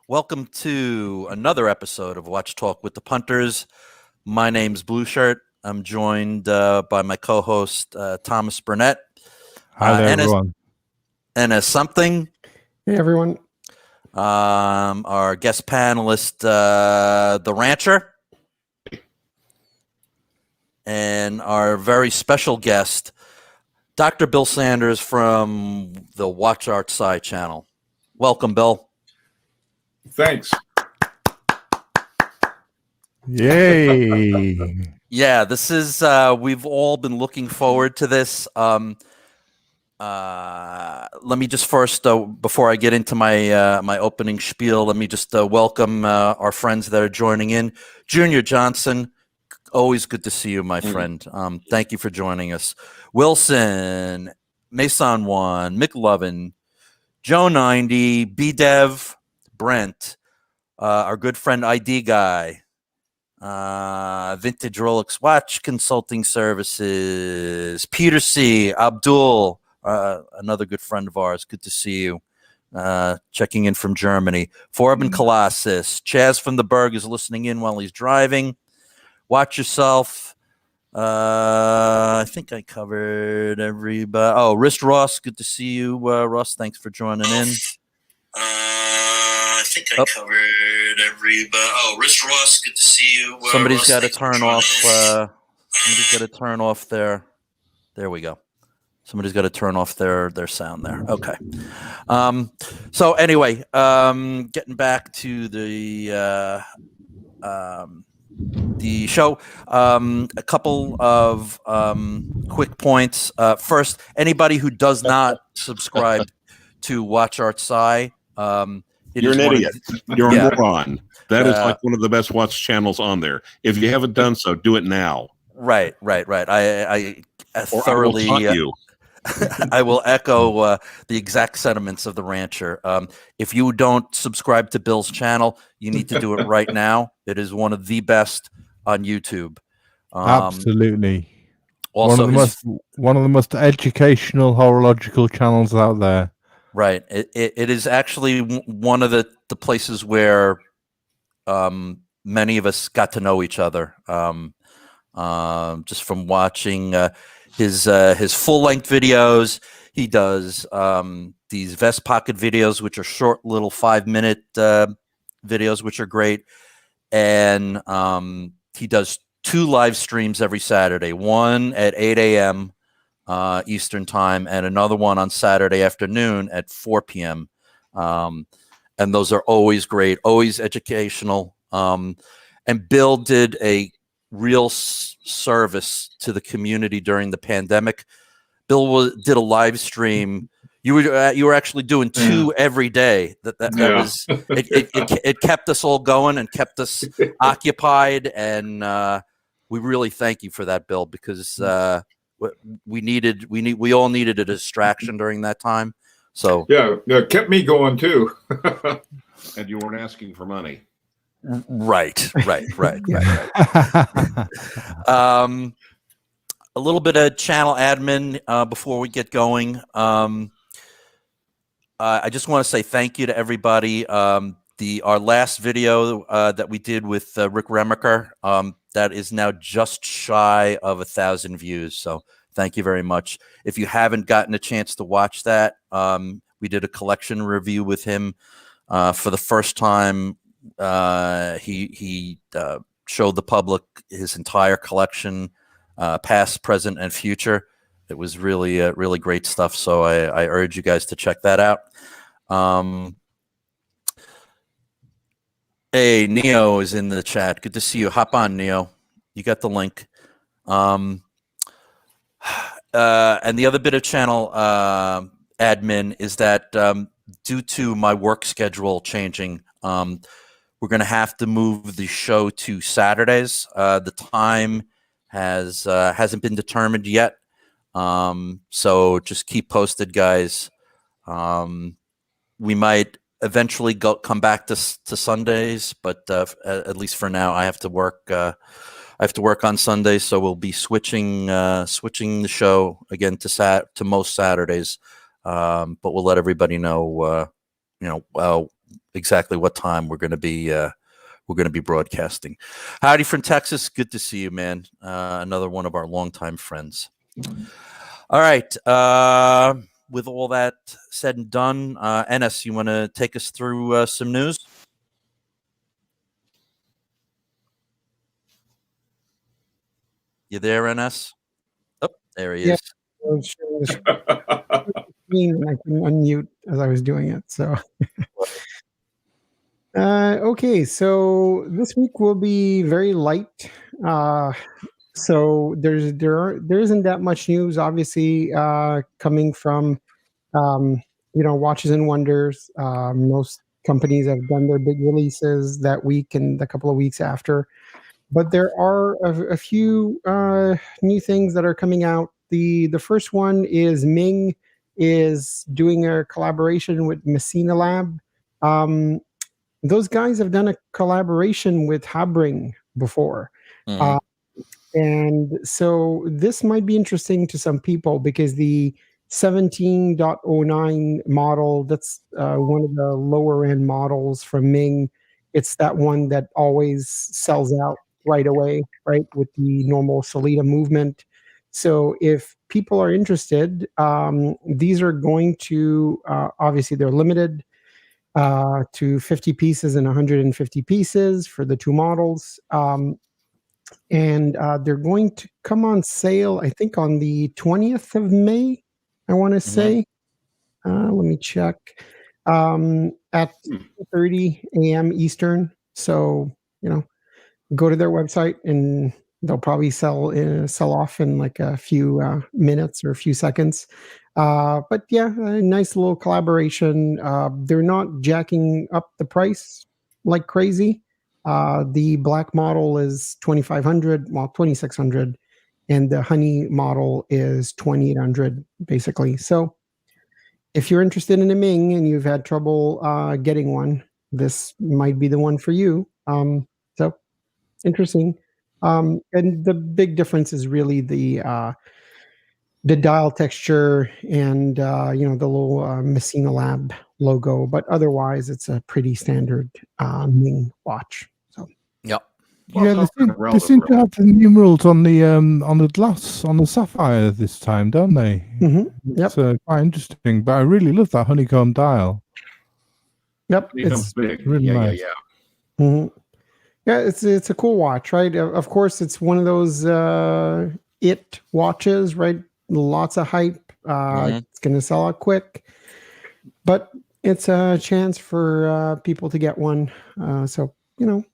Welcome to another episode of Watch Talk with the Punters. My name's Blue Shirt. I'm joined by my co-host, Thomas Burnett. Hi there, everyone. And as something. Hey, everyone. Our guest panelist, the Rancher. And our very special guest, Dr. Bill Sanders from the WatchArtSci channel. Welcome, Bill. Thanks. Yay. Yeah, this is, we've all been looking forward to this. Let me just first, before I get into my my opening spiel, let me just welcome our friends that are joining in. Junior Johnson, always good to see you, my friend. Thank you for joining us. Wilson, Mason 1, McLovin, Joe 90, B-Dev, Brent, our good friend ID Guy, Vintage Rolex Watch Consulting Services, Peter C, Abdul, another good friend of ours. Good to see you. Checking in from Germany. Forben Colossus, Chaz from the Berg is listening in while he's driving. Watch yourself. I think I covered everybody. Oh, Rist Ross, good to see you, Ross. Thanks for joining in. I think I covered everybody. Oh, Rist Ross, good to see you. Somebody's got to turn off. Somebody's got to turn off their. There we go. Somebody's got to turn off their sound there. Okay. So anyway, getting back to the show, a couple of quick points. First, anybody who does not subscribe to WatchArtSci, you're an idiot. You're a moron. That is like one of the best watch channels on there. If you haven't done so, do it now. Right. I thoroughly. I will taunt you. I will echo the exact sentiments of the Rancher. If you don't subscribe to Bill's channel, you need to do it right now. It is one of the best on YouTube. Absolutely. Also, one of the most educational horological channels out there. Right. It is actually one of the places where many of us got to know each other just from watching his full-length videos. He does these vest pocket videos, which are short little 5-minute videos, which are great. And he does 2 live streams every Saturday, one at 8 a.m. Eastern time and another one on Saturday afternoon at 4 p.m. And those are always great, always educational. And Bill did a real service to the community during the pandemic. Bill did a live stream. You were actually doing 2 every day. That was it kept us all going and kept us occupied. And we really thank you for that, Bill, because we all needed a distraction during that time. So yeah, it kept me going too. And you weren't asking for money. Right. A little bit of channel admin before we get going. I just want to say thank you to everybody. Our last video that we did with Rick Remaker, that is now just shy of 1,000 views. So thank you very much. If you haven't gotten a chance to watch that, we did a collection review with him for the first time. He showed the public his entire collection, past, present, and future. It was really, really great stuff. So I urge you guys to check that out. Hey, Neo is in the chat. Good to see you. Hop on, Neo. You got the link. And the other bit of channel admin is that due to my work schedule changing, we're going to have to move the show to Saturdays. The time hasn't been determined yet. So just keep posted, guys. We might eventually come back to Sundays, but at least for now, I have to work. I have to work on Sundays, so we'll be switching the show again to most Saturdays. But we'll let everybody know, exactly what time we're going to be broadcasting. Howdy from Texas. Good to see you, man. Another one of our longtime friends. All right. With all that said and done, Ennis, you want to take us through some news? You there, NS? Oh, there he is. I was sharing the screen and I couldn't unmute as I was doing it. So, okay. So this week will be very light. So there isn't that much news, obviously, coming from Watches and Wonders. Most companies have done their big releases that week and a couple of weeks after. But there are a few new things that are coming out. The first one is Ming is doing a collaboration with Messina Lab. Those guys have done a collaboration with Habring before. Mhm. And so this might be interesting to some people because the 17.09 model, that's one of the lower end models from Ming. It's that one that always sells out right away, right, with the normal Solita movement. So if people are interested, these are going to, obviously they're limited to 50 pieces and 150 pieces for the two models. And they're going to come on sale, I think, on the 20th of May, I want to say. Let me check. At 2:30 a.m. Eastern. So, go to their website and they'll probably sell off in like a few minutes or a few seconds. But yeah, a nice little collaboration. They're not jacking up the price like crazy. The black model is 2,500, well, 2,600, and the honey model is 2,800, basically. So if you're interested in a Ming and you've had trouble getting one, this might be the one for you. So interesting. And the big difference is really the dial texture and the little Messina Lab logo, but otherwise it's a pretty standard Ming watch. So Yep. Yeah, they seem to have the numerals on the glass, on the sapphire this time, don't they? Mm-hmm. Yep. It's quite interesting, but I really love that honeycomb dial. Yep, It's big. really nice. Yeah. Mm-hmm. Yeah, it's a cool watch, right? Of course, it's one of those it watches, right? Lots of hype. It's going to sell out quick, but it's a chance for people to get one. So it's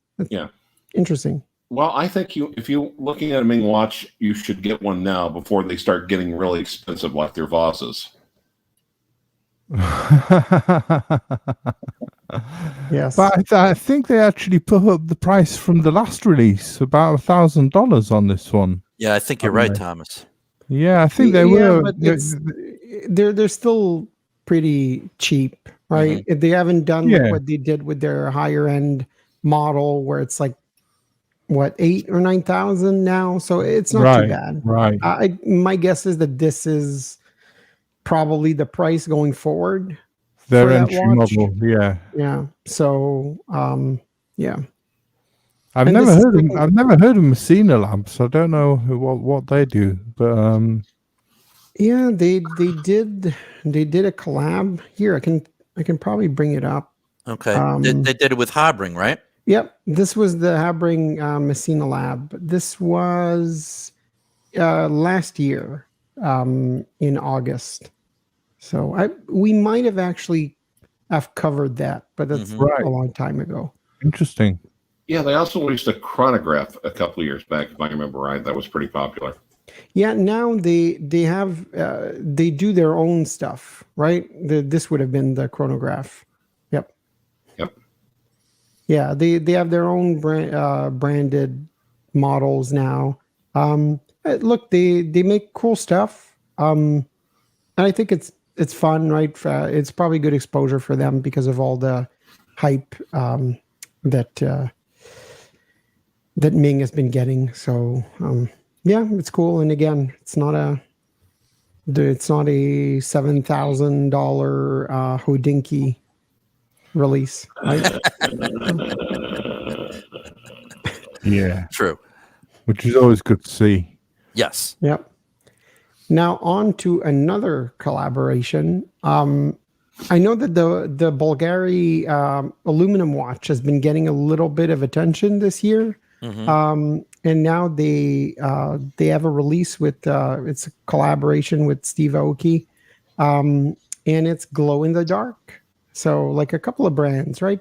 interesting. Well, I think if you're looking at a Ming watch, you should get one now before they start getting really expensive, like their vases. Yes, but I think they actually put up the price from the last release, about $1,000 on this one. Yeah, I think you're right, Thomas. Yeah, I think they were. But they're still pretty cheap, right? They haven't done like what they did with their higher end model, where it's like what, 8,000 or 9,000 now. So it's not too bad. Right. My guess is that this is probably the price going forward. Their entry model, yeah. Yeah. So, yeah. I've never heard of Messina Labs. I don't know what they do, but yeah, they did a collab here. I can probably bring it up. Okay. They did it with Habring, right? Yep. This was the Habring Messina Lab. This was last year in August. So we might have actually covered that, but that's a long time ago. Interesting. Yeah, they also released a chronograph a couple of years back, if I remember right. That was pretty popular. Yeah, now they have they do their own stuff, right? This would have been the chronograph. Yep. Yeah, they have their own branded models now. Look, they make cool stuff. And I think it's fun, right? It's probably good exposure for them because of all the hype that Ming has been getting. So yeah, it's cool. And again, it's not a $7,000 Hodinky release, right? Yeah, True. which is always good to see. Yes. Yep. Now on to another collaboration. I know that the Bulgari aluminum watch has been getting a little bit of attention this year, and now they have a release with it's a collaboration with Steve Aoki, and it's glow in the dark. So like a couple of brands, right?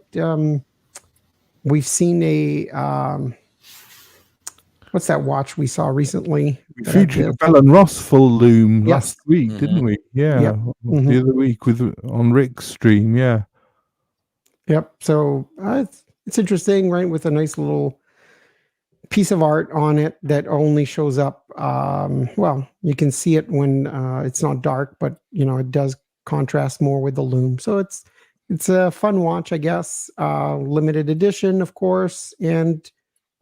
We've seen a what's that watch we saw recently? We featured a Bell and Ross full loom last week, didn't we? Yeah, Yep. the other week on Rick's stream. Yeah. Yep. So it's interesting, right? With a nice little piece of art on it that only shows up. Well, you can see it when it's not dark, but it does contrast more with the loom. So it's a fun watch, I guess. Limited edition, of course, and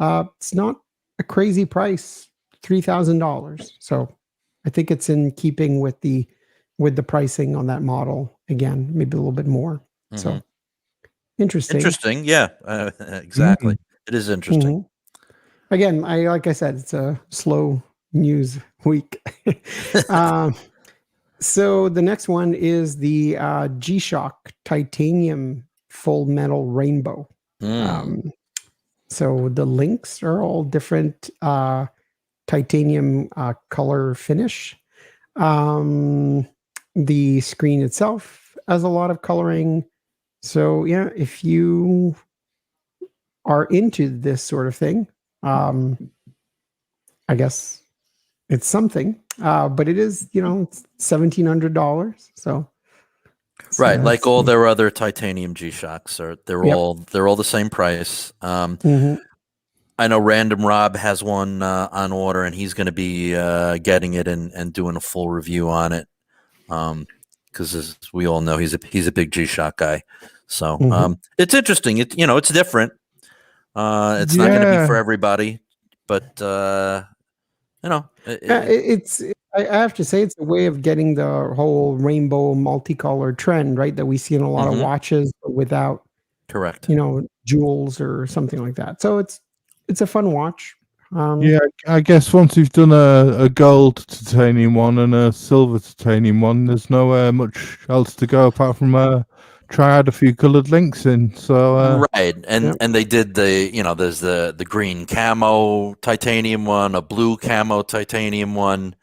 it's not a crazy price, $3,000. So I think it's in keeping with the pricing on that model. Again, maybe a little bit more. So interesting. Interesting. Yeah, exactly. It is interesting. Again, like I said, it's a slow news week. So the next one is the G-Shock titanium full metal rainbow. So the links are all different titanium color finish. The screen itself has a lot of coloring. So yeah, if you are into this sort of thing, I guess it's something. But it is, it's $1,700. So right, like all their other titanium G-Shocks, they're all the same price. I know Random Rob has one on order, and he's going to be getting it and doing a full review on it. Because as we all know, he's a big G-Shock guy. So it's interesting. It's different. It's not going to be for everybody, but I have to say, it's a way of getting the whole rainbow multicolor trend, right? That we see in a lot of watches, but without, correct, jewels or something like that. So it's a fun watch. Yeah, I guess once you've done a gold titanium one and a silver titanium one, there's no much else to go apart from try out a few colored links in. So right, and they did there's the green camo titanium one, a blue camo titanium one.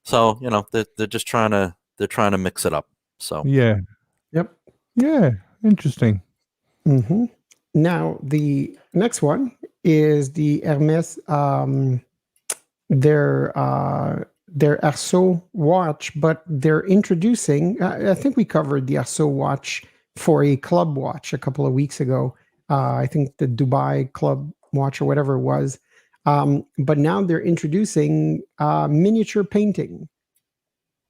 So they're just trying to mix it up. So yeah, interesting. Now the next one is the Hermes their Arceau watch, but they're introducing. I think we covered the Arceau watch for a club watch a couple of weeks ago. I think the Dubai club watch or whatever it was. But now they're introducing miniature painting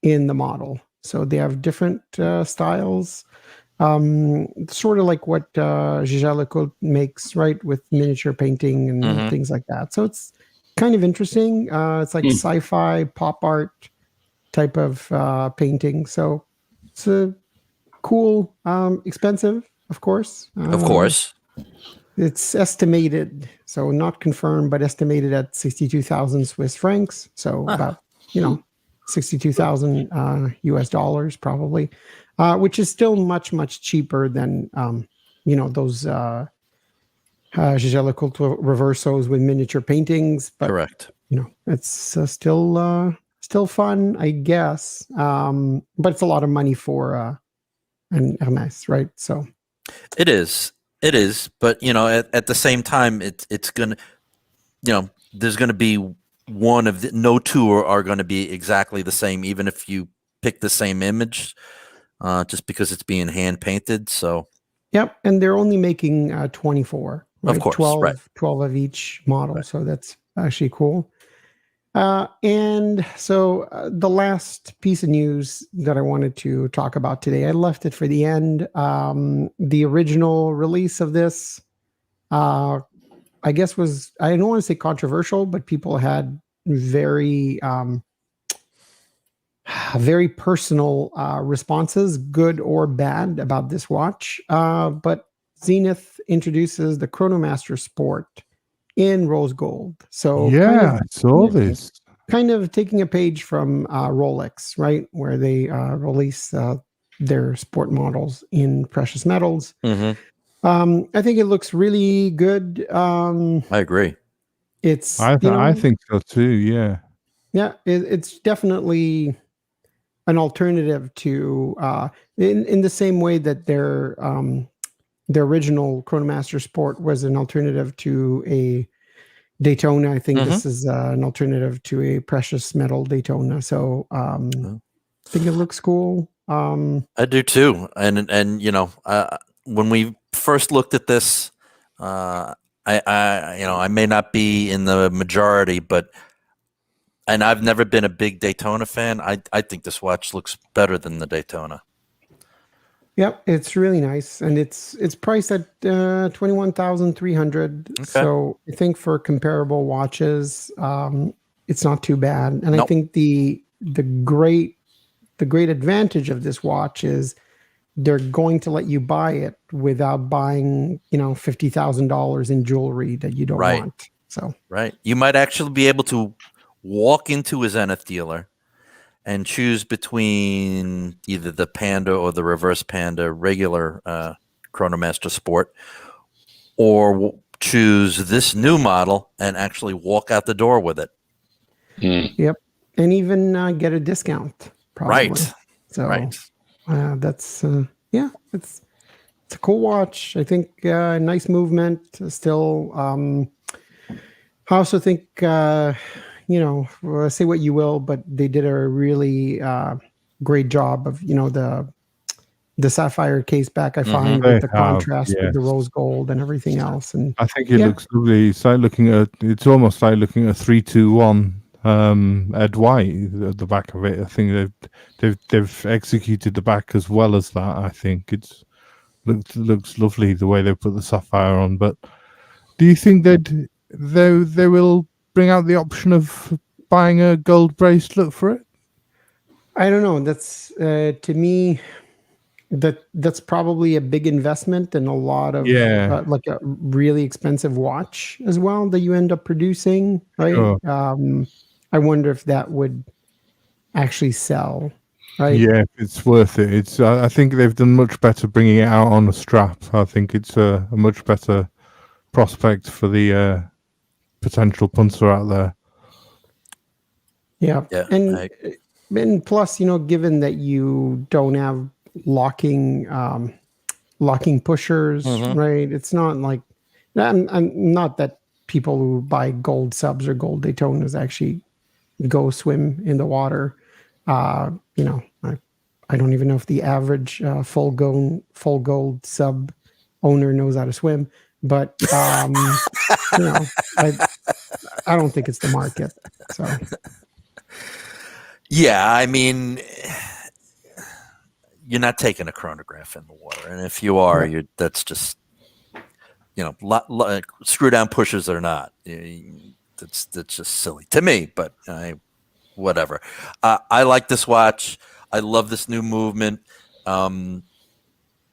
in the model. So they have different styles, sort of like what Jaeger-LeCoultre makes, right, with miniature painting and things like that. So it's kind of interesting. It's like sci-fi pop art type of painting. So it's a cool, expensive, of course. It's estimated, so not confirmed, but estimated at 62,000 Swiss francs. So about, 62,000 US dollars probably, which is still much, much cheaper than, those Jaeger-LeCoultre reversos with miniature paintings. But, correct. It's still fun, I guess. But it's a lot of money for an Hermes, right? So it is, but at the same time, it's gonna, there's gonna be one of no two are going to be exactly the same, even if you pick the same image, just because it's being hand painted. So yep, and they're only making 24, right? Of course, 12 of each model. So that's actually cool. And so the last piece of news that I wanted to talk about today, I left it for the end. The original release of this, I guess I don't want to say controversial, but people had very, very personal responses, good or bad, about this watch. But Zenith introduces the Chronomaster Sport in rose gold. So I saw this. Kind of taking a page from Rolex, right, where they release their sport models in precious metals. I think it looks really good. I agree. It's I think so too. Yeah. Yeah, it's definitely an alternative to in the same way that their original Chronomaster Sport was an alternative to a Daytona. I think this is an alternative to a precious metal Daytona. So I think it looks cool. I do too. And you know, when we first looked at this, I may not be in the majority, and I've never been a big Daytona fan. I think this watch looks better than the Daytona. Yep, it's really nice, and it's priced at $21,300. Okay. So I think for comparable watches, it's not too bad. And I think the great advantage of this watch is they're going to let you buy it without buying $50,000 in jewelry that you don't want. So you might actually be able to walk into a Zenith dealer and choose between either the Panda or the Reverse Panda regular Chronomaster Sport, or choose this new model and actually walk out the door with it. Yep, and even get a discount. Probably. So that's it's a cool watch. I think nice movement still. I also think. Say what you will, but they did a really great job of, the sapphire case back. I find with the contrast with the rose gold and everything else. And I think it looks lovely. It's almost like looking at a 321 Ed White at the back of it. I think they've executed the back as well as that. I think it looks lovely the way they put the sapphire on. But do you think that they will bring out the option of buying a gold bracelet for it? I don't know. That's to me, that's probably a big investment and a lot of like a really expensive watch as well that you end up producing, right? Sure. I wonder if that would actually sell, right? Yeah, it's worth it. It's I think they've done much better bringing it out on a strap. I think it's a much better prospect for the potential punter out there. Yeah. And plus, given that you don't have locking pushers, right? It's not like I'm not that people who buy gold subs or gold Daytonas actually go swim in the water. I don't even know if the average full gold sub owner knows how to swim. But I don't think it's the market. So, yeah, I mean, you're not taking a chronograph in the water, and if you are, that's just screw down pushers or not. That's just silly to me. But whatever. I like this watch. I love this new movement.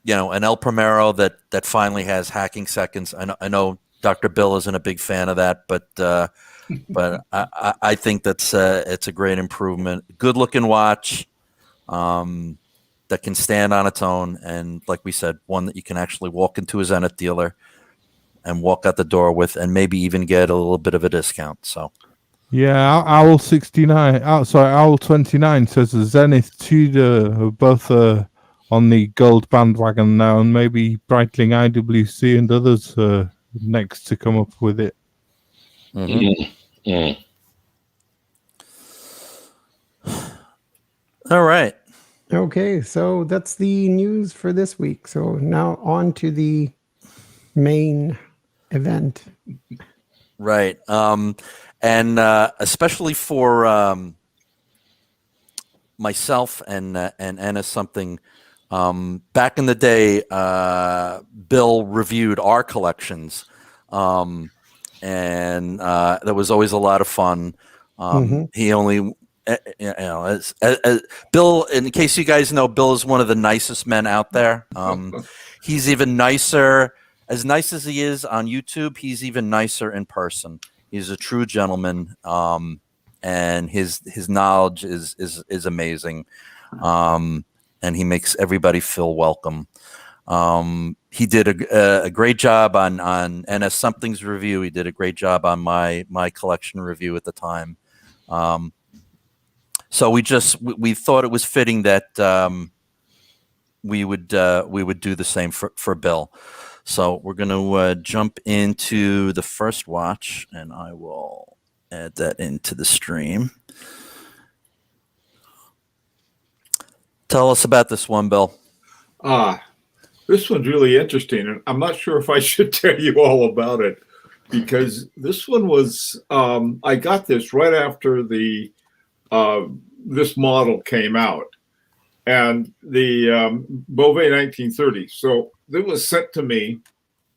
An El Primero that finally has hacking seconds. I know Dr. Bill isn't a big fan of that, but I think it's a great improvement. Good looking watch that can stand on its own, and like we said, one that you can actually walk into a Zenith dealer and walk out the door with, and maybe even get a little bit of a discount. So. Yeah, Owl 69. Owl 29 says the Zenith Tudor are both on the gold bandwagon now, and maybe Breitling IWC and others next to come up with it. All right. Okay, so that's the news for this week. So now on to the main event. Right. And especially for myself and Ennis, something back in the day, Bill reviewed our collections, and that was always a lot of fun. He only, as Bill, in case you guys know, Bill is one of the nicest men out there. He's even nicer. As nice as he is on YouTube, he's even nicer in person. He's a true gentleman, and his knowledge is amazing, and he makes everybody feel welcome. He did a great job on NS Something's review. He did a great job on my collection review at the time. So we thought it was fitting that we would do the same for Bill. So we're going to jump into the first watch, and I will add that into the stream. Tell us about this one, Bill. This one's really interesting, and I'm not sure if I should tell you all about it, because this one was I got this right after the this model came out, and the Bovet 1930. So it was sent to me,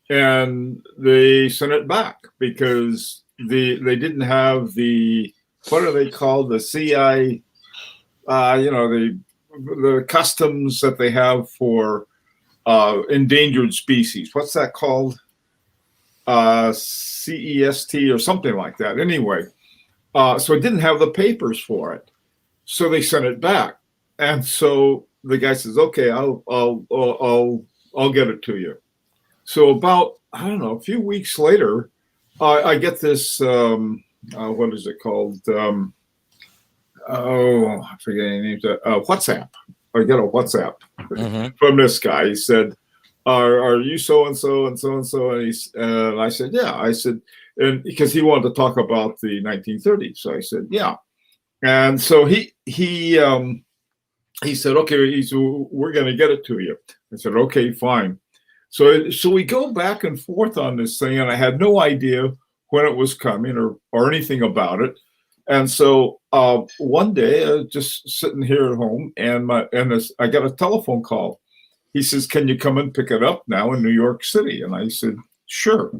and they sent it back because they didn't have the, what are they called, the CI, the customs that they have for endangered species. What's that called? CEST or something like that. Anyway, so it didn't have the papers for it, so they sent it back. And so the guy says, "Okay, I'll get it to you." So about, I don't know, a few weeks later, I get this. What is it called? I forget any names. WhatsApp. I get a WhatsApp from this guy. He said, "Are you so and so and so and so?" And I said, "Yeah." I said, and because he wanted to talk about the 1930s, so I said, "Yeah." And so he said, "Okay, we're going to get it to you." I said, "Okay, fine." So we go back and forth on this thing, and I had no idea when it was coming or anything about it. And so one day, I was just sitting here at home, and I got a telephone call. He says, "Can you come and pick it up now in New York City?" And I said, "Sure."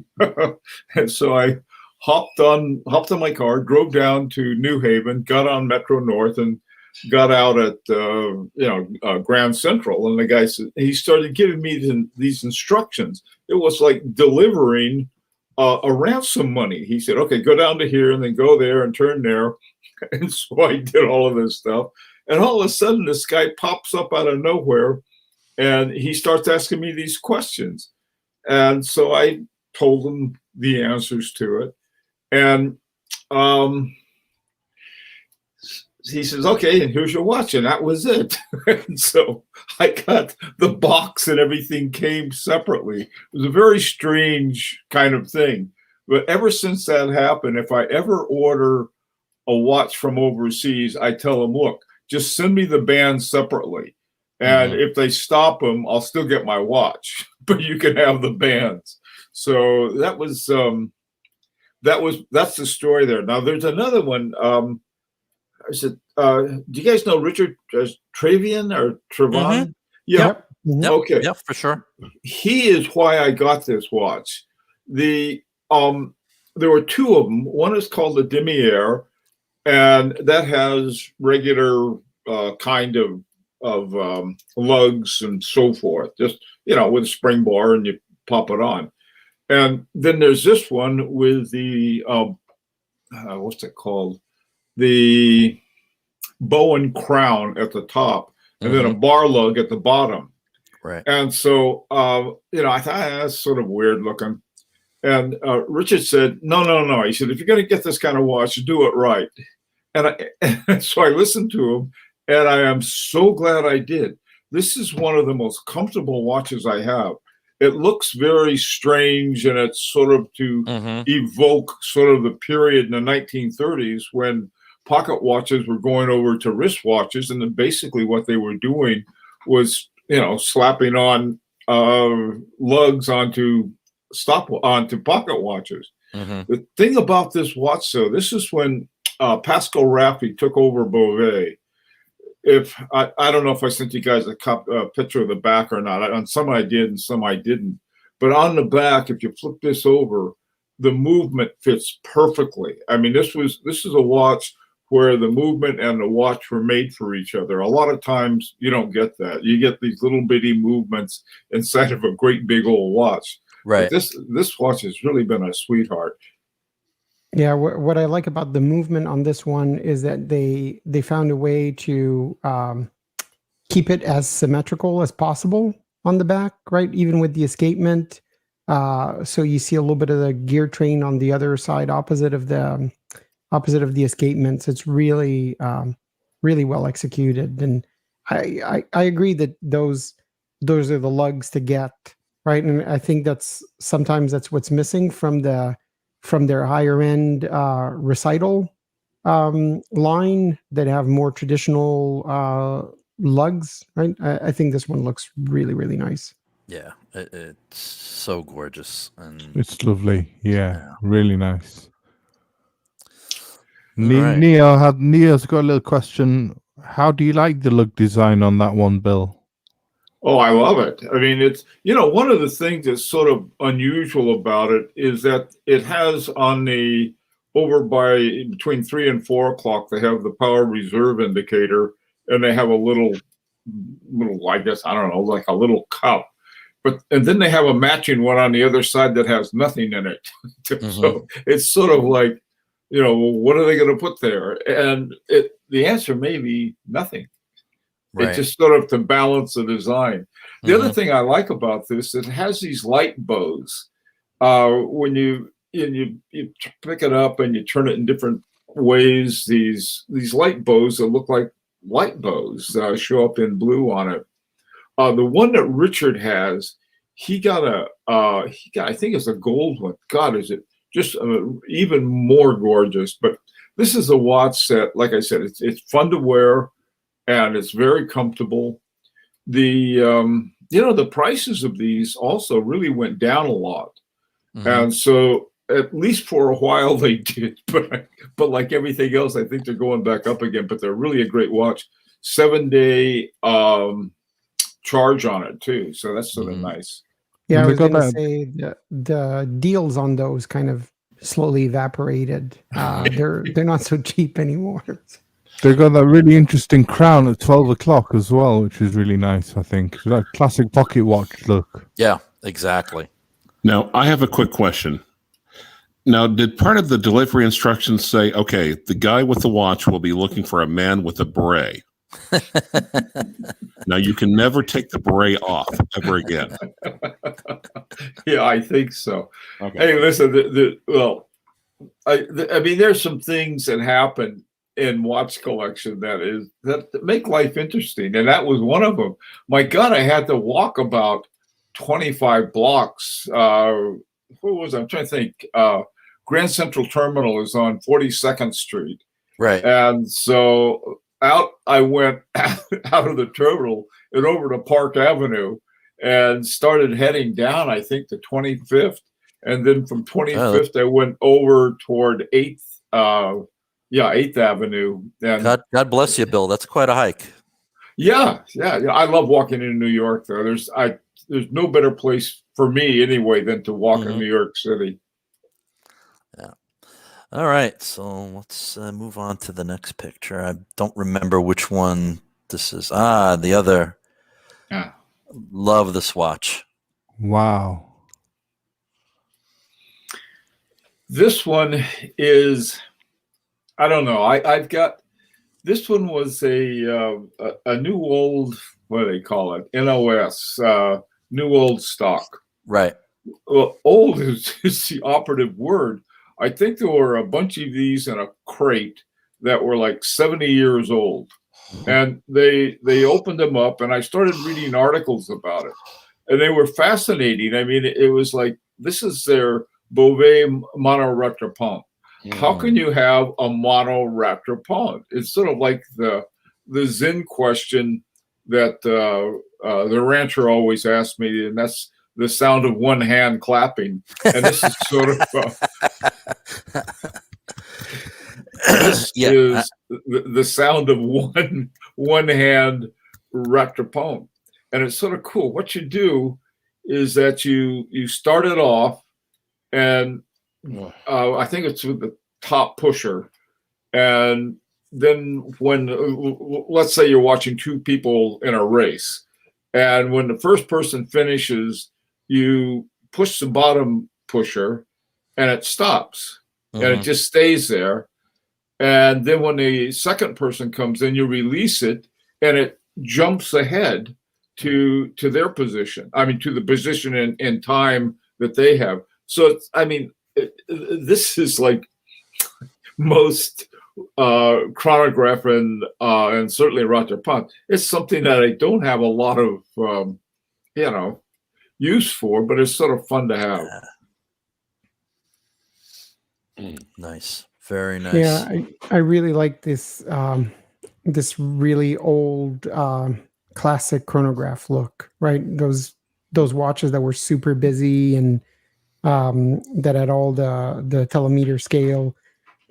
And so I hopped on my car, drove down to New Haven, got on Metro North, and got out at Grand Central. And the guy said, he started giving me these instructions. It was like delivering a ransom money. He said, "Okay, go down to here and then go there and turn there." And so I did all of this stuff. And all of a sudden, this guy pops up out of nowhere, and he starts asking me these questions. And so I told him the answers to it. And he says, "Okay, and here's your watch." And that was it. And so I got the box, and everything came separately. It was a very strange kind of thing. But ever since that happened, if I ever order a watch from overseas, I tell them, "Look, just send me the bands separately. And if they stop them, I'll still get my watch, but you can have the bands." So that's the story there. Now there's another one. I said, "Do you guys know Richard Travian or Trevon?" Yeah. Yep. Okay. Yeah, for sure. He is why I got this watch. There were two of them. One is called the Demier, and that has regular kind of lugs and so forth, just with a spring bar, and you pop it on. And then there's this one with the what's it called, the bow and crown at the top, and then a bar lug at the bottom. Right. And so I thought that's sort of weird looking. And Richard said, no. He said, "If you're going to get this kind of watch, do it right." And so I listened to him, and I am so glad I did. This is one of the most comfortable watches I have. It looks very strange, and it's sort of to evoke sort of the period in the 1930s when pocket watches were going over to wrist watches, and then basically what they were doing was, slapping on lugs onto pocket watches. The thing about this watch, though, this is when Pascal Raffi took over Bovet. If I don't know if I sent you guys a picture of the back or not. On some I did and some I didn't. But on the back, if you flip this over, the movement fits perfectly. I mean, this is a watch where the movement and the watch were made for each other. A lot of times you don't get that. You get these little bitty movements inside of a great big old watch. Right. But this watch has really been a sweetheart. Yeah, what I like about the movement on this one is that they found a way to keep it as symmetrical as possible on the back, right? Even with the escapement. So you see a little bit of the gear train on the other side, opposite of the escapements. It's really, really well executed, and I agree that those are the lugs to get, right? And I think that's what's missing from their higher end recital line that have more traditional lugs, right? I think this one looks really, really nice. Yeah, it's so gorgeous, and It's lovely. Yeah. Really nice. right. Neo's got a little question. How do you like the lug design on that one, Bill? Oh, I love it. I mean, it's, one of the things that's sort of unusual about it is that it has on the, over by between 3 and 4 o'clock, they have the power reserve indicator, and they have a little, I guess, I don't know, like a little cup. And then they have a matching one on the other side that has nothing in it. So it's sort of like, what are they going to put there? And the answer may be nothing. Right. It's just sort of to balance the design. The other thing I like about this, it has these light bows. When you pick it up and you turn it in different ways, these light bows that look like light bows show up in blue on it. The one that Richard has, he got I think it's a gold one. God, is it just even more gorgeous? But this is a watch that, like I said, it's fun to wear, and it's very comfortable. The prices of these also really went down a lot, and so at least for a while they did. But like everything else, I think they're going back up again. But they're really a great watch. 7-day charge on it too, so that's sort of nice. Yeah, I was going to say the deals on those kind of slowly evaporated. They're not so cheap anymore. They got that really interesting crown at 12 o'clock as well, which is really nice, I think. That classic pocket watch look. Yeah, exactly. Now, I have a quick question. Now, did part of the delivery instructions say, okay, the guy with the watch will be looking for a man with a beret? Now, you can never take the beret off ever again. Yeah, I think so. Okay. Hey, listen, I mean, there's some things that happen in watch collection that make life interesting, and that was one of them. My God, I had to walk about 25 blocks. I'm trying to think. Grand Central Terminal is on 42nd Street, Right. and so out I went out of the terminal and over to Park Avenue and started heading down, I think, to 25th, and then from 25th I went over toward 8th. 8th Avenue. And God bless you, Bill. That's quite a hike. Yeah. I love walking in New York, though. There's no better place for me anyway than to walk in New York City. Yeah. All right. So let's move on to the next picture. I don't remember which one this is. The other. Yeah. Love this watch. Wow. This one is, I don't know. I've got, this one was a new old, what do they call it? NOS, new old stock. Right. Well, old is the operative word. I think there were a bunch of these in a crate that were like 70 years old. And they opened them up, and I started reading articles about it. And they were fascinating. I mean, it was like, this is their Bovet monoretropont. How can you have a monoretropont? It's sort of like the Zen question that the rancher always asked me, and that's the sound of one hand clapping. And this is sort of this is the sound of one hand retropont. And it's sort of cool. What you do is that you start it off, and I think it's with the top pusher, and when let's say you're watching two people in a race, and when the first person finishes, you push the bottom pusher, and it stops, and it just stays there. And then when the second person comes in, you release it, and it jumps ahead to their position. I mean, to the position in time that they have. So it's, I mean, this is like most chronograph and certainly Roger Punt. It's something that I don't have a lot of use for, but it's sort of fun to have. Nice, very nice. Yeah, I really like this this really old classic chronograph look, right? Those watches that were super busy and that had all the telemeter scale,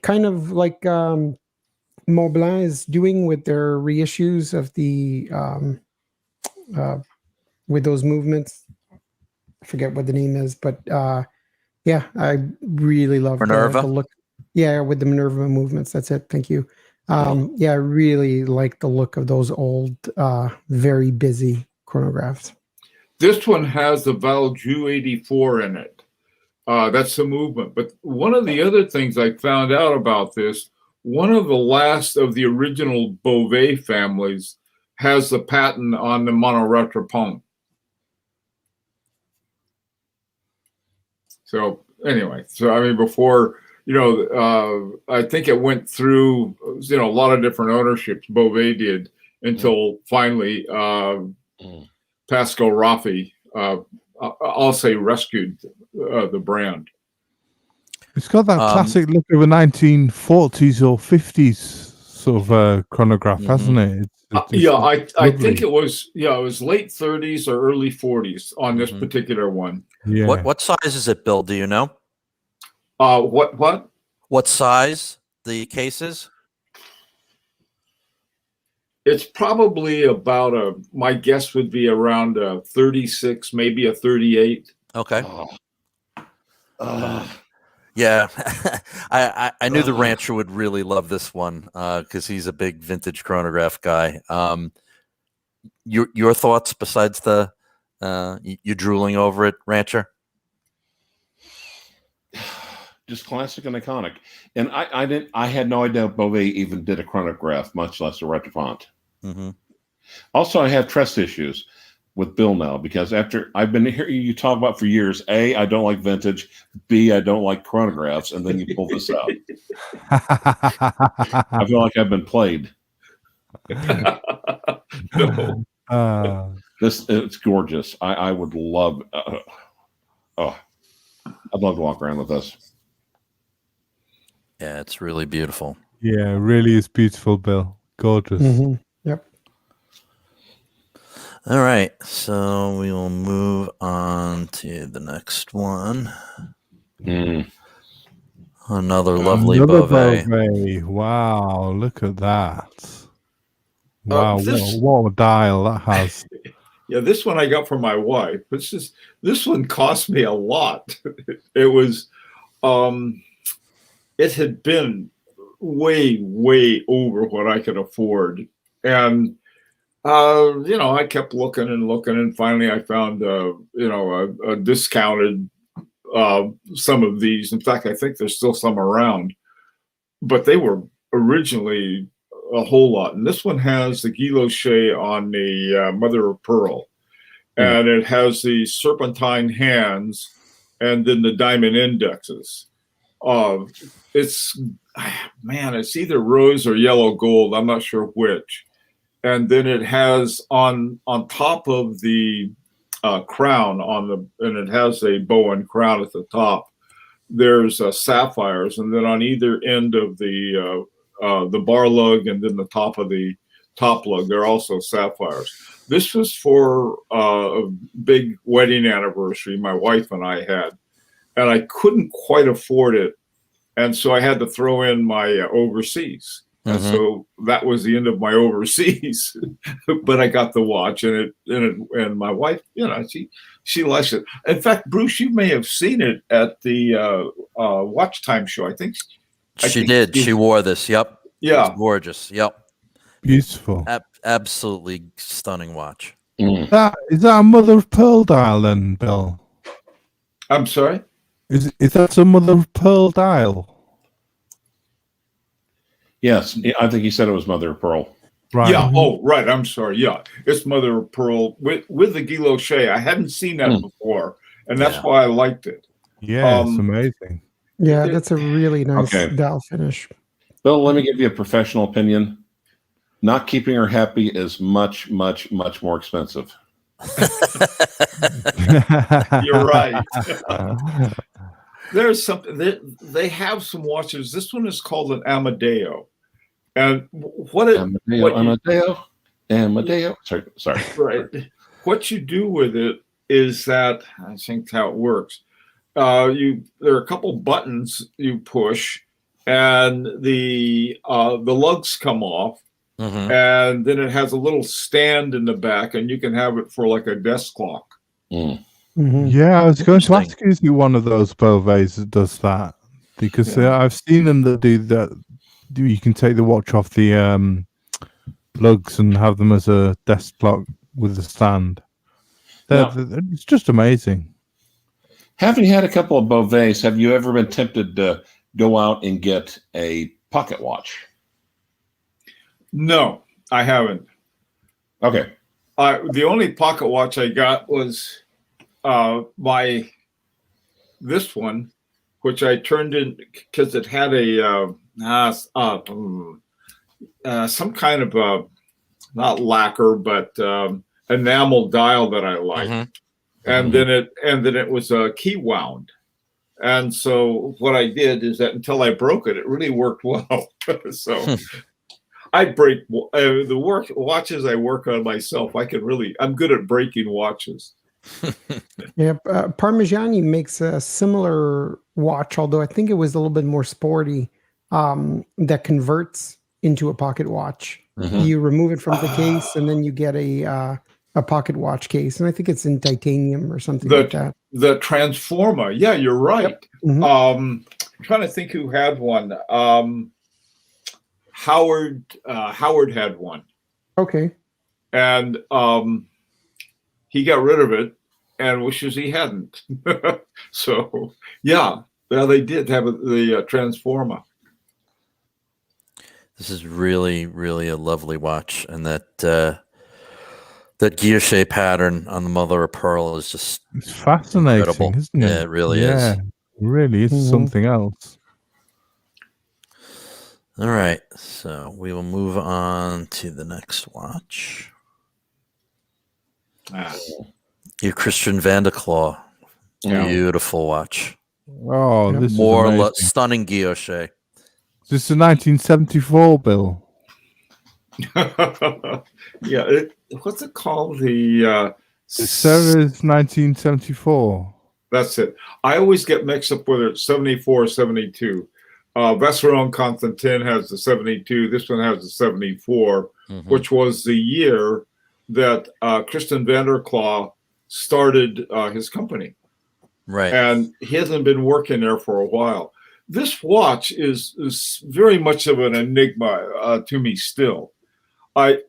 kind of like Moblin is doing with their reissues of the with those movements. I forget what the name is, but yeah, I really love Minerva. the look. Yeah, with the Minerva movements. That's it. Thank you. Yeah, I really like the look of those old, very busy chronographs. This one has the Valjoux 84 in it. That's the movement. But one of the other things I found out about this, one of the last of the original Bovet families has the patent on the monoretropont. So anyway, I mean, before, I think it went through, a lot of different ownerships, Bovet did, until finally Pascal Raffi, I'll say, rescued the brand. It's got that classic look of a 1940s or 50s sort of chronograph, hasn't it? I think it was late 30s or early 40s on this particular one. Yeah. What size is it, Bill? Do you know? What size the case is? It's probably about my guess would be around a 36, maybe a 38. Okay. Yeah, I knew the rancher would really love this one because he's a big vintage chronograph guy. Your thoughts besides the you drooling over it, rancher? Just classic and iconic. And I had no idea Bovet even did a chronograph, much less a retropont. Also, I have trust issues with Bill now because after I've been hearing you talk about for years, A, I don't like vintage, B, I don't like chronographs, and then you pull this out. I feel like I've been played. It's gorgeous. I would love I'd love to walk around with this. Yeah, it's really beautiful. Yeah, it really is beautiful, Bill. Gorgeous. Yep. All right, so we will move on to the next one. Another lovely Bovet. Wow, look at that. Wow, This- what a dial that has. Yeah, this one I got from my wife. This one cost me a lot. It was, it had been way over what I could afford, and I kept looking, and finally I found a discounted some of these. In fact, I think there's still some around, but they were originally a whole lot. And this one has the guilloche on the mother of pearl, and it has the serpentine hands and then the diamond indexes. It's either rose or yellow gold. I'm not sure which. And then it has on top of the crown and it has a bow and crown at the top. There's sapphires, and then on either end of the bar lug and then the top of the top lug, there are also sapphires. This was for a big wedding anniversary my wife and I had, and I couldn't quite afford it, and so I had to throw in my overseas. And so that was the end of my overseas, but I got the watch, and my wife, she likes it. In fact, Bruce, you may have seen it at the Watch Time show. I think she did. She wore this. Yep. Yeah. It's gorgeous. Yep. Beautiful. Absolutely stunning watch. Mm. Is that a mother of pearl dial then, Bill? I'm sorry? Is that a mother of pearl dial? Yes, I think he said it was mother of pearl. Right. Yeah. Oh, right. I'm sorry. Yeah. It's mother of pearl with the guilloche. I hadn't seen that before, and that's Yeah. why I liked it. Yeah, it's amazing. Yeah, that's a really nice Okay. dial finish. Bill, let me give you a professional opinion. Not keeping her happy is much, much, much more expensive. You're right. There's something they have some watches. This one is called an Amadeo, and Amadeo. Sorry. Right. What you do with it is that I think how it works. There are a couple buttons you push, and the lugs come off, and then it has a little stand in the back, and you can have it for like a desk clock. Mm. Yeah, I was going to ask you if you're one of those Bovets that does that, because I've seen them that do that. You can take the watch off the lugs and have them as a desk clock with the stand. It's just amazing. Having had a couple of Bovets, have you ever been tempted to go out and get a pocket watch? No, I haven't. Okay. The only pocket watch I got was this one, which I turned in because it had some kind of not lacquer, but enamel dial that I liked, and then it was key wound. And so what I did is that until I broke it, it really worked well. So I break the watches I work on myself. I'm good at breaking watches. Yeah, Parmigiani makes a similar watch, although I think it was a little bit more sporty, that converts into a pocket watch. You remove it from the case, and then you get a pocket watch case, and I think it's in titanium or something like that. The Transformer, yeah, you're right. Yep. I'm trying to think who had one. Howard had one. Okay. And he got rid of it and wishes he hadn't. So yeah, they did have the Transformer. This is really, really a lovely watch, and that guilloche pattern on the mother of pearl is just fascinating, incredible. Isn't it? Yeah, it really is. It really is something else. All right, so we will move on to the next watch. Your Christian Vanderkla. Beautiful watch. Oh, this is amazing. Stunning guilloche. This is a 1974, Bill. Yeah, what's it called? The Sarah's 1974. That's it. I always get mixed up whether it's 74 or 72. Vesseron Constantin has the 72. This one has the 74, which was the year that Christian Vanderkla started his company. Right. And he hasn't been working there for a while. This watch is very much of an enigma to me still. I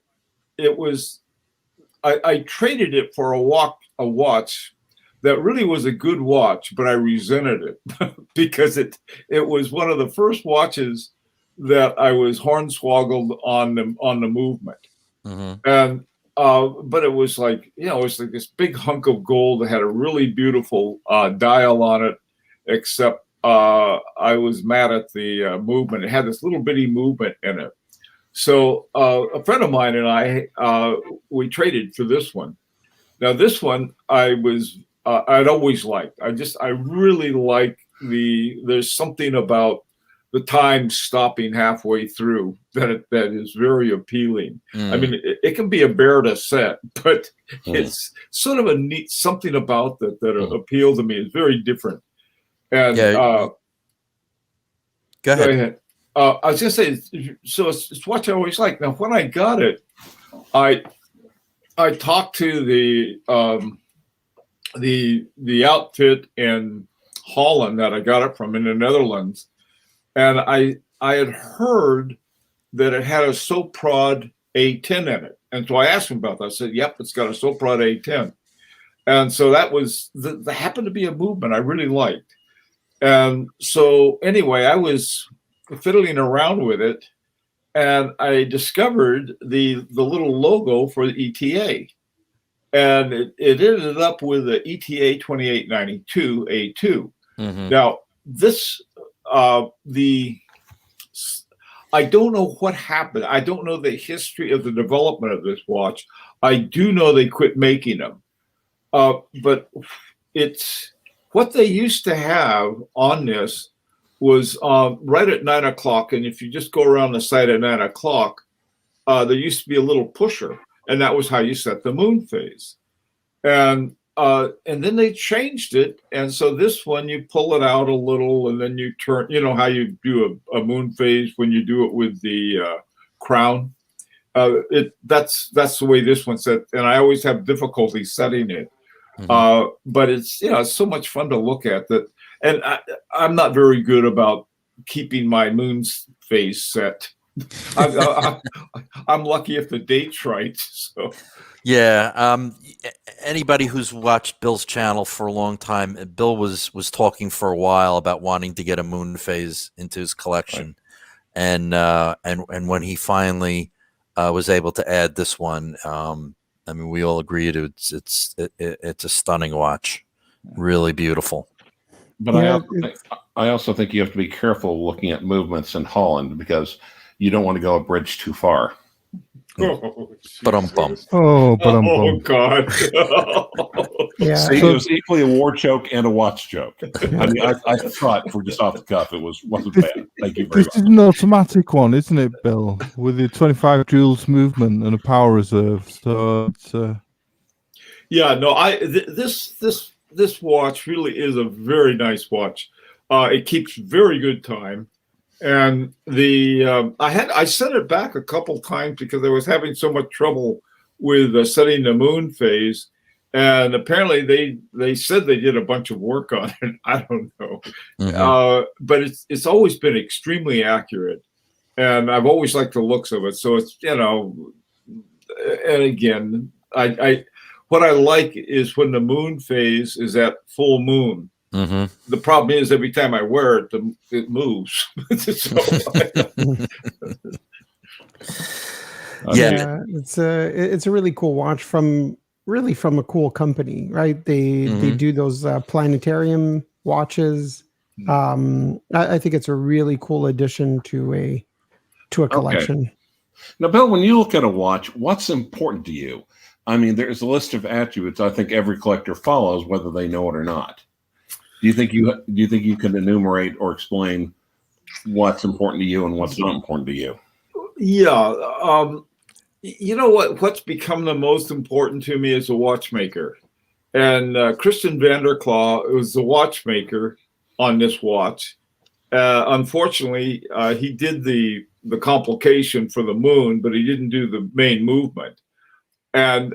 traded it for a watch that really was a good watch, but I resented it because it was one of the first watches that I was hornswoggled on the movement. And but it was like, it was like this big hunk of gold that had a really beautiful dial on it, except I was mad at the movement. It had this little bitty movement in it. So a friend of mine and I, we traded for this one. Now this one I'd always liked. I really like there's something about the time stopping halfway through that is very appealing. I mean, it can be a bear to set, but it's sort of a neat something about that appealed to me. It's very different. And go ahead. I was gonna say, so it's what I always like. Now, when I got it, I talked to the outfit in Holland that I got it from in the Netherlands, and I had heard that it had a Soprod A10 in it. And so I asked him about that. I said, yep, it's got a Soprod A10. And so that was, that happened to be a movement I really liked. And so anyway, I was fiddling around with it, and I discovered the little logo for the ETA. And it ended up with the ETA 2892 A2. Mm-hmm. Now, this, I don't know what happened. I don't know the history of the development of this watch. I do know they quit making them. But it's what they used to have on this was right at 9 o'clock. And if you just go around the site at 9 o'clock, there used to be a little pusher, and that was how you set the moon phase. And then they changed it. And so this one, you pull it out a little, and then you turn, you know how you do a moon phase when you do it with the crown. That's the way this one's set. And I always have difficulty setting it. Mm-hmm. But it's, it's so much fun to look at that. And I'm not very good about keeping my moon phase set. I'm lucky if the date's right. So. Yeah. Anybody who's watched Bill's channel for a long time, Bill was talking for a while about wanting to get a moon phase into his collection, right. And when he finally was able to add this one, I mean, we all agreed it's a stunning watch, really beautiful. But I also think you have to be careful looking at movements in Holland, because you don't want to go a bridge too far. But God. Yeah. See, it was equally a war joke and a watch joke. I mean, I thought for just off the cuff, it wasn't bad. Thank you very much. This is an automatic one, isn't it, Bill? With the 25 joules movement and a power reserve. So it's yeah, no, this watch really is a very nice watch. It keeps very good time. And I sent it back a couple times because I was having so much trouble with setting the moon phase, and apparently they said they did a bunch of work on it. I don't know, but it's always been extremely accurate, and I've always liked the looks of it. So it's and again, what I like is when the moon phase is at full moon. Mm-hmm. The problem is every time I wear it, it moves. Yeah, it's a really cool watch from a cool company, right? They do those planetarium watches. I think it's a really cool addition to a collection. Okay. Now, Bill, when you look at a watch, what's important to you? I mean, there's a list of attributes I think every collector follows, whether they know it or not. Do you think you can enumerate or explain what's important to you and what's not important to you? Yeah. You know what's become the most important to me as a watchmaker? And Christian Vonderkla was the watchmaker on this watch. Unfortunately, he did the complication for the moon, but he didn't do the main movement. And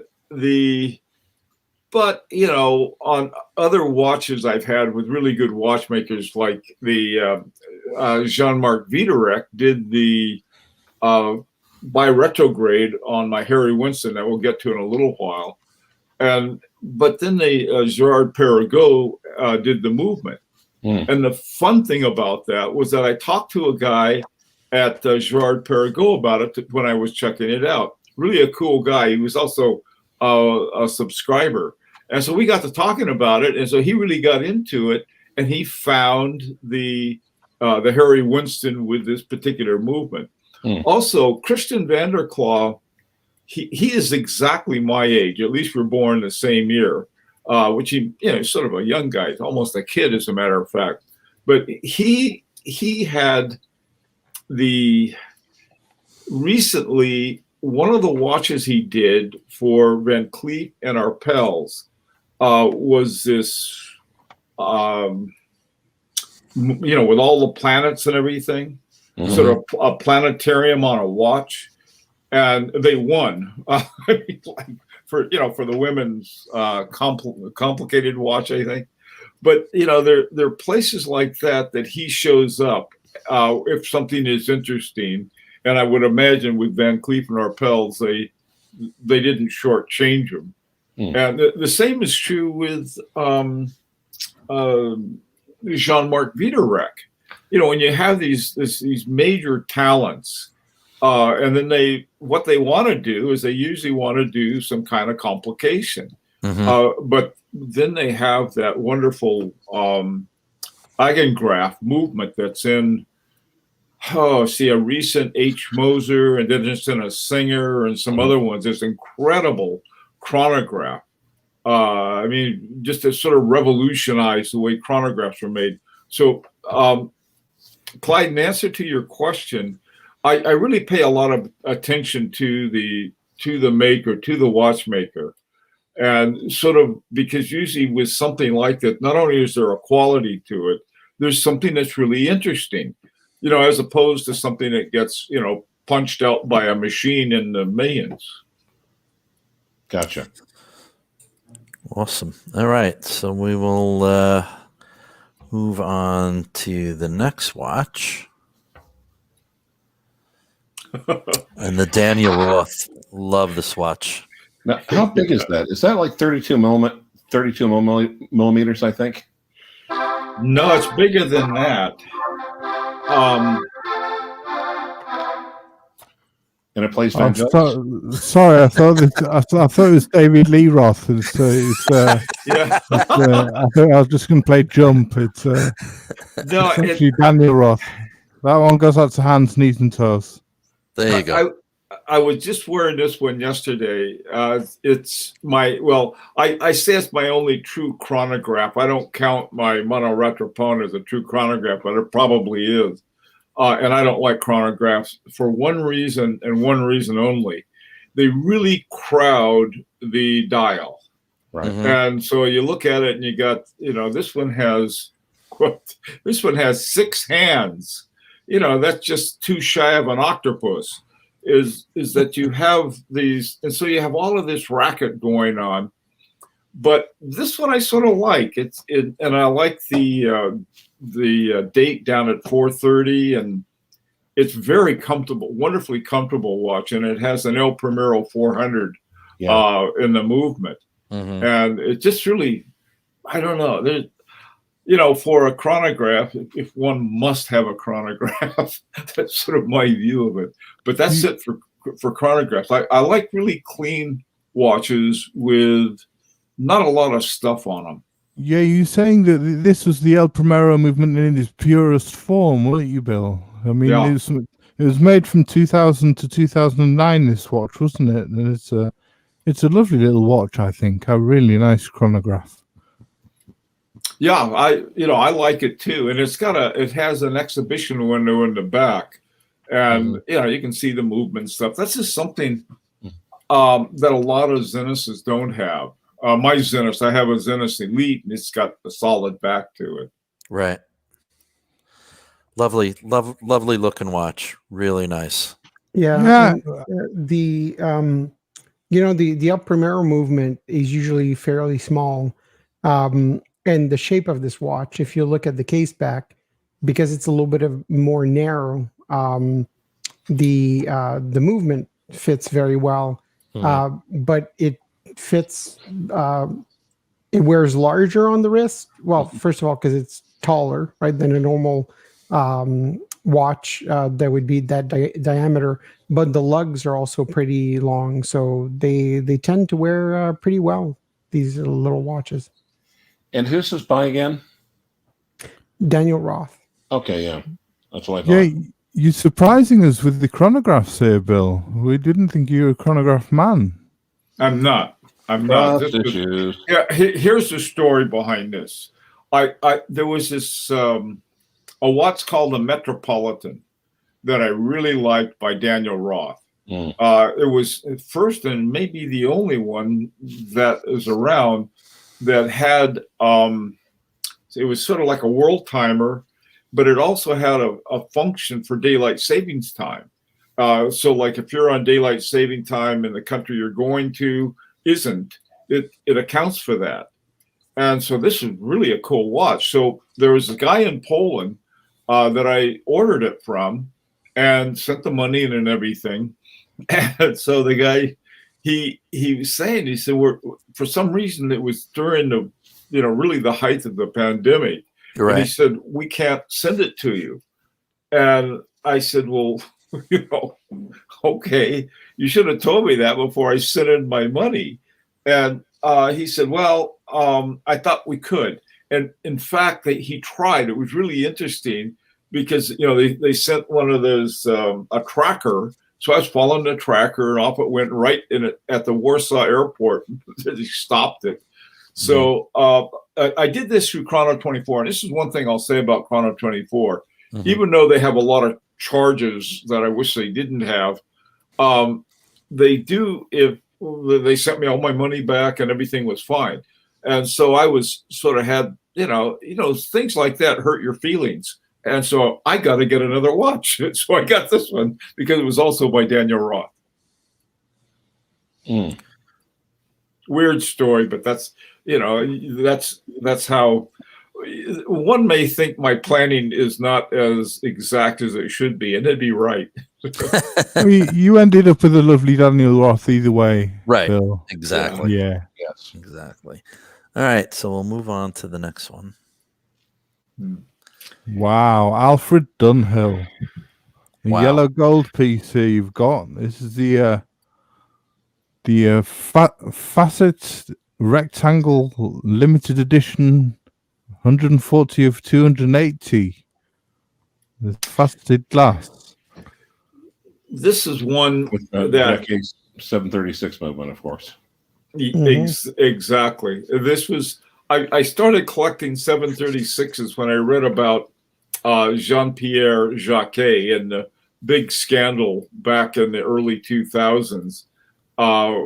But, on other watches I've had with really good watchmakers, like the Jean-Marc Wiedereck did the bi-retrograde on my Harry Winston that we'll get to in a little while. But then Gerard Perregaux did the movement. And the fun thing about that was that I talked to a guy at Gerard Perregaux about it when I was checking it out. Really a cool guy. He was also a subscriber. And so we got to talking about it, and so he really got into it, and he found the Harry Winston with this particular movement. Also, Christian Vonderkla, he is exactly my age. At least we're born the same year, which he's sort of a young guy, almost a kid, as a matter of fact. But he had recently one of the watches he did for Van Cleef and Arpels. Was this, with all the planets and everything, sort of a planetarium on a watch, and they won for the women's complicated watch, I think. But there are places like that he shows up if something is interesting, And I would imagine with Van Cleef and Arpels, they didn't shortchange them. And the same is true with Jean-Marc Wiederreck. You know, when you have these major talents, and then what they want to do is they usually want to do some kind of complication. But then they have that wonderful eigengraph movement that's in, a recent H. Moser, and then it's in a Singer and some other ones. This incredible chronograph. I mean, just to sort of revolutionize the way chronographs are made. So, Clyde, in answer to your question, I really pay a lot of attention to the maker, to the watchmaker. And sort of, because usually with something like that, not only is there a quality to it, there's something that's really interesting, you know, as opposed to something that gets, you know, punched out by a machine in the millions. Gotcha. Awesome. All right. So we will move on to the next watch. And the Daniel Roth. Love this watch. Now, how big is that? Is that like 32 millimeters, I think? No, it's bigger than that. And it plays Van Gogh? Sorry, I thought it was David Lee Roth. Yeah. I think I was just going to play Jump. It's actually Daniel Roth. That one goes out to hands, knees, and toes. There you go. I was just wearing this one yesterday. It's I say it's my only true chronograph. I don't count my Monoretropone as a true chronograph, but it probably is. And I don't like chronographs for one reason and one reason only. They really crowd the dial. Right. And so you look at it and you got, you know, this one has 6 hands. You know, that's just too shy of an octopus. Is that you have these, and so you have all of this racket going on. But this one I sort of like. And I like the date down at 4:30, and it's very comfortable, wonderfully comfortable watch, and it has an El Primero 400 in the movement, and it just really, I don't know. You know, for a chronograph, if one must have a chronograph, that's sort of my view of it. But that's it for chronographs. I like really clean watches with not a lot of stuff on them. Yeah, you're saying that this was the El Primero movement in its purest form, weren't you, Bill? I mean, it was made from 2000 to 2009, this watch, wasn't it? And it's a lovely little watch, I think. A really nice chronograph. Yeah, I like it too, and it has an exhibition window in the back, and you can see the movement stuff. That's just something that a lot of Zeniths don't have. My Zenith, I have a Zenith Elite, and it's got a solid back to it. Right. Lovely looking watch. Really nice. Yeah. The the El Primero movement is usually fairly small. And the shape of this watch, if you look at the case back, because it's a little bit more narrow, the movement fits very well. But it fits, it wears larger on the wrist. Well, first of all, because it's taller, right, than a normal watch that would be that diameter. But the lugs are also pretty long, so they tend to wear pretty well, these little watches. And who's this by again? Daniel Roth. Okay, yeah. That's what I thought. Yeah, you're surprising us with the chronographs here, Bill. We didn't think you were a chronograph man. I'm not. Yeah, here's the story behind this. There was this a watch called the Metropolitan that I really liked by Daniel Roth. It was first and maybe the only one that is around that had it was sort of like a world timer, but it also had a function for daylight savings time. So like if you're on daylight saving time and the country you're going to isn't, it accounts for that. And so this is really a cool watch. So there was a guy in Poland that I ordered it from, and sent the money in and everything. And so the guy, he was saying, he said, for some reason it was during the, really the height of the pandemic. Right. And he said, we can't send it to you. And I said, well, okay, you should have told me that before I sent in my money. And he said, well, I thought we could. And in fact, he tried. It was really interesting because, they sent one of those, a tracker. So I was following the tracker, and off it went right in it at the Warsaw airport. He stopped it. So I did this through Chrono 24. And this is one thing I'll say about Chrono 24. Mm-hmm. Even though they have a lot of charges that I wish they didn't have, they do, if they sent me all my money back and everything was fine. And so I was sort of had, things like that hurt your feelings. And so I got to get another watch. So I got this one because it was also by Daniel Roth. Weird story, but that's, that's how one may think my planning is not as exact as it should be, and it'd be right. You ended up with a lovely Daniel Roth either way. Right. Bill. Exactly. Yeah. Yes. Exactly. All right. So we'll move on to the next one. Wow. Alfred Dunhill. The yellow gold piece here you've got. This is the facet rectangle limited edition 140 of 280. The faceted glass. This is one with that 736 movement, of course. Exactly. This was I started collecting 736s when I read about Jean-Pierre Jacquet and the big scandal back in the early 2000s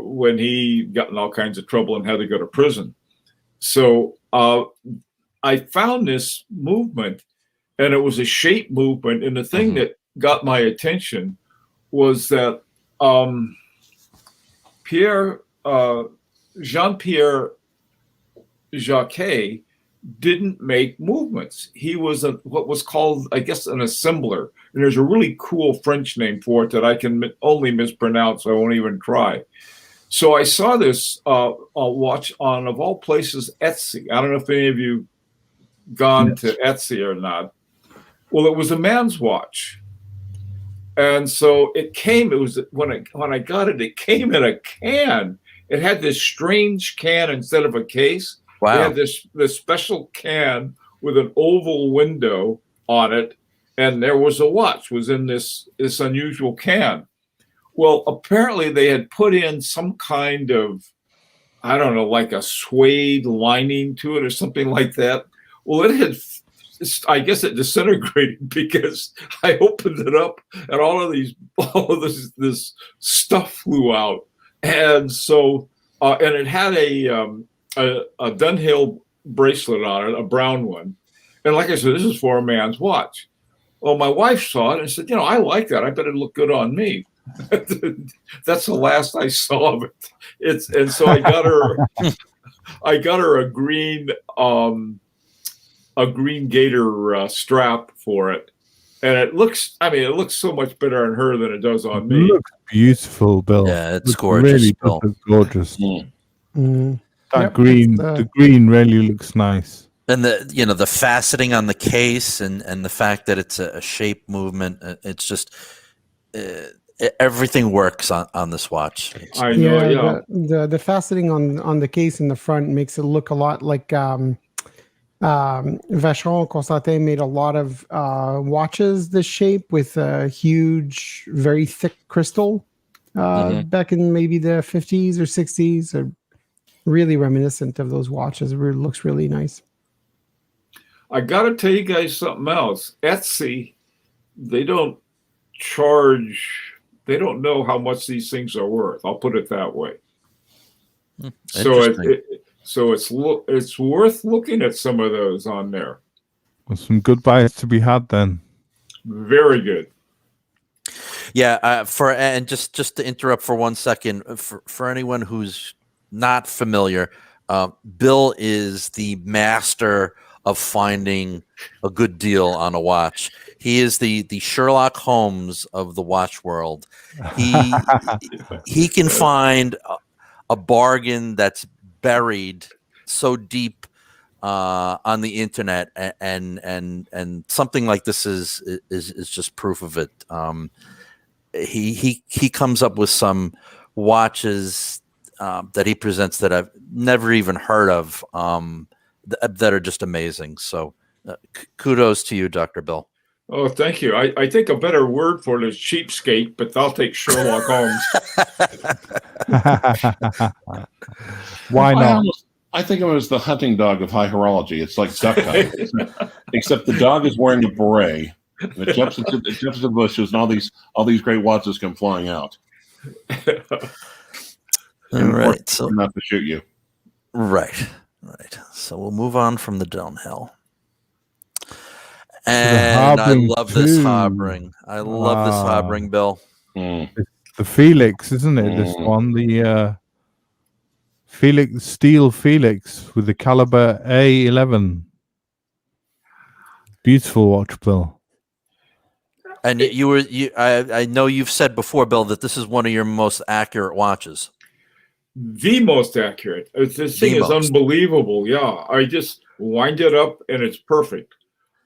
when he got in all kinds of trouble and had to go to prison. So I found this movement, and it was a shape movement. And the thing that got my attention was that Jean-Pierre Jacquet didn't make movements. He was what was called, I guess, an assembler. And there's a really cool French name for it that I can only mispronounce, so I won't even try. So I saw this watch on, of all places, Etsy. I don't know if any of you gone to Etsy or not. Well, it was a man's watch. And so it was when I got it, it came in a can. It had this strange can instead of a case. Wow. It had this special can with an oval window on it, and there was a watch was in this unusual can. Well, apparently they had put in some kind of, I don't know, like a suede lining to it or something like that. Well, I guess it disintegrated because I opened it up and all of this stuff flew out. And so, and it had a Dunhill bracelet on it, a brown one. And like I said, this is for a man's watch. Well, my wife saw it and said, I like that. I bet it'd look good on me. That's the last I saw of it. And so I got her a green gator strap for it. And it looks so much better on her than it does on me. It looks beautiful, Bill. Yeah, it's gorgeous. Really Bill. Gorgeous. That Yep, the green really looks nice. And the faceting on the case and the fact that it's a shape movement, it's just everything works on this watch. I know, the faceting on the case in the front makes it look a lot like Vacheron Constantin made a lot of watches this shape with a huge, very thick crystal back in maybe the 50s or 60s. Are really reminiscent of those watches. It really looks really nice. I got to tell you guys something else. Etsy, they don't know how much these things are worth. I'll put it that way. So it's worth looking at some of those on there. There's some good buys to be had then. Very good. Yeah, and just to interrupt for 1 second, for anyone who's not familiar, Bill is the master of finding a good deal on a watch. He is the Sherlock Holmes of the watch world. He can find a bargain that's buried so deep on the internet, and something like this is just proof of it. He comes up with some watches that he presents that I've never even heard of, that are just amazing. So kudos to you, Dr. Bill. Oh, thank you. I think a better word for it is cheapskate, but I'll take Sherlock Holmes. Why not? I think of it as the hunting dog of high horology. It's like duck hunt, except the dog is wearing a beret. And it jumps into the bushes, and all these great watches come flying out. All right, so not to shoot you. Right. So we'll move on from the Dunhill. And I love this Habring. I love this Habring, Bill. The Felix, isn't it? This one, the steel Felix with the caliber A11. Beautiful watch, Bill. And I know you've said before, Bill, that this is one of your most accurate watches. The most accurate. This thing is unbelievable. Yeah, I just wind it up and it's perfect.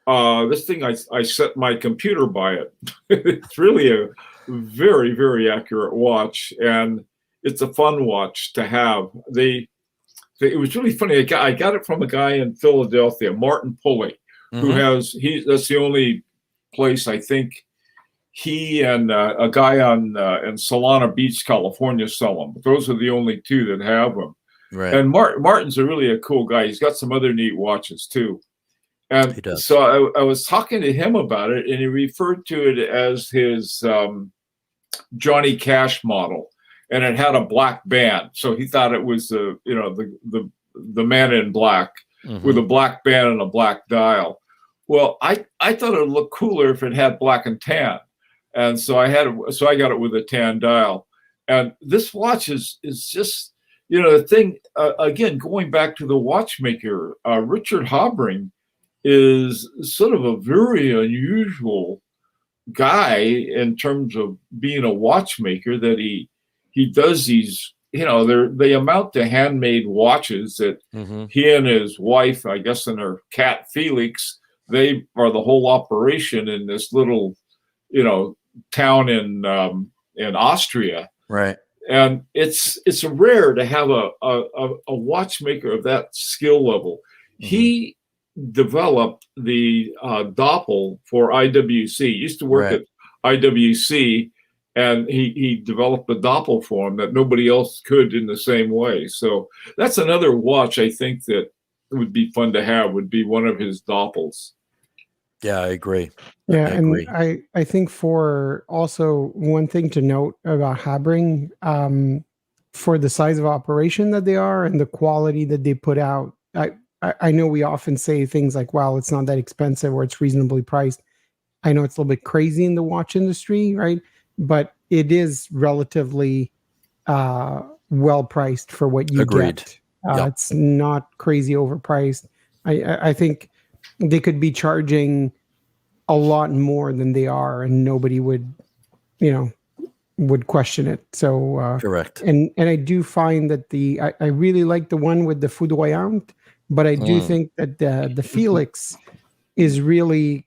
This thing, I set my computer by it. It's really a very, very accurate watch, and it's a fun watch to have. It was really funny. I got it from a guy in Philadelphia, Martin Pulley, who that's the only place I think he and a guy in Solana Beach, California, sell them. But those are the only two that have them. Right. And Martin's really a cool guy. He's got some other neat watches too. And he does. So I was talking to him about it, and he referred to it as his Johnny Cash model, and it had a black band. So he thought it was the man in black with a black band and a black dial. Well, I thought it would look cooler if it had black and tan, and so I got it with a tan dial. And this watch is just, the thing again, going back to the watchmaker, Richard Habring is sort of a very unusual guy in terms of being a watchmaker, that he does these, they amount to handmade watches that he and his wife, I guess, and their cat Felix, they are the whole operation in this little, town in Austria. Right. And it's rare to have a watchmaker of that skill level. He developed the Doppel for IWC. He used to work at IWC, and he developed the Doppel for him that nobody else could in the same way. So that's another watch I think that would be fun to have, would be one of his Doppels. Yeah, I agree. Yeah, I agree. And I think for also one thing to note about Habring, for the size of operation that they are and the quality that they put out, I know we often say things like, well, it's not that expensive or it's reasonably priced. I know it's a little bit crazy in the watch industry, right? But it is relatively well priced for what you get. It's not crazy overpriced. I think they could be charging a lot more than they are, and nobody would question it. So correct. And I do find that I really like the one with the Foudroyant, but I do think that the Felix is really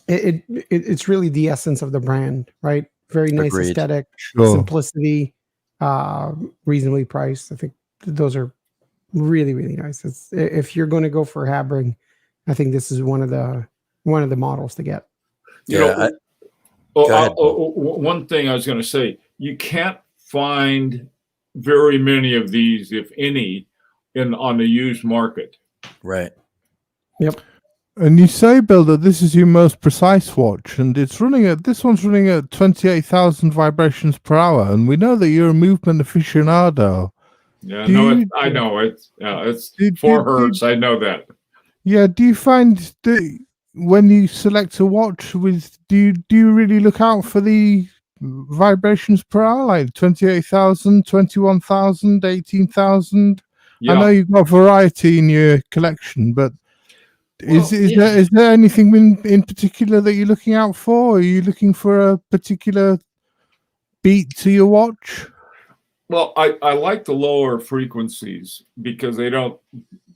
it's really the essence of the brand, right? Very nice aesthetic, simplicity, reasonably priced. I think those are really, really nice. If you're going to go for Habring, I think this is one of the models to get. One thing I was going to say, you can't find very many of these, if any, on the used market. Right. Yep. And you say, Bill, that this is your most precise watch, and this one's running at 28,000 vibrations per hour, and we know that you're a movement aficionado. Yeah, I know it's 4 hertz. I know that. Yeah. Do you find that when you select a watch do you really look out for the vibrations per hour, like 28,000, 21,000, 18,000? Yeah. I know you've got variety in your collection, but Well, is there anything in particular that you're looking out for? Are you looking for a particular beat to your watch? Well, I like the lower frequencies because they don't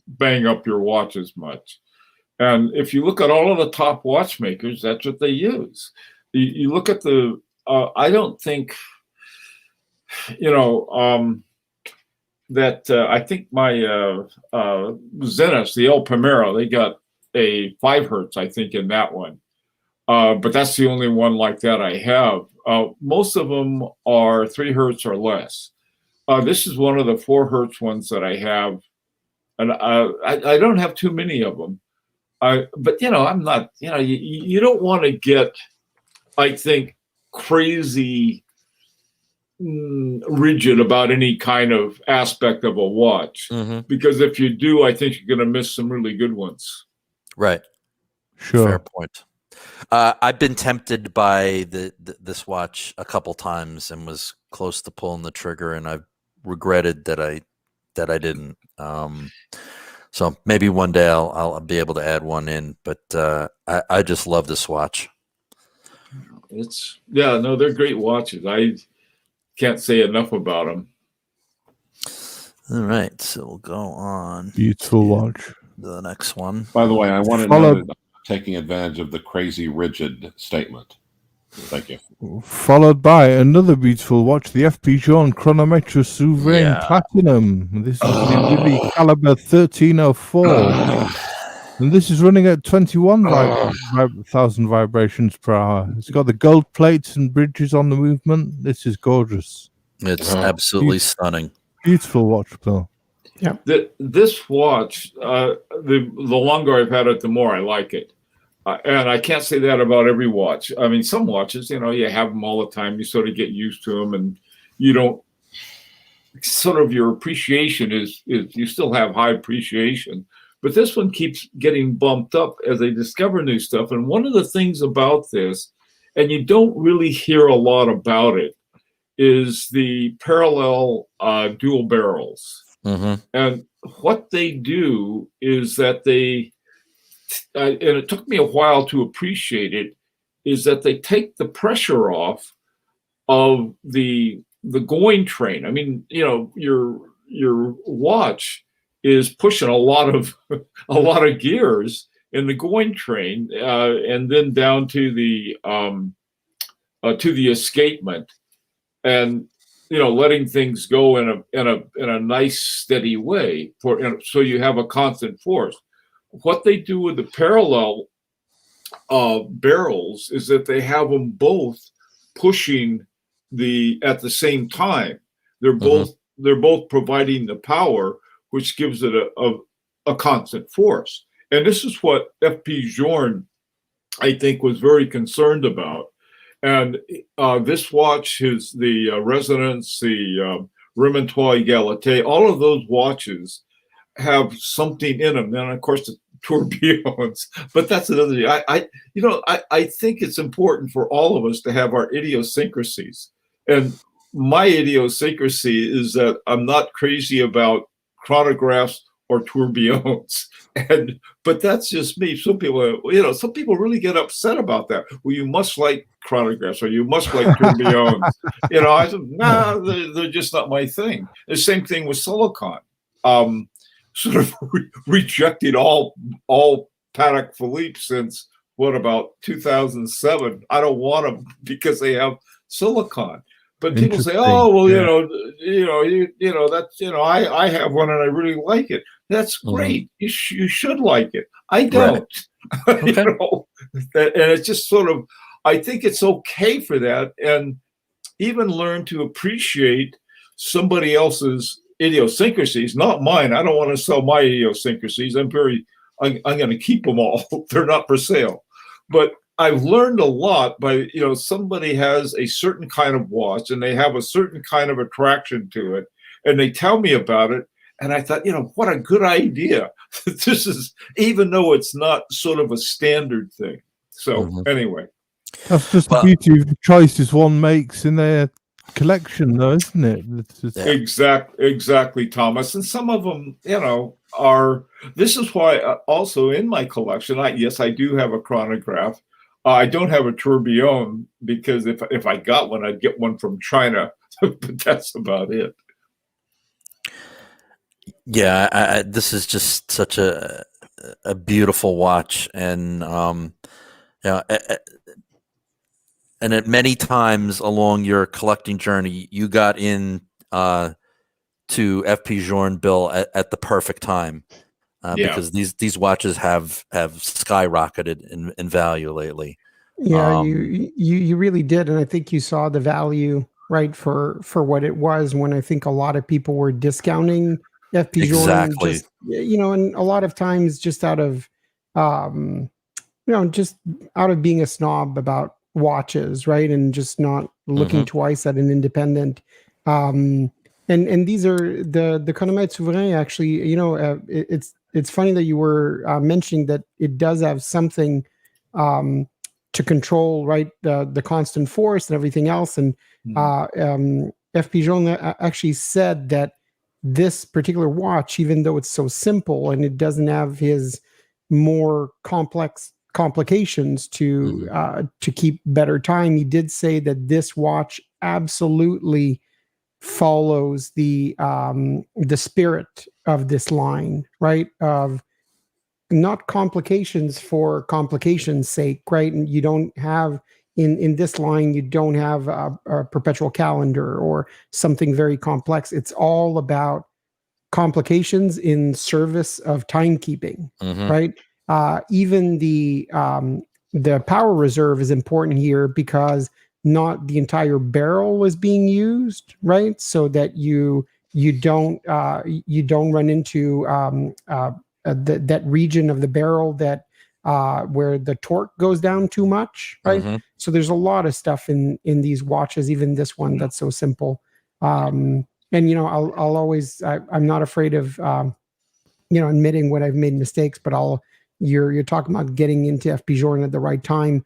bang up your watch as much. And if you look at all of the top watchmakers, that's what they use. You look at the, I don't think, that I think my Zenith, the El Primero, they got a 5 hertz, I think, in that one. But that's the only one like that I have. Most of them are 3 hertz or less. This is one of the 4 hertz ones that I have. And I don't have too many of them. But, I'm not, you don't want to get, I think, crazy rigid about any kind of aspect of a watch. Because if you do, I think you're going to miss some really good ones. Right. Sure. Fair point. I've been tempted by this watch a couple times and was close to pulling the trigger, and I've regretted that I didn't. So maybe one day I'll be able to add one in, but I just love this watch. They're great watches. I can't say enough about them. All right, so we'll go on. Beautiful watch. The next one. By the way, I want to know that I'm taking advantage of the crazy rigid statement. Thank you. Followed by another beautiful watch, the FP Journe Chronometra Souverain Platinum. This is the Willy Caliber 1304. And this is running at 21,000 vibrations per hour. It's got the gold plates and bridges on the movement. This is gorgeous. It's absolutely stunning. Beautiful watch, Bill. Yeah. This watch, the longer I've had it, the more I like it. And I can't say that about every watch. I mean, some watches, you have them all the time. You sort of get used to them, and you don't sort of, your appreciation is you still have high appreciation. But this one keeps getting bumped up as they discover new stuff. And one of the things about this, and you don't really hear a lot about it, is the parallel dual barrels. And what they do is that they, and it took me a while to appreciate it, is that they take the pressure off of the going train. I mean, your watch is pushing a lot of gears in the going train, and then down to the escapement, and letting things go in a nice steady way so you have a constant force. What they do with the parallel barrels is that they have them both pushing at the same time. They're both providing the power, which gives it a constant force. And this is what FP Journe, I think, was very concerned about. And this watch is the Resonance, the Remontois Égalité, all of those watches have something in them. And of course, the tourbillons, but that's another thing. I think it's important for all of us to have our idiosyncrasies. And my idiosyncrasy is that I'm not crazy about chronographs or tourbillons, but that's just me. Some people really get upset about that. Well, you must like chronographs or you must like tourbillons. I said, nah, they're just not my thing. The same thing with silicon. Sort of rejected all Patek Philippe since about 2007. I don't want them because they have silicon. But people say, "Oh, well, that's I have one and I really like it." That's great. You should like it. I don't. Right. And it's just sort of, I think it's okay for that, and even learn to appreciate somebody else's idiosyncrasies, not mine. I don't want to sell my idiosyncrasies. I'm going to keep them all. They're not for sale. But I've learned a lot by, somebody has a certain kind of watch and they have a certain kind of attraction to it, and they tell me about it. And I thought, what a good idea. This is, even though it's not sort of a standard thing. So anyway. That's just the beauty of the choices one makes in their collection, though, isn't it? Exactly, Thomas. And some of them, are. This is why also in my collection, I do have a chronograph. I don't have a tourbillon because if I got one, I'd get one from China. But that's about it. Yeah, this is just such a beautiful watch, and and at many times along your collecting journey, you got in to FP Journe, Bill, at the perfect time, because these watches have skyrocketed in value lately. Yeah, you really did, and I think you saw the value, right, for what it was, when I think a lot of people were discounting FP Journe, Exactly. and a lot of times just out of just out of being a snob about watches, right, and just not looking twice at an independent. And these are the chronomètre souverain. Actually, it's funny that you were mentioning that it does have something to control, right, the constant force and everything else. And FP Journe actually said that this particular watch, even though it's so simple and it doesn't have his more complex complications to keep better time, he did say that this watch absolutely follows the spirit of this line, right? Of not complications for complication's sake, right? And you don't have in this line, you don't have a perpetual calendar or something very complex. It's all about complications in service of timekeeping, right? Even the power reserve is important here because not the entire barrel is being used, right? So that you don't run into that region of the barrel that where the torque goes down too much, right? So there's a lot of stuff in these watches, even this one that's so simple. And I'll always I'm not afraid of admitting when I've made mistakes, but you're talking about getting into FP Journe at the right time.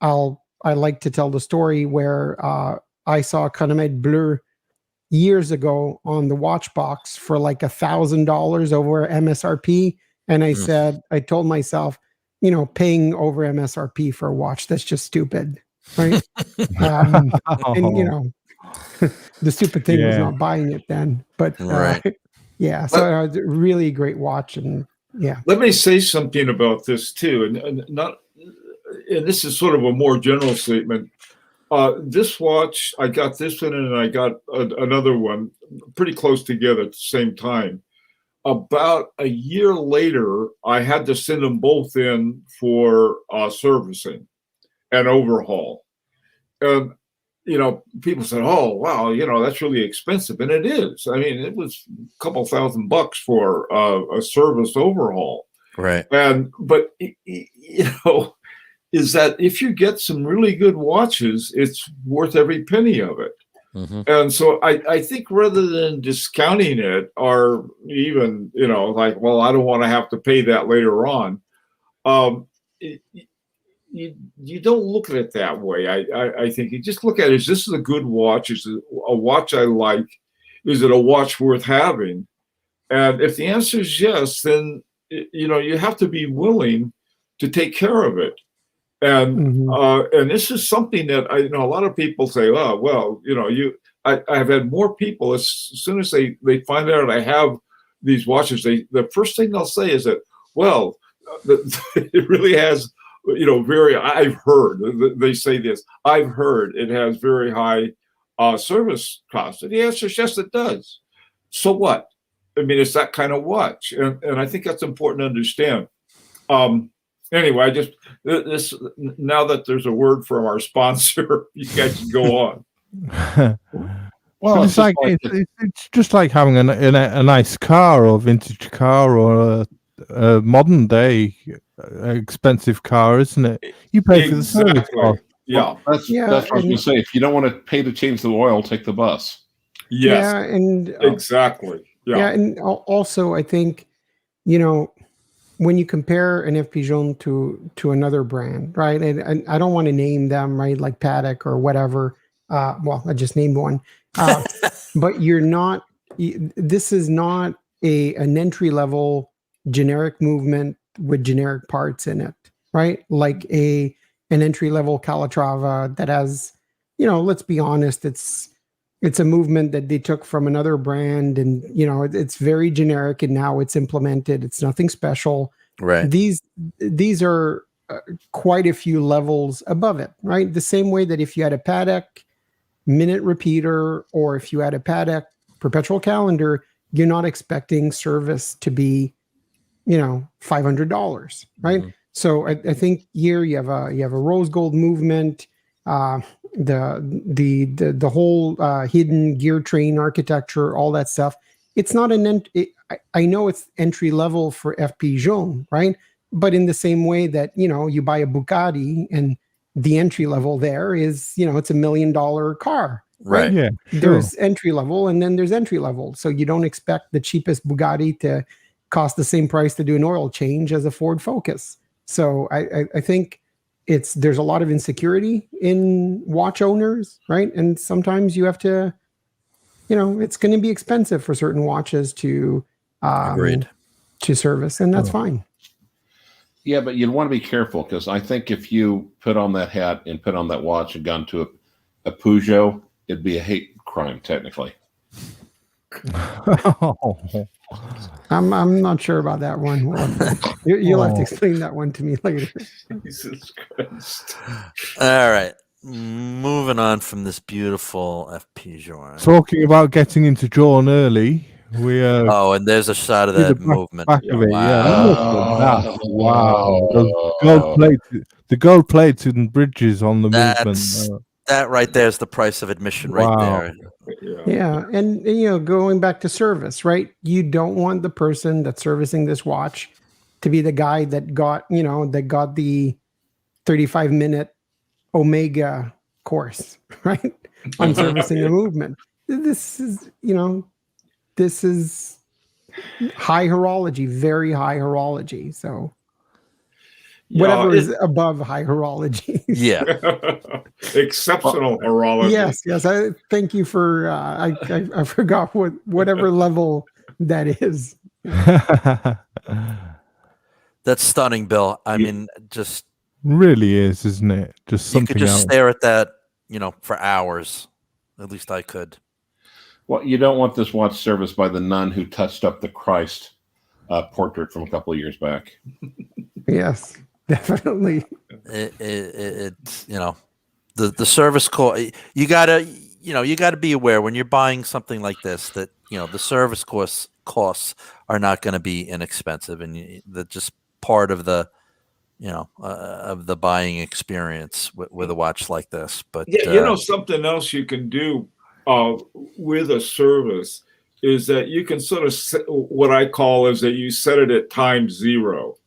I like to tell the story where I saw a chronomètre bleu years ago on the watch box for like $1,000 over MSRP, and I told myself, paying over MSRP for a watch, that's just stupid, right? And the stupid thing was not buying it then, but yeah. So really great watch, and yeah. Let me say something about this too, and this is sort of a more general statement. This watch, I got this one and I got another one pretty close together at the same time. About a year later, I had to send them both in for servicing and overhaul. And, people said, oh, wow, that's really expensive. And it is. I mean, it was a couple $1,000 for a service overhaul. Right. But is that if you get some really good watches, it's worth every penny of it. And so I think rather than discounting it or even, like, well, I don't want to have to pay that later on, you don't look at it that way. I think you just look at it as, this is a good watch. Is it a watch I like? Is it a watch worth having? And if the answer is yes, then, you have to be willing to take care of it. And and this is something that I know a lot of people say, oh, well, I've had more people as soon as they find out I have these watches, the first thing they'll say is that, well, it really has, I've heard, they say this, I've heard it has very high service costs. And the answer is yes, it does. So what? I mean, it's that kind of watch. And I think that's important to understand. Anyway, now that there's a word from our sponsor, you guys can go on. Well, it's just like having a nice car or vintage car or a modern day expensive car, isn't it? You pay for the service cost. Yeah, that's what I was going to say. If you don't want to pay to change the oil, take the bus. Yes, yeah, and exactly. Yeah, and also I think, when you compare an FP Journe to another brand, right? And I don't want to name them, right, like Paddock or whatever. Well, I just named one. But you're not. This is not an entry level generic movement with generic parts in it, right? Like an entry level Calatrava that has, let's be honest, it's a movement that they took from another brand, and it's very generic, and now it's implemented. It's nothing special. Right. These are quite a few levels above it, right? The same way that if you had a Paddock minute repeater, or if you had a Paddock perpetual calendar, you're not expecting service to be, $500, right? Mm-hmm. So I think here you have a rose gold movement, the whole hidden gear train architecture, all that stuff. It's not I know it's entry level for FP Journe, right? But in the same way that you buy a Bugatti and the entry level there is it's $1 million car, right? Yeah, sure. There's entry level, and then there's entry level. So you don't expect the cheapest Bugatti to cost the same price to do an oil change as a Ford Focus. So I think there's a lot of insecurity in watch owners, right? And sometimes you have to, it's going to be expensive for certain watches to service, and that's fine. Yeah, but you'd want to be careful, because I think if you put on that hat and put on that watch and gone to a Peugeot, it'd be a hate crime technically. I'm not sure about that one. You'll have to explain that one to me later. Jesus Christ. All right. Moving on from this beautiful FP Journe. Talking about getting into Journe early, we and there's a shot of that movement. Back of it, Wow. Wow. The gold plates and bridges on the movement. That right there is the price of admission right there. Yeah, and going back to service, right? You don't want the person that's servicing this watch to be the guy that got the 35-minute Omega course, right? On servicing the movement. This is high horology, very high horology. So whatever is above high horology. Yeah. Exceptional horology. Yes. I thank you for I forgot whatever level that is. That's stunning, Bill. I mean, just really is, isn't it? Just something you could just else. stare at that, for hours. At least I could. Well, you don't want this watch serviced by the nun who touched up the Christ portrait from a couple of years back. Yes, definitely. It's the service call. You gotta be aware when you're buying something like this that the service costs are not going to be inexpensive, and that's just part of the of the buying experience with a watch like this. But something else you can do with a service is that you can sort of what I call is that you set it at time zero.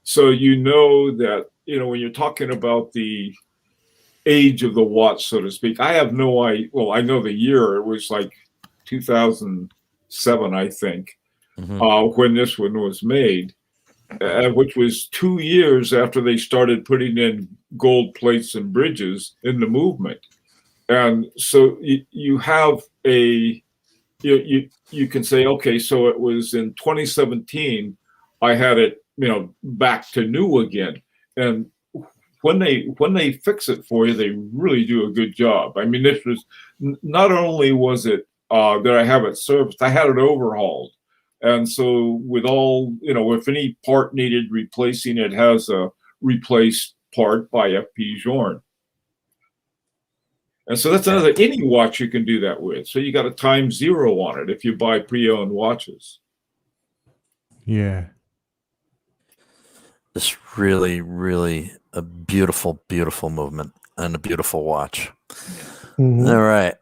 So that, when you're talking about the age of the watch, so to speak, I have no idea. Well, I know the year. It was like 2007, I think, when this one was made, which was 2 years after they started putting in gold plates and bridges in the movement. And so you have you can say, okay, so it was in 2017, I had it, back to new again. And when they fix it for you, they really do a good job. I mean, this was not only was it that I have it serviced, I had it overhauled. And so with all, if any part needed replacing, it has a replaced part by FP Journe. And so that's any watch you can do that with. So you got a time zero on it if you buy pre-owned watches. Yeah. It's really, really a beautiful, beautiful movement and a beautiful watch. Mm-hmm. All right.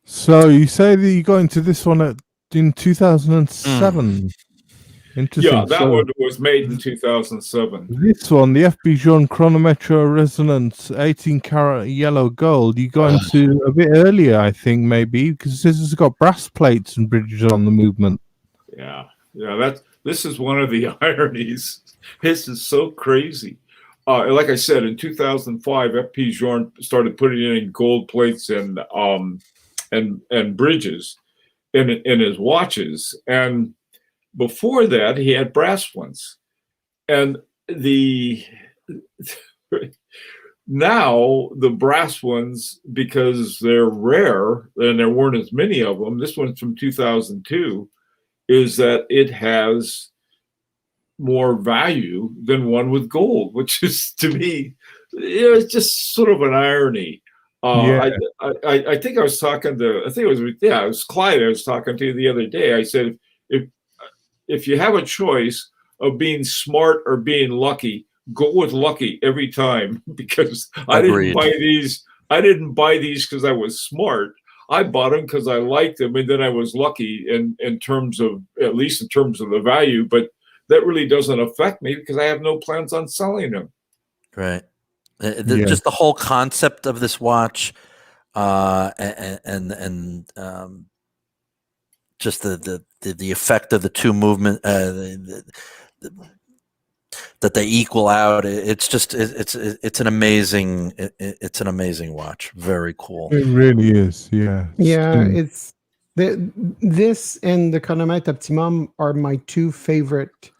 So you say that you got into this one in 2007. Interesting. Yeah, that one was made in 2007. This one, the FP Journe Chronometro Resonance 18-karat yellow gold, you got into a bit earlier, I think, maybe, because this has got brass plates and bridges on the movement. Yeah, this is one of the ironies. This is so crazy. like I said, in 2005, FP Journe started putting in gold plates and bridges in his watches, and before that, he had brass ones. And now the brass ones, because they're rare and there weren't as many of them, this one's from 2002, is that it has more value than one with gold, which is, to me, it's just sort of an irony. I think I was talking to, it was Clyde I was talking to the other day. I said, if you have a choice of being smart or being lucky, go with lucky every time, because I didn't buy these. I didn't buy these because I was smart. I bought them because I liked them, and then I was lucky in terms of, at least in terms of the value. But that really doesn't affect me because I have no plans on selling them. Right. Just the whole concept of this watch, and just the effect of the two movement, that they equal out. It's just it's an amazing watch. Very cool. It really is. Yeah. Yeah, it's this and the Chronomètre Optimum are my two favorite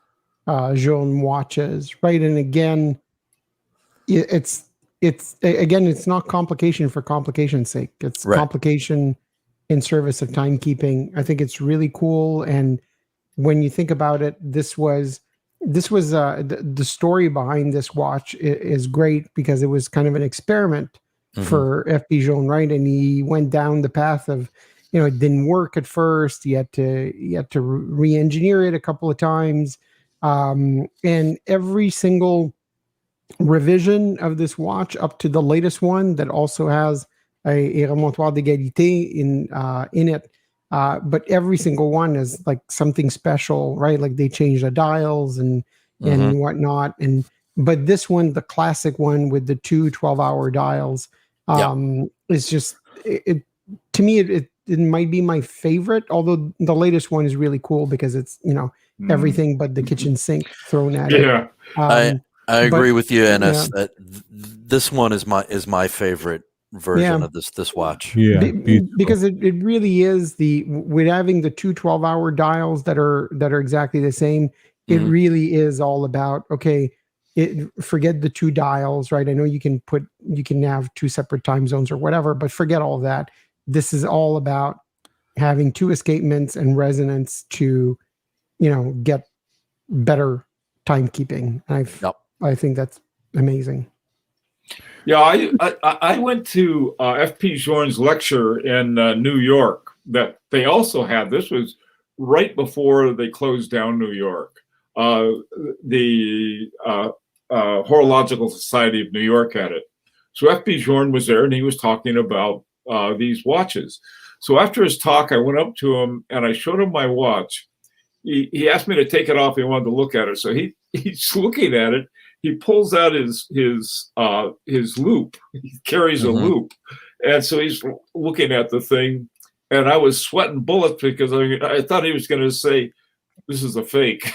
Journe watches, right? And again, it's not complication for complication's sake. It's complication in service of timekeeping. I think it's really cool. And when you think about it, this was the story behind this watch is great, because it was kind of an experiment for FP Journe, right? And he went down the path of, it didn't work at first. He had to re-engineer it a couple of times, and every single revision of this watch up to the latest one that also has a remontoir d'égalité in it. But every single one is like something special, right? Like they change the dials and whatnot. But this one, the classic one with the two 12-hour dials, is just, to me, it might be my favorite, although the latest one is really cool because it's, everything but the kitchen sink thrown at it. I agree with you, Ennis. This one is my favorite version of this watch. Because it really is with having the two 12-hour dials that are exactly the same. It really is all about, forget the two dials, right? I know you can have two separate time zones or whatever, but forget all that. This is all about having two escapements and resonance to, get better timekeeping. I think that's amazing. Yeah, I went to FP Journe's lecture in New York that they also had. This was right before they closed down New York. The Horological Society of New York had it. So FP Journe was there, and he was talking about these watches. So after his talk, I went up to him, and I showed him my watch. He asked me to take it off. He wanted to look at it. So he's looking at it. He pulls out his loop. He carries a loop, and so he's looking at the thing. And I was sweating bullets because I thought he was going to say, "This is a fake."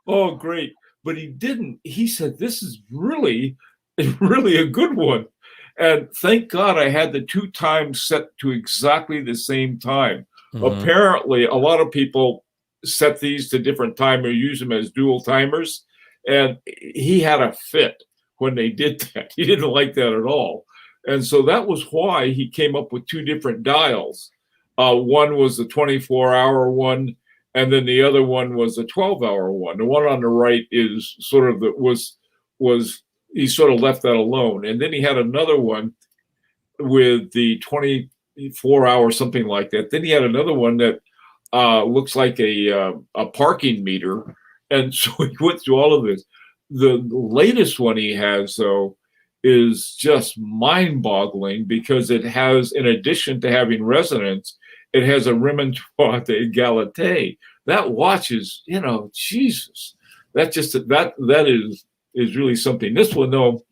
Oh, great! But he didn't. He said, "This is really a good one." And thank God I had the two times set to exactly the same time. Apparently, a lot of people set these to different time or use them as dual timers, and he had a fit when they did that. He didn't like that at all, and so that was why he came up with two different dials. One was the 24-hour one, and then the other one was the 12-hour one. The one on the right is sort of he sort of left that alone, and then he had another one with the 24-hour, something like that. Then he had another one that looks like a parking meter, and so he went through all of this. The latest one he has, though, is just mind-boggling because it has, in addition to having resonance, it has a remontoir d'égalité. That watch is, Jesus, that is really something. This one, though,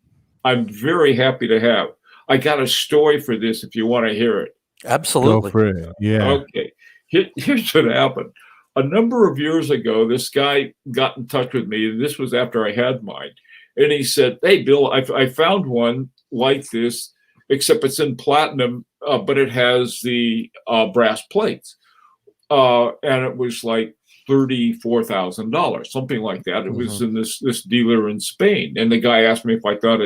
I'm very happy to have. I got a story for this if you want to hear it. Absolutely. Go for it. Yeah. Okay. Here's what happened. a number of years ago, this guy got in touch with me, and this was after I had mine. And he said, "Hey, Bill, I found one like this, except it's in platinum, but it has the brass plates." And it was like $34,000, something like that. It was in this dealer in Spain. And the guy asked me if I thought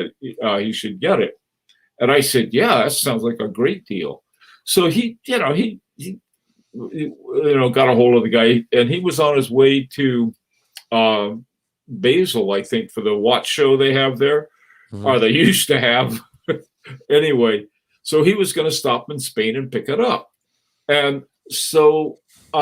he should get it. And I said, "Yeah, that sounds like a great deal." So he got a hold of the guy, and he was on his way to Basel, I think, for the watch show they have there, or they used to have. Anyway, so he was going to stop in Spain and pick it up. And so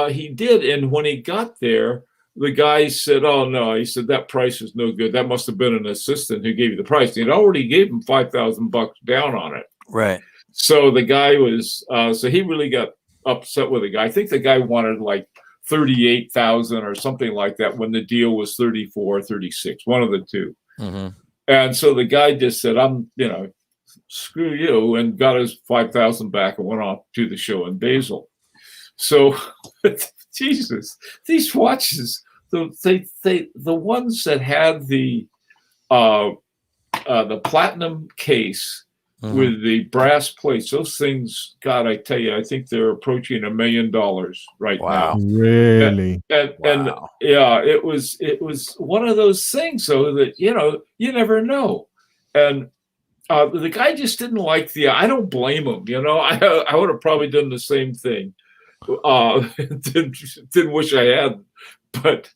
he did. And when he got there, the guy said, "Oh, no," he said, "that price is no good. That must have been an assistant who gave you the price." He'd already gave him $5,000 down on it. Right. So the guy was, so he really got upset with the guy. I think the guy wanted like 38,000 or something like that when the deal was 34, 36, one of the two. And so the guy just said, "Screw you," and got his 5,000 back and went off to the show in Basel. So, Jesus, these watches, the ones that had the platinum case with the brass plates, those things, God, I tell you, I think they're approaching $1 million right now. Really? And yeah, it was one of those things, so that you never know. And the guy just didn't like I don't blame him. I would have probably done the same thing. Didn't wish I had, but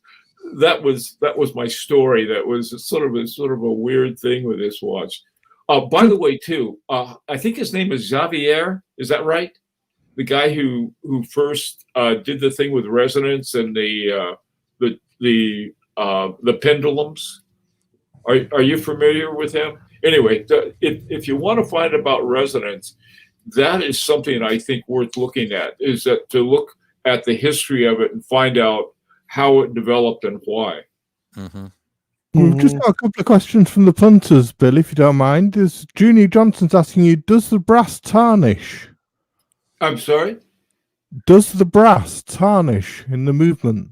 that was my story. That was sort of a weird thing with this watch. By the way, too, I think his name is Xavier. Is that right? The guy who first did the thing with resonance and the pendulums. Are you familiar with him? Anyway, if you want to find about resonance, that is something I think worth looking at, is that to look at the history of it and find out how it developed and why. We've just got a couple of questions from the Punters, Bill, if you don't mind. Junie Johnson's asking you, does the brass tarnish? I'm sorry? Does the brass tarnish in the movement?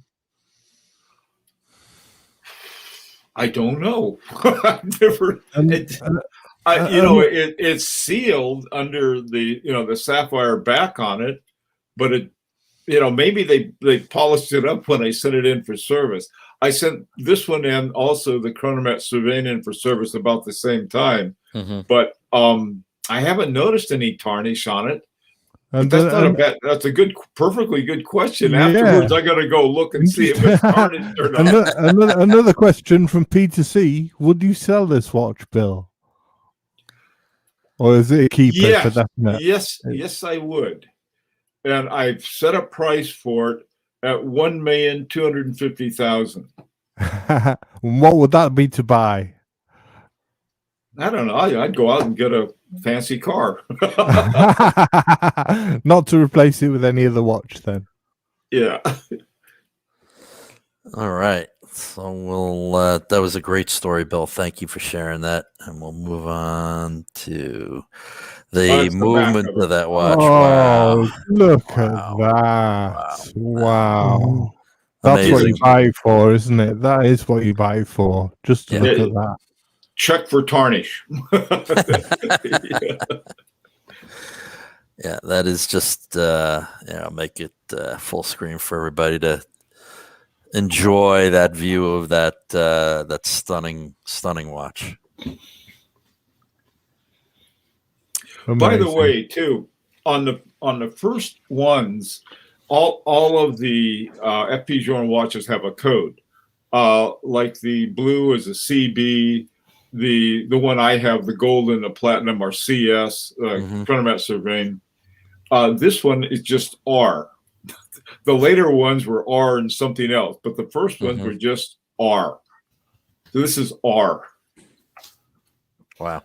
I don't know. I've never... it's sealed under the sapphire back on it, but it, maybe they polished it up when I sent it in for service. I sent this one in, also the Chronomet Surveillance in for service about the same time, but I haven't noticed any tarnish on it. And that's a perfectly good question. Afterwards, I got to go look and see if it's tarnished or not. Another question from Peter C. Would you sell this watch, Bill? Or is it a keeper for definite? Yes, I would. And I've set a price for it at $1,250,000. What would that be to buy? I don't know. I'd go out and get a fancy car. Not to replace it with any other watch, then. Yeah. All right. So we'll. That was a great story, Bill. Thank you for sharing that, and we'll move on to the movement of that watch. Oh, look at that! Wow. That's Amazing. what you buy for, isn't it? That is what you buy for. Just to look at that. Check for tarnish. Yeah, that is just make it full screen for everybody to enjoy that view of that stunning watch. Amazing. By the way, too, on the first ones, all of the FP Journe watches have a code. Like the blue is a CB. The one I have, the gold and the platinum, are CS, Chronomet Surveillance. This one is just R. The later ones were R and something else, but the first ones were just R. So this is R. Wow.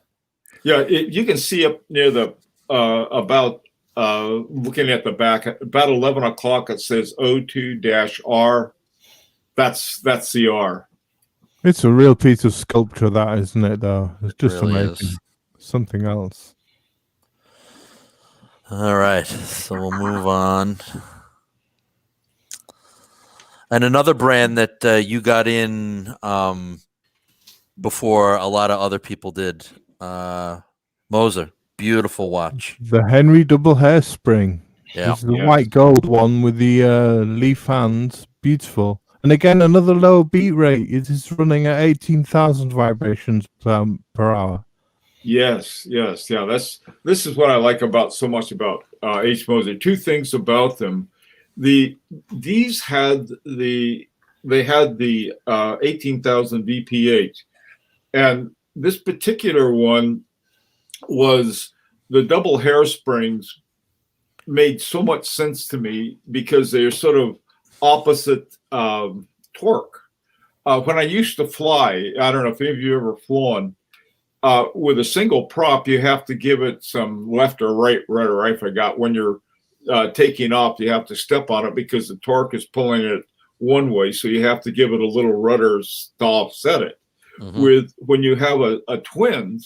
Yeah, you can see up near the about looking at the back, about 11 o'clock, it says O2-R. That's the R. It's a real piece of sculpture, that, isn't it, though? It's just really amazing. Is. Something else. All right, so we'll move on. And another brand that you got in before a lot of other people did, Moser. Beautiful watch. The Henry double hairspring. Yeah. This is the white gold one with the leaf hands. Beautiful. And again, another low beat rate. It is running at 18,000 vibrations per hour. Yes. Yeah. This is what I like so much about H. Moser. Two things about them. These had the 18,000 VPH, and this particular one was the double hairsprings made so much sense to me because they're sort of opposite torque. When I used to fly, I don't know if any of you ever flown, with a single prop, you have to give it some left or right rudder. I forgot. When you're taking off, you have to step on it because the torque is pulling it one way. So you have to give it a little rudder to offset it. Mm-hmm. When you have a twin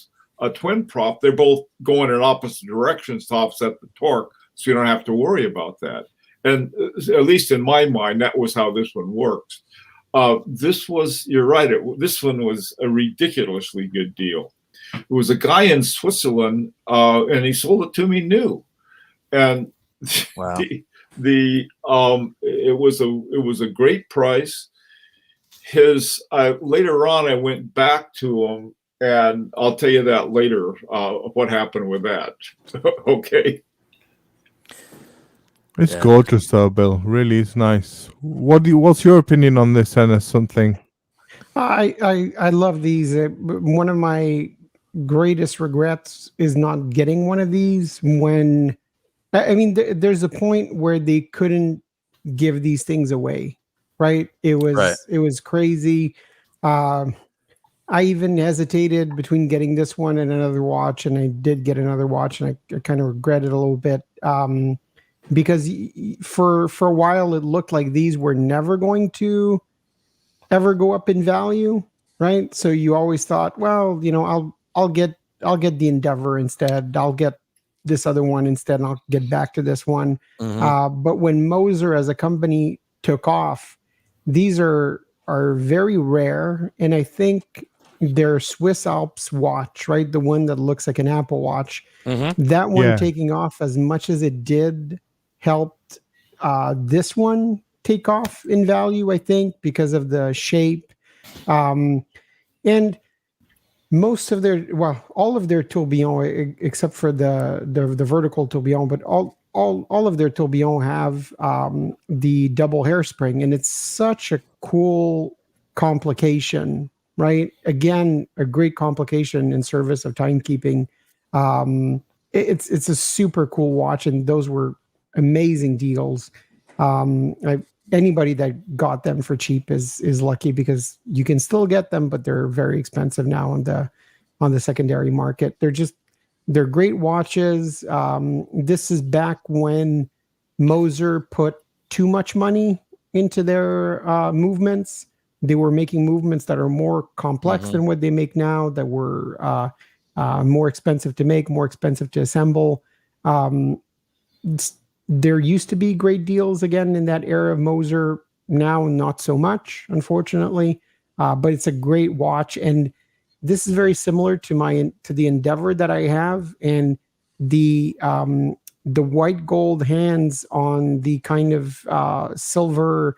prop, they're both going in opposite directions to offset the torque. So you don't have to worry about that. And at least in my mind, that was how this one works. You're right. This one was a ridiculously good deal. It was a guy in Switzerland, and he sold it to me new. And wow. It was a great price. Later on, I went back to him, and I'll tell you that later. What happened with that? Okay. It's gorgeous, though, Bill. Really, it's nice. What's your opinion on this, Ennis? Something? I love these. One of my greatest regrets is not getting one of these. There's a point where they couldn't give these things away, right? It was crazy. I even hesitated between getting this one and another watch, and I did get another watch, and I kind of regret it a little bit. Because for a while it looked like these were never going to ever go up in value, right? So you always thought, well, I'll get the Endeavor instead. I'll get this other one instead, and I'll get back to this one. Mm-hmm. But when Moser as a company took off, these are very rare, and I think their Swiss Alps watch, right, the one that looks like an Apple Watch, mm-hmm. that one taking off as much as it did helped this one take off in value, I think, because of the shape. And most of all of their tourbillon, except for the vertical tourbillon, but all of their tourbillon have the double hairspring, and it's such a cool complication, right? Again, a great complication in service of timekeeping. It's a super cool watch, and those were amazing deals. Anybody that got them for cheap is lucky, because you can still get them, but they're very expensive now on the secondary market. They're great watches. This is back when Moser put too much money into their movements. They were making movements that are more complex mm-hmm. than what they make now, that were more expensive to make, more expensive to assemble. There used to be great deals again in that era of Moser. Now, not so much, unfortunately. But it's a great watch, and this is very similar to the Endeavor that I have, and the white gold hands on the kind of silver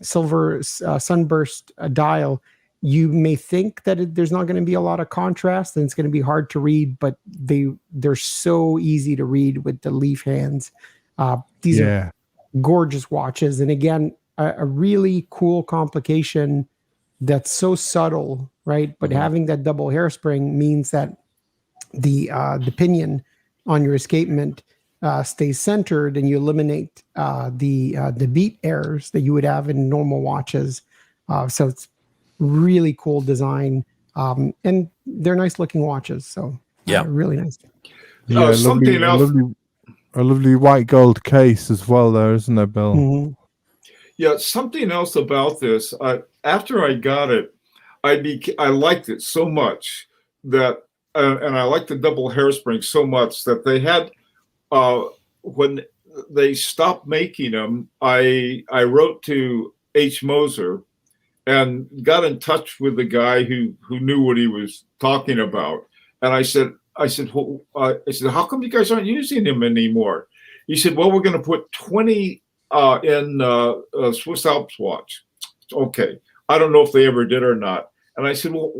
sunburst dial. You may think that there's not going to be a lot of contrast and it's going to be hard to read, but they're so easy to read with the leaf hands. These are gorgeous watches. And again, a really cool complication that's so subtle, right? But mm-hmm. having that double hairspring means that the pinion on your escapement stays centered, and you eliminate the beat errors that you would have in normal watches. So it's really cool design, and they're nice looking watches. So really nice. Yeah, something else. A lovely white gold case as well, there, isn't there, Bill? Mm-hmm. Yeah, something else about this. After I got it, I liked it so much that, and I liked the double hairspring so much that they had when they stopped making them, I wrote to H. Moser and got in touch with the guy who knew what he was talking about. And I said, how come you guys aren't using them anymore? He said, well, we're going to put 20 in Swiss Alps watch. Okay. I don't know if they ever did or not. And I said, well,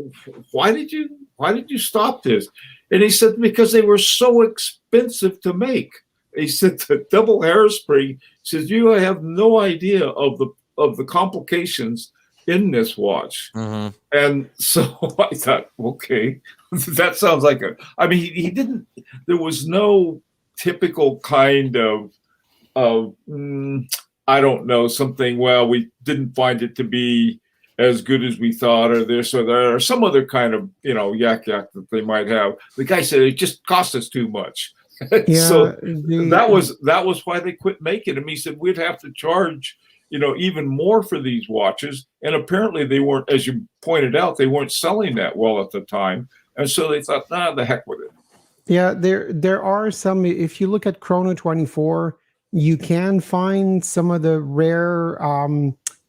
why did you stop this? And he said, because they were so expensive to make. He said, the double hairspring, he says, you have no idea of the complications in this watch. Mm-hmm. And so I thought, okay, that sounds like he didn't, there was no typical kind of I don't know, something, well, we didn't find it to be as good as we thought, or this or that, or some other kind of, yak that they might have. The guy said it just cost us too much. Yeah, So that was why they quit making them. He said we'd have to charge, even more for these watches. And apparently they weren't, as you pointed out, they weren't selling that well at the time. And so they thought, the heck with it. Yeah, there are some, if you look at Chrono 24, you can find some of the rare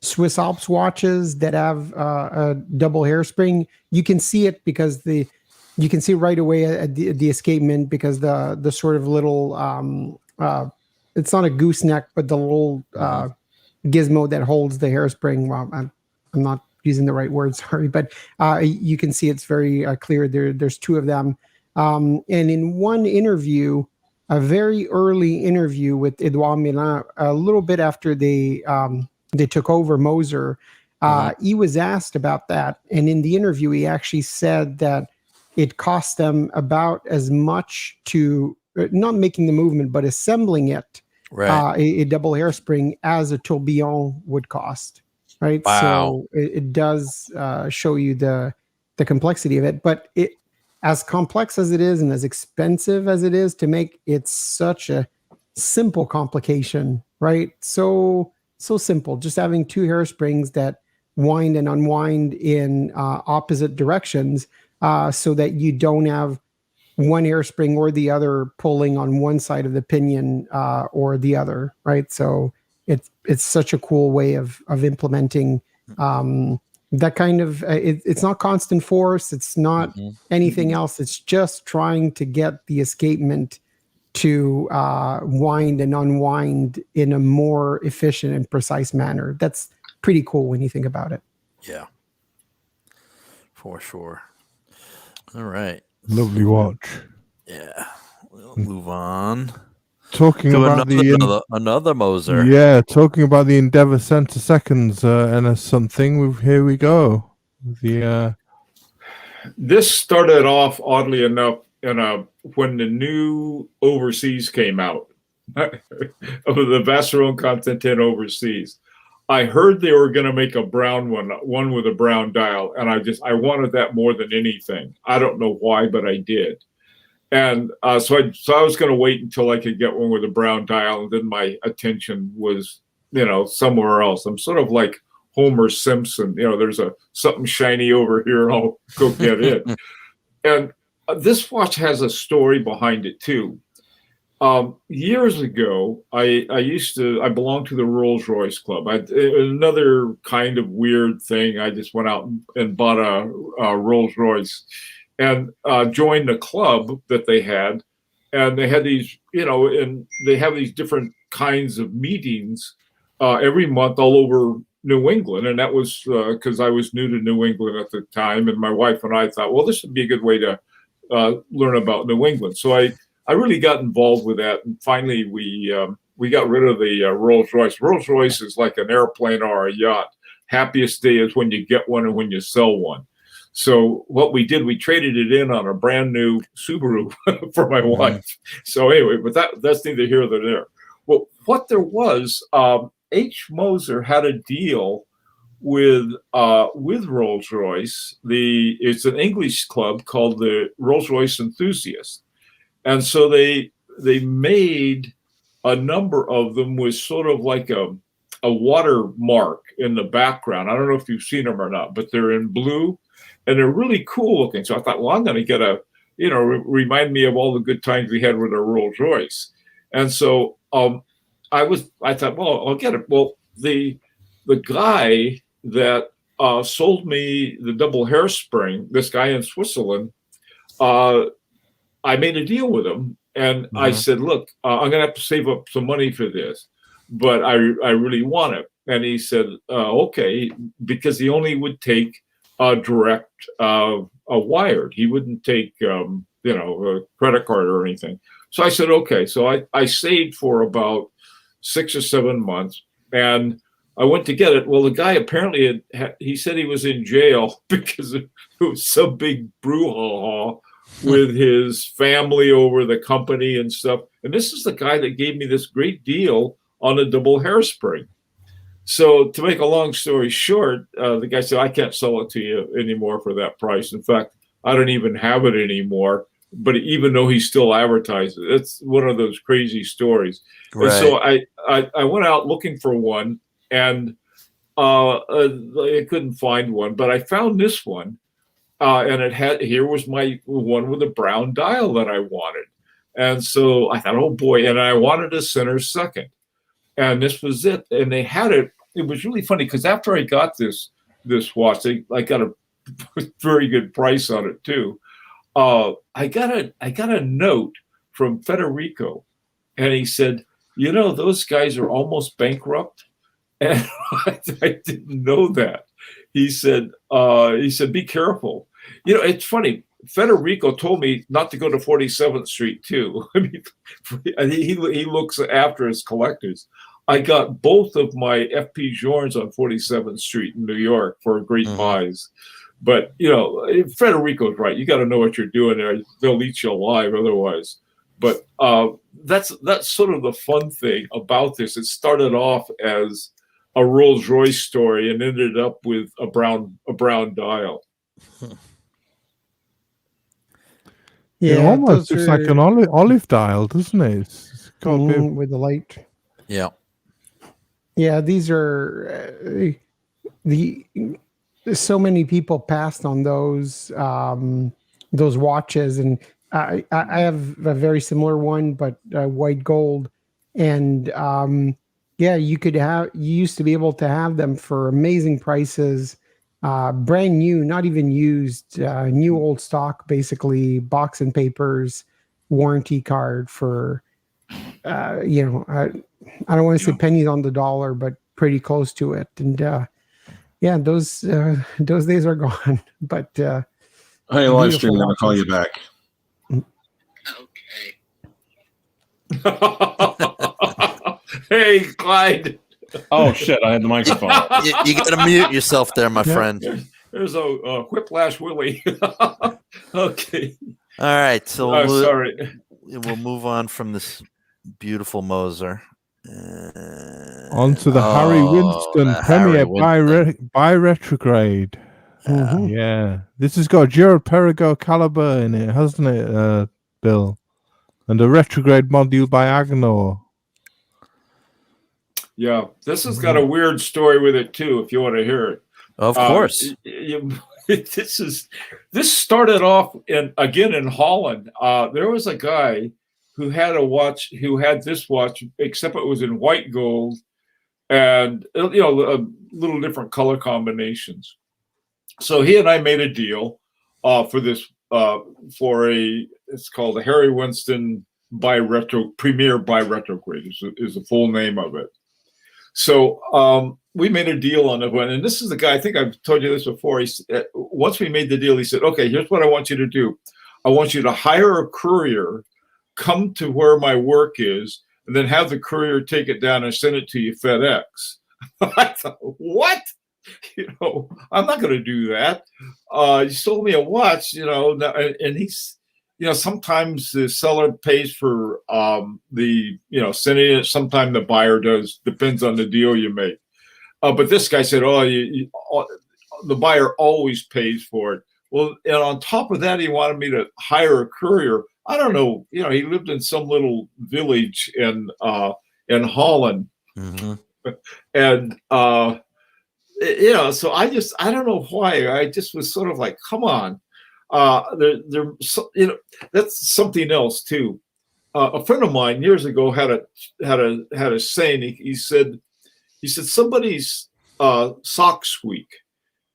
Swiss Alps watches that have a double hairspring. You can see it because you can see right away the escapement, because the sort of little it's not a gooseneck, but the little gizmo that holds the hairspring. Well, I'm not using the right word, sorry, but you can see it's very clear. There's two of them, and in one interview, a very early interview with Edouard Milan, a little bit after they took over Moser, he was asked about that, and in the interview, he actually said that it cost them about as much to not making the movement, but assembling it, right, a double hairspring, as a tourbillon would cost. Right. Wow. So it does show you the complexity of it, but it, as complex as it is and as expensive as it is to make, it's such a simple complication, right? So simple, just having two hairsprings that wind and unwind in opposite directions, so that you don't have one hairspring or the other pulling on one side of the pinion or the other, right? So it's such a cool way of implementing that kind of, it's not constant force. It's not anything else. It's just trying to get the escapement to wind and unwind in a more efficient and precise manner. That's pretty cool when you think about it. Yeah, for sure. All right. Lovely watch. Yeah, we'll move on. Talking To about another Moser. Yeah, talking about the Endeavour Center Seconds and something. Here we go. This started off, oddly enough, when the new Overseas came out, of the Vacheron Constantin Overseas. I heard they were going to make a brown one with a brown dial, and I wanted that more than anything. I don't know why, but I did. And so I was going to wait until I could get one with a brown dial, and then my attention was, somewhere else. I'm sort of like Homer Simpson. There's something shiny over here, and I'll go get it. And this watch has a story behind it too. Years ago, I belonged to the Rolls Royce Club. Another kind of weird thing. I just went out and bought a Rolls Royce and joined the club that they had. And they had these, and they have these different kinds of meetings every month all over New England. And that was because I was new to New England at the time. And my wife and I thought, well, this would be a good way to learn about New England. So I really got involved with that. And finally, we got rid of the Rolls Royce. Rolls Royce is like an airplane or a yacht. Happiest day is when you get one and when you sell one. So what we did, we traded it in on a brand new Subaru for my wife. So anyway, but that's neither here nor there. Well, what there was, H. Moser had a deal with Rolls Royce. It's an English club called the Rolls Royce Enthusiast, and so they made a number of them with sort of like a watermark in the background. I don't know if you've seen them or not, but they're in blue. And they're really cool looking. So I thought, well, I'm going to get remind me of all the good times we had with our Rolls Royce. And so I thought, well, I'll get it. Well, the guy that sold me the double hairspring, this guy in Switzerland, I made a deal with him, and I said, look, I'm going to have to save up some money for this, but I really want it. And he said, okay, because he only would take direct a wired. He wouldn't take, a credit card or anything. So I said, okay. So I saved for about 6 or 7 months, and I went to get it. Well, the guy apparently he said he was in jail because it was some big brouhaha with his family over the company and stuff. And this is the guy that gave me this great deal on a double hairspring. So to make a long story short, the guy said, I can't sell it to you anymore for that price. In fact, I don't even have it anymore. But even though he still advertises it, it's one of those crazy stories. Right. And so I went out looking for one, and I couldn't find one, but I found this one. And here was my one with a brown dial that I wanted. And so I thought, oh boy, and I wanted a center second. And this was it. And they had it. It was really funny because after I got this watch, I got a very good price on it too. I got a note from Federico, and he said, those guys are almost bankrupt. And I didn't know that. He said, be careful. It's funny. Federico told me not to go to 47th Street too. I mean, he looks after his collectors. I got both of my FP Journes on 47th Street in New York for great buys. But, Federico's right. You got to know what you're doing there. They'll eat you alive otherwise. But that's sort of the fun thing about this. It started off as a Rolls Royce story and ended up with a brown dial. Yeah, almost just like an olive dial, doesn't it? It's with the light. Yeah. Yeah, these are so many people passed on those watches, and I have a very similar one, but white gold, and you used to be able to have them for amazing prices, brand new, not even used, new old stock, basically box and papers, warranty card for I don't want to say pennies on the dollar, but pretty close to it. And those days are gone. But hey, live stream, I'm gonna call you back. Okay. Hey, Clyde. Oh shit! I had the microphone. You got to mute yourself there, my friend. There's a whiplash Willie. Okay. All right. So sorry. We'll move on from this beautiful Moser. On to the Harry Winston Premier by retrograde. Yeah. This has got a Gerald Perigo caliber in it, hasn't it, Bill? And a retrograde module by Agnor. Yeah, this has got a weird story with it too, if you want to hear it. Of course. This started off in Holland. There was a guy who had this watch, except it was in white gold and a little different color combinations. So he and I made a deal for this it's called the Harry Winston Premier by Retrograde is the full name of it. So we made a deal on it, and this is the guy. I think I've told you this before. Once we made the deal, he said, "Okay, here's what I want you to do. I want you to hire a courier, come to where my work is, and then have the courier take it down and send it to you FedEx." I thought, what? I'm not going to do that. He sold me a watch, and he's, sometimes the seller pays for sending it. Sometimes the buyer does. Depends on the deal you make. But this guy said, the buyer always pays for it. Well, and on top of that, he wanted me to hire a courier. I don't know. He lived in some little village in Holland, and so I don't know why. I just was sort of like, come on. That's something else too. a friend of mine years ago had a saying. He said somebody's socks squeak,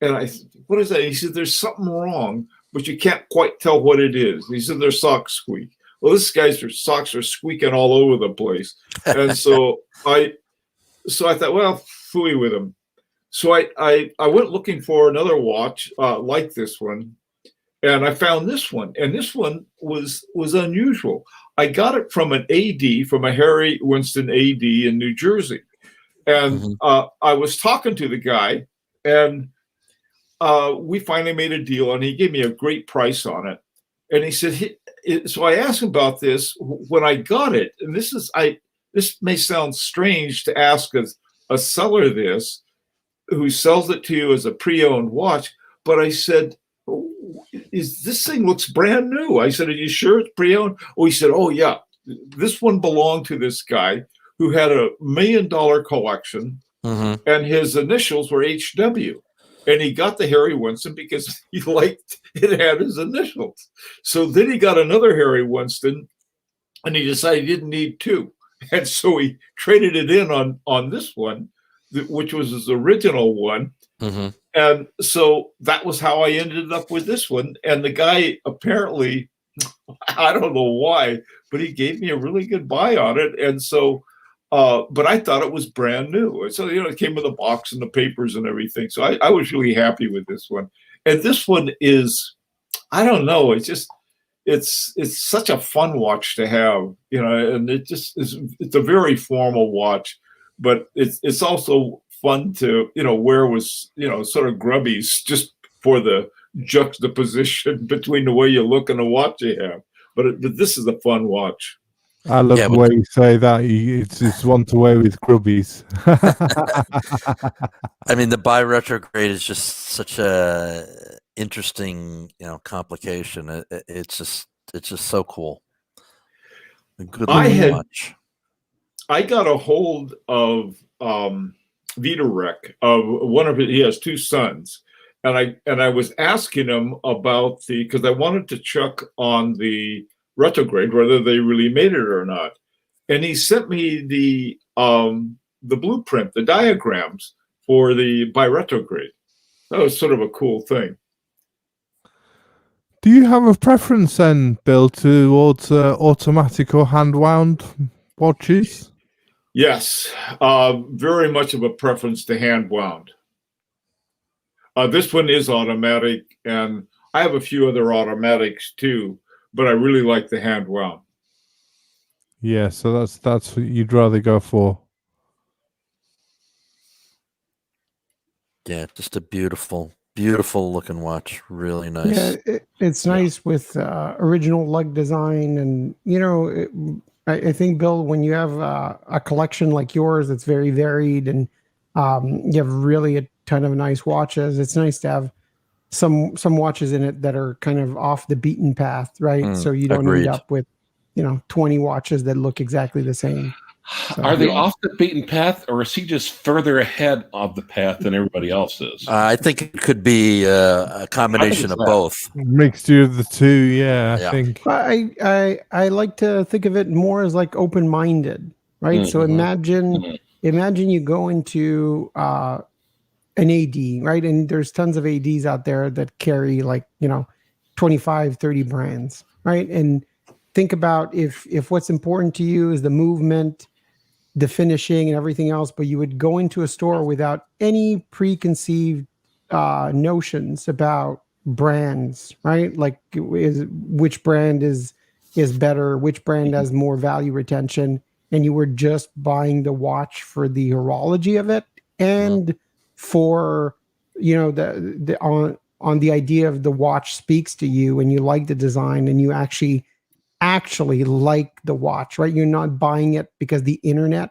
and I said, what is that? He said there's something wrong, but you can't quite tell what it is. He said their socks squeak. Well, this guy's socks are squeaking all over the place, and so I thought, well, phooey with him. So I went looking for another watch like this one, and I found this one, and this one was unusual. I got it from an AD, from a Harry Winston AD in New Jersey, and I was talking to the guy, and we finally made a deal, and he gave me a great price on it. And he said, so I asked him about this when I got it, and this may sound strange to ask a seller this, who sells it to you as a pre-owned watch, but I said, this thing looks brand new. I said, are you sure it's pre-owned? Oh, he said, oh yeah, this one belonged to this guy who had $1 million collection, and his initials were HW. And he got the Harry Winston because he liked it had his initials. So then he got another Harry Winston, and he decided he didn't need two. And so he traded it in on this one, which was his original one. And so that was how I ended up with this one. And the guy apparently, I don't know why, but he gave me a really good buy on it. And so, but I thought it was brand new. So, it came with a box and the papers and everything. So I was really happy with this one. And this one is, I don't know, it's such a fun watch to have, and it just is, it's a very formal watch, but it's also fun to, wear with, sort of grubbies, just for the juxtaposition between the way you look and the watch you have. But this is a fun watch. I love the way you say that. It's one to wear with grubbies. I mean, the bi-retrograde is just such a interesting, complication. It's just so cool. A good watch. I got a hold of Vitorek, he has two sons, and I was asking him about because I wanted to check on the retrograde whether they really made it or not, and he sent me the blueprint, the diagrams for the bi-retrograde. That was sort of a cool thing. Do you have a preference then, Bill, towards automatic or hand-wound watches? Yes, very much of a preference to hand-wound. This one is automatic, and I have a few other automatics too, but I really like the hand-wound. Yeah, so that's what you'd rather go for. Yeah, just a beautiful looking watch. Really nice. Yeah, it's nice with original lug design, and I think, Bill, when you have a collection like yours that's very varied, and you have really a ton of nice watches, it's nice to have some watches in it that are kind of off the beaten path, right? So you don't end up with 20 watches that look exactly the same. So, are they off the beaten path, or is he just further ahead of the path than everybody else is? I think it could be a combination of both. Mixture of the two, yeah. I think. I like to think of it more as like open-minded, right? So imagine you go into an AD, right? And there's tons of ADs out there that carry 25, 30 brands, right? And think about if what's important to you is the movement, the finishing, and everything else, but you would go into a store without any preconceived notions about brands, right? Like which brand is better, which brand has more value retention, and you were just buying the watch for the horology of it and for on the idea of the watch speaks to you, and you like the design, and you actually like the watch, right? You're not buying it because the internet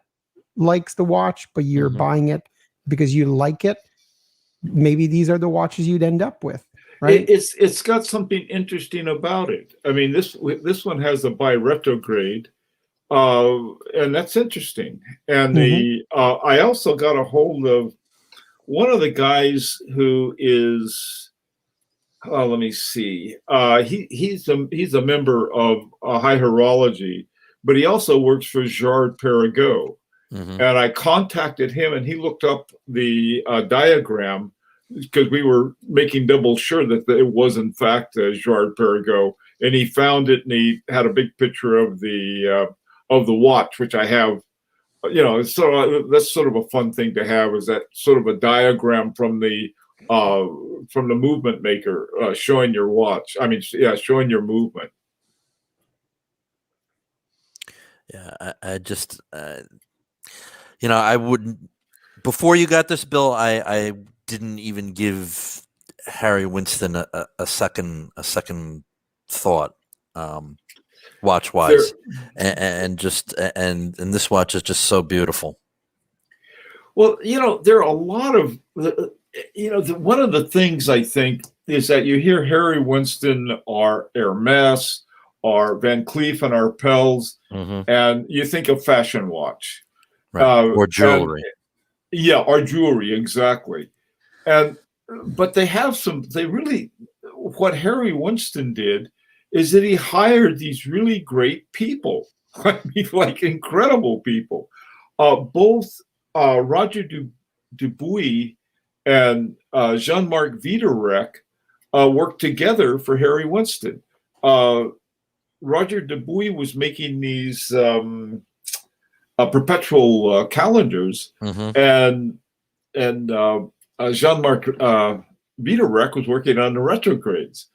likes the watch, but you're buying it because you like it. Maybe these are the watches you'd end up with, right? It's got something interesting about it. I mean, this one has a bi-retrograde, and that's interesting. And I also got a hold of one of the guys who is, let me see, he's a member of High Horology, but he also works for Journe Perregaux. Mhm. And I contacted him, and he looked up the diagram because we were making double sure that it was in fact Journe Perregaux. And he found it, and he had a big picture of the watch, which I have. You know, so that's sort of a fun thing to have, is that sort of a diagram from the movement maker showing your watch. I mean, yeah, showing your movement. Yeah, I just, you know, I wouldn't. Before you got this, Bill, I didn't even give Harry Winston a second thought, watch wise, and this watch is just so beautiful. Well, you know, there are a lot of, you know, one of the things I think is that you hear Harry Winston or Hermes or Van Cleef and Arpels, and you think of fashion watch. Right. Or jewelry. Or jewelry, exactly. But they have what Harry Winston did is that he hired these really great people. I mean, like incredible people. Both Roger Dubuis and Jean-Marc Wiederreck worked together for Harry Winston. Roger Dubuis was making these perpetual calendars, and Jean-Marc Wiederreck was working on the retrogrades.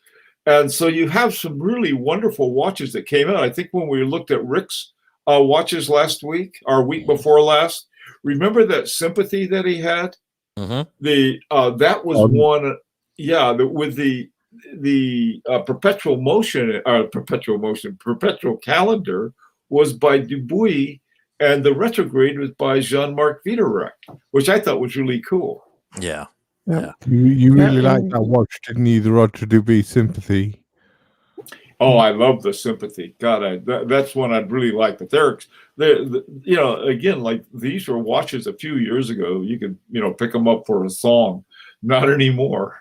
And so you have some really wonderful watches that came out. I think when we looked at Rick's watches last week, or week before last, remember that Sympathy that he had? That was one, with the perpetual calendar was by Dubuis, and the retrograde was by Jean-Marc Wiederreck, which I thought was really cool. Yeah. Yeah. You really liked that watch, didn't you? The Roger Dubuis Sympathy. Oh, I love the Sympathy. God, that's one I'd really like. But they're you know, again, like these were watches a few years ago. You could, you know, pick them up for a song. Not anymore.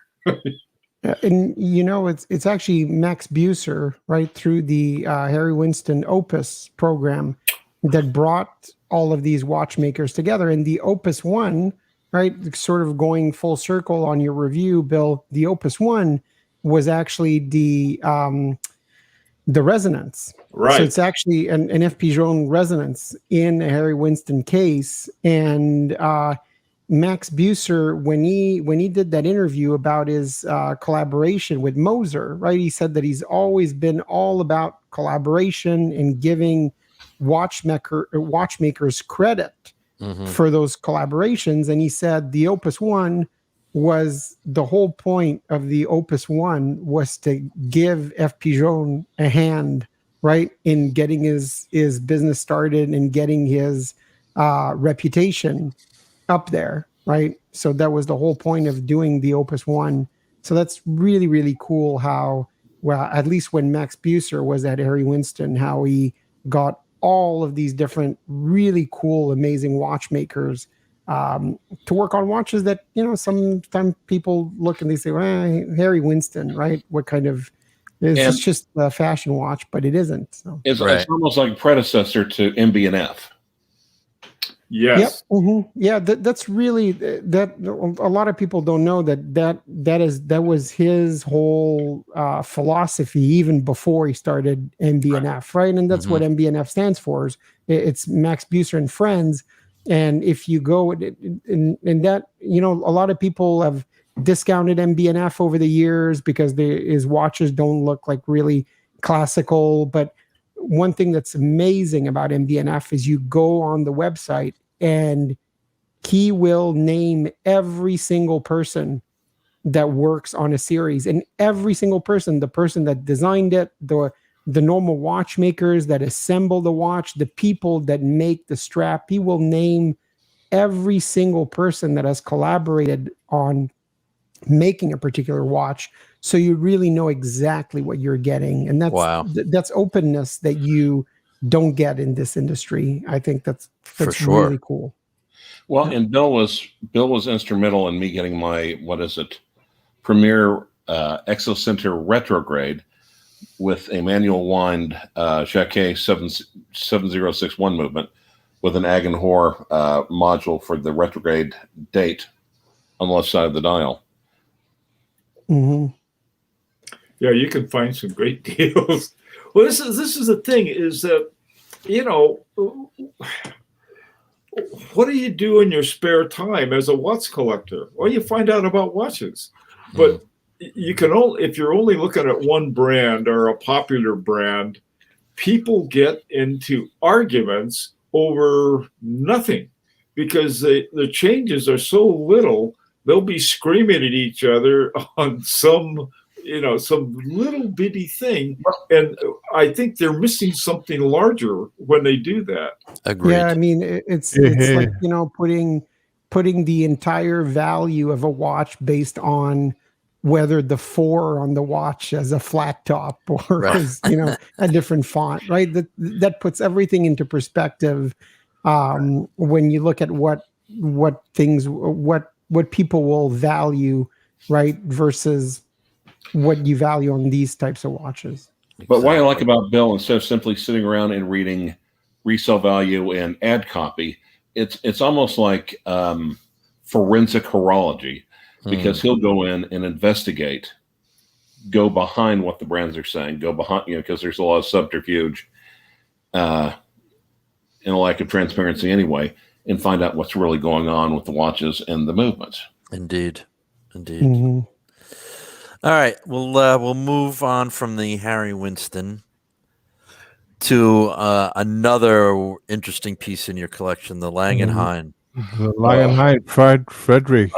And you know, it's actually Max Buser, right, through the Harry Winston Opus program that brought all of these watchmakers together. And the Opus One, right, sort of going full circle on your review, Bill, the Opus One was actually the resonance. Right. So it's actually an FP Journe resonance in a Harry Winston case. And Max Buser, when he did that interview about his collaboration with Moser, right, he said that he's always been all about collaboration and giving watchmakers credit for those collaborations. And he said the Opus One was the whole point of the Opus One was to give FP Journe a hand, right, in getting his business started and getting his reputation up there, right? So that was the whole point of doing the Opus One. So that's really, really cool how, well, at least when Max Buser was at Harry Winston, how he got all of these different really cool, amazing watchmakers to work on watches that, you know, sometimes people look and they say, well, Harry Winston, right? What kind of, it's just a fashion watch, but it isn't. So. It's almost like a predecessor to MB&F. Yes. Yep. Yeah, that's really that. A lot of people don't know that was his whole philosophy even before he started MB&F, right? And that's what MB&F stands for. It's Max Buser and Friends. And if you go in that, you know, a lot of people have discounted MB&F over the years because his watches don't look like really classical, but one thing that's amazing about MB&F is you go on the website and he will name every single person that works on a series, and every single person, the person that designed it, the normal watchmakers that assemble the watch, the people that make the strap, he will name every single person that has collaborated on making a particular watch, so you really know exactly what you're getting. And that's openness that you don't get in this industry. I think that's for sure. Really cool. Well, and Bill was instrumental in me getting my, Premier Exocenter retrograde with a manual wind Jacquet 7061 movement with an Agenhor module for the retrograde date on the left side of the dial. Mm-hmm. Yeah, you can find some great deals. Well, this is the thing is that, you know, what do you do in your spare time as a watch collector? Well, you find out about watches, but you can only, if you're only looking at one brand or a popular brand, people get into arguments over nothing because the changes are so little. They'll be screaming at each other on some little bitty thing. And I think they're missing something larger when they do that. Agreed. Yeah, I mean, it's like, you know, putting the entire value of a watch based on whether the 4 on the watch has a flat top or is, you know, a different font, right? That puts everything into perspective when you look at what people will value, right, versus what you value on these types of watches. But what I like about Bill, instead of simply sitting around and reading resale value and ad copy, it's almost like forensic horology, because he'll go in and investigate, go behind what the brands are saying, go behind, you know, because there's a lot of subterfuge and a lack of transparency anyway, and find out what's really going on with the watches and the movements. Indeed. Mm-hmm. All right, we'll move on from the Harry Winston to another interesting piece in your collection, the Langenheim. The Langenheim Frederick.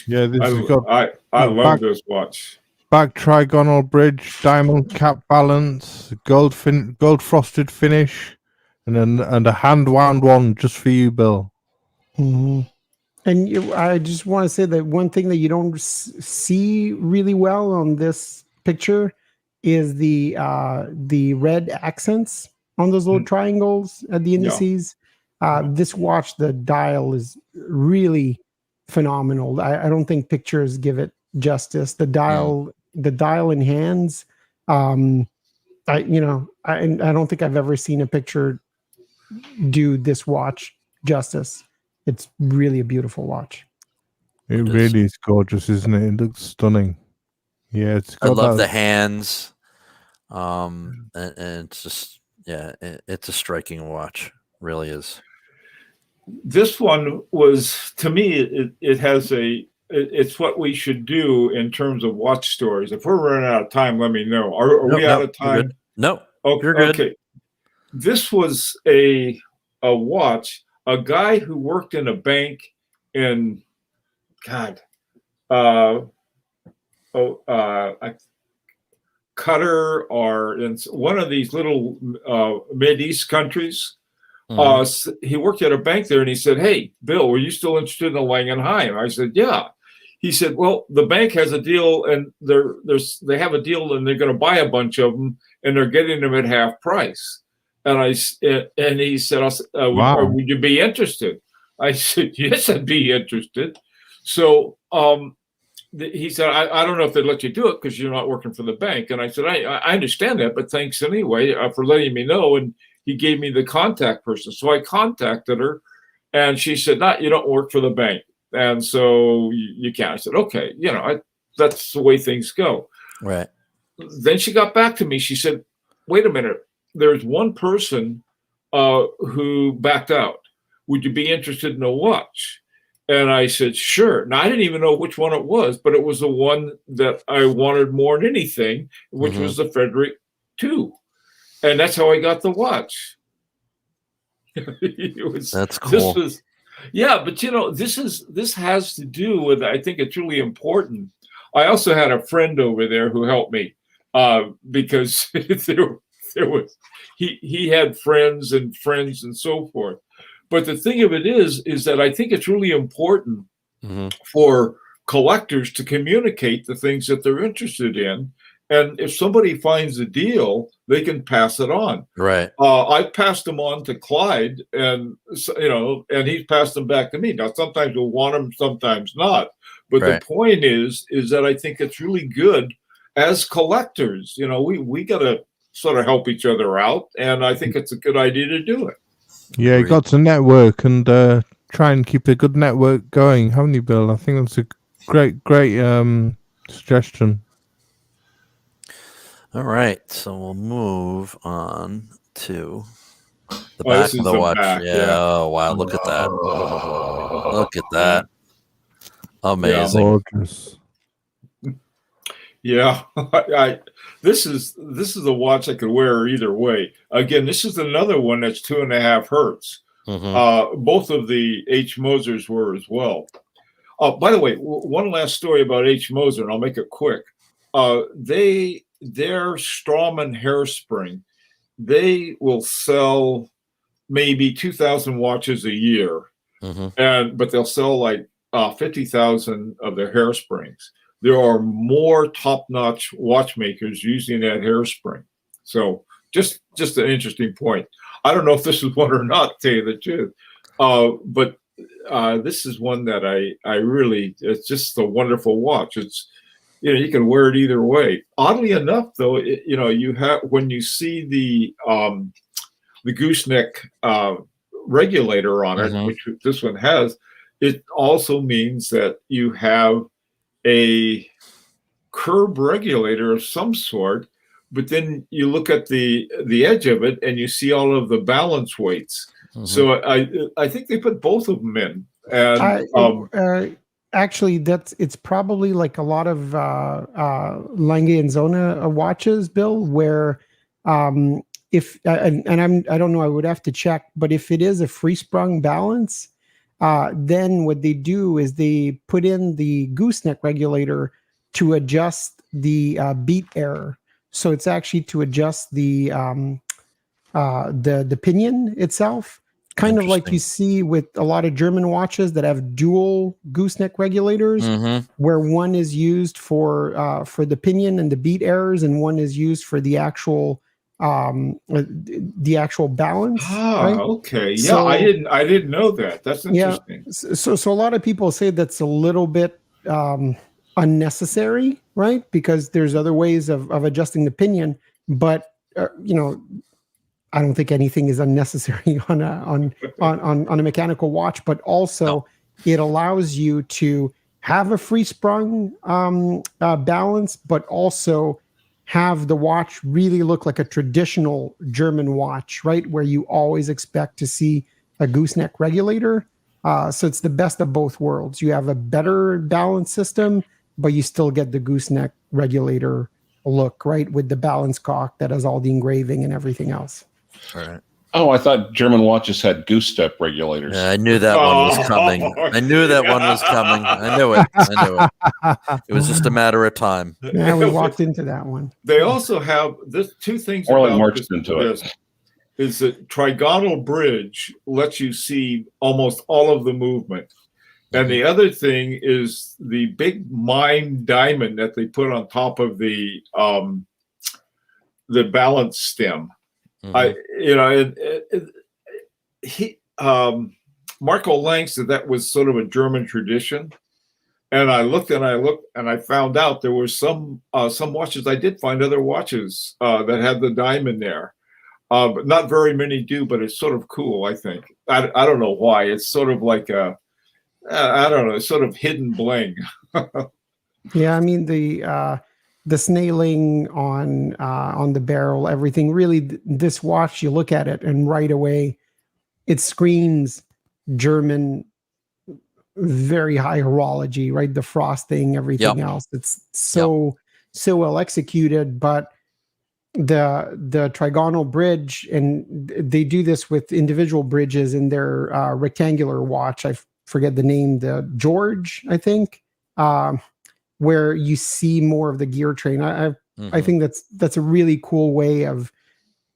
Yeah, this has got. I love this watch. Back trigonal bridge, diamond cap balance, gold frosted finish, and a hand wound one just for you, Bill. Mm-hmm. And I just want to say that one thing that you don't see really well on this picture is the red accents on those little triangles at the indices. This watch, the dial is really phenomenal. I don't think pictures give it justice. The dial in hands. I don't think I've ever seen a picture do this watch justice. It's really a beautiful watch. It really is gorgeous, isn't it? It looks stunning. Yeah, I love the hands. And it's just, it's a striking watch. Really is. This one was, to me, it has it's what we should do in terms of watch stories. If we're running out of time, let me know. Are we out of time? No. Okay, you're good. Okay. This was a watch. A guy who worked in a bank in, Qatar or in one of these little Mid-East countries. He worked at a bank there, and he said, "Hey, Bill, were you still interested in the Langenheim?" I said, "Yeah." He said, "Well, the bank has a deal, and they have a deal, and they're going to buy a bunch of them, and they're getting them at half price." And he said, Wow. "Would you be interested?" I said, "Yes, I'd be interested." So he said, I don't know if they'd let you do it because you're not working for the bank. And I said, I understand that, but thanks anyway for letting me know. And he gave me the contact person. So I contacted her, and she said, "No, you don't work for the bank, and so you can't." I said, "Okay, that's the way things go." Right. Then she got back to me. She said, "Wait a minute. There's one person who backed out. Would you be interested in a watch?" And I said, "Sure." Now, I didn't even know which one it was, but it was the one that I wanted more than anything, which was the Frederick II. And that's how I got the watch. That's cool. But this has to do with, I think it's really important. I also had a friend over there who helped me because there was he had friends and so forth. But the thing of it is that I think it's really important for collectors to communicate the things that they're interested in. And if somebody finds a deal, they can pass it on. Right. I passed them on to Clyde, and and he's passed them back to me. Now, sometimes we'll want them, sometimes not. But the point is that I think it's really good as collectors, we got to sort of help each other out, and I think it's a good idea to do it. Yeah, you got to network and try and keep a good network going, haven't you, Bill? I think that's a great suggestion. All right, so we'll move on to the Oh, back this of is the the watch. back, Yeah. yeah. Oh, wow. Look at that. Look at that. Amazing. Gorgeous. Yeah, this is a watch I could wear either way. Again, this is another one that's 2.5 hertz. Both of the H. Mosers were as well. By the way, one last story about H. Moser, and I'll make it quick. Their Strawman hairspring, they will sell maybe 2,000 watches a year, but they'll sell like 50,000 of their hairsprings. There are more top-notch watchmakers using that hairspring. So just an interesting point. I don't know if this is one or not, to tell you the truth. But this is one that I really, it's just a wonderful watch. It's, you can wear it either way. Oddly enough, though, you have, when you see the gooseneck regulator on it, which this one has, it also means that you have a curb regulator of some sort, but then you look at the edge of it and you see all of the balance weights. So I think they put both of them in. And actually, it's probably like a lot of Lange & Zona watches, Bill, where if I don't know, I would have to check, but if it is a free sprung balance, then what they do is they put in the gooseneck regulator to adjust the beat error. So it's actually to adjust the pinion itself, kind of like you see with a lot of German watches that have dual gooseneck regulators, where one is used for the pinion and the beat errors, and one is used for the actual balance. Right? Okay. Yeah, so, I didn't know that. That's interesting. Yeah, so a lot of people say that's a little bit unnecessary, right? Because there's other ways of adjusting the pinion, but I don't think anything is unnecessary on a mechanical watch. But also, it allows you to have a free sprung balance, but also have the watch really look like a traditional German watch, right? Where you always expect to see a gooseneck regulator. So it's the best of both worlds. You have a better balance system, but you still get the gooseneck regulator look, right? With the balance cock that has all the engraving and everything else. All right. Oh, I thought German watches had goose step regulators. Yeah, I knew that one was coming. I knew that one was coming. I knew it. It was just a matter of time. Yeah, we walked into that one. They also have this two things Or like about marched into it. Is that trigonal bridge lets you see almost all of the movement. And the other thing is the big mine diamond that they put on top of the balance stem. Marco Lang said that was sort of a German tradition. And I looked and I found out there were some watches. I did find other watches that had the diamond there. But not very many do, but it's sort of cool, I think. I don't know why. It's sort of like I don't know, sort of hidden bling. Yeah, I mean the snailing on the barrel, everything. Really, this watch, you look at it and right away, it screams German, very high horology, right? The frosting, everything else. It's so well executed, but the trigonal bridge, and they do this with individual bridges in their rectangular watch. I forget the name, the George, I think, where you see more of the gear train. I think that's a really cool way of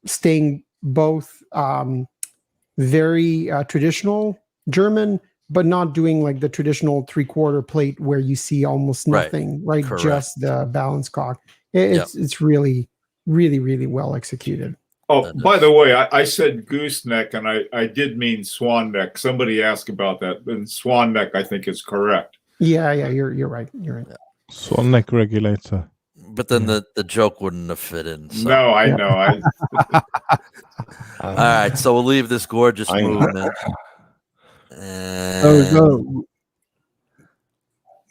staying both very traditional German, but not doing like the traditional 3/4 plate where you see almost nothing, right? Just the balance cock. It's really, really, really well executed. Oh, by the way, I said gooseneck, and I did mean swan neck. Somebody asked about that, and swan neck I think is correct. Yeah, you're right. You're right. Swan neck regulator. But then the joke wouldn't have fit in. So. No, I know. All right, so we'll leave this gorgeous I know. movement. So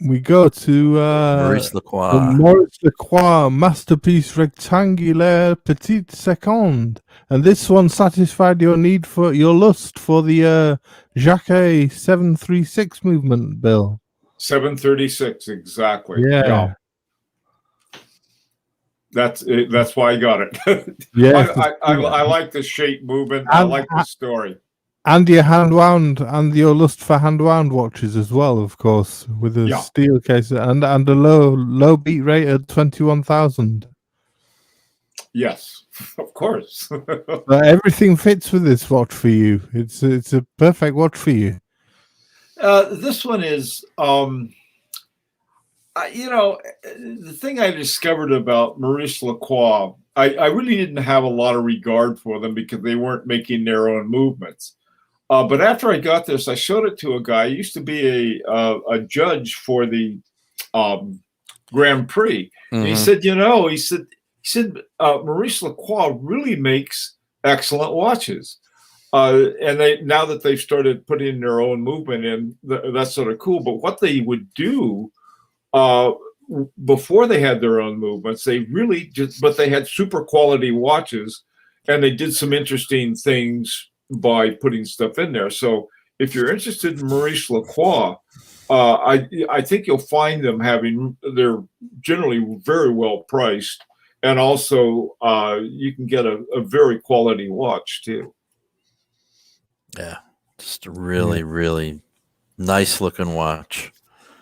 we go to Maurice the Lacroix. Maurice Lacroix masterpiece rectangulaire petite seconde, and this one satisfied your lust for the Jacquet 736 movement, Bill. 736, exactly. Yeah. That's it. That's why I got it. Yeah, I like the shape movement. I like the story. And your hand wound, and your lust for hand wound watches as well, of course, with a steel case and a low beat rate at 21,000. Yes, of course. Everything fits with this watch for you. It's a perfect watch for you. This one is, the thing I discovered about Maurice Lacroix, I really didn't have a lot of regard for them because they weren't making their own movements. But after I got this, I showed it to a guy. He used to be a judge for the Grand Prix. Mm-hmm. And he said, Maurice Lacroix really makes excellent watches. And now that they've started putting their own movement in, that's sort of cool. But what they would do before they had their own movements, they had super quality watches, and they did some interesting things by putting stuff in there. So if you're interested in Maurice Lacroix, I think you'll find them they're generally very well priced, and also you can get a very quality watch too. Yeah, just a really, really nice looking watch.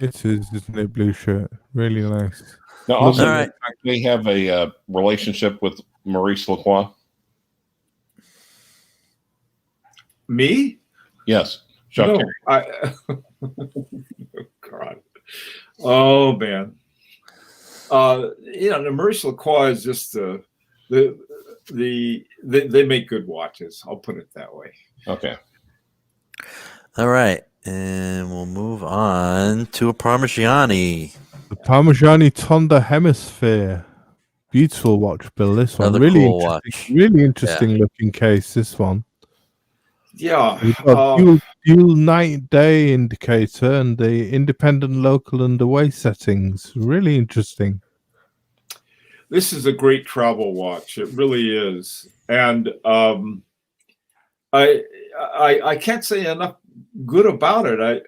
It is, isn't it? Blue shirt, really nice. Now, also, All right. they have a relationship with Maurice Lacroix. Me? Yes. No, God. Oh man. The Maurice Lacroix is just they make good watches. I'll put it that way. Okay. All right, and we'll move on to a Parmigiani. The Parmigiani Tonda Hemisphere. Beautiful watch, Bill. This one. Another Really cool interesting, really interesting looking case, this one. Yeah. We've got dual night day indicator and the independent local and away settings. Really interesting. This is a great travel watch. It really is. And I can't say enough good about it.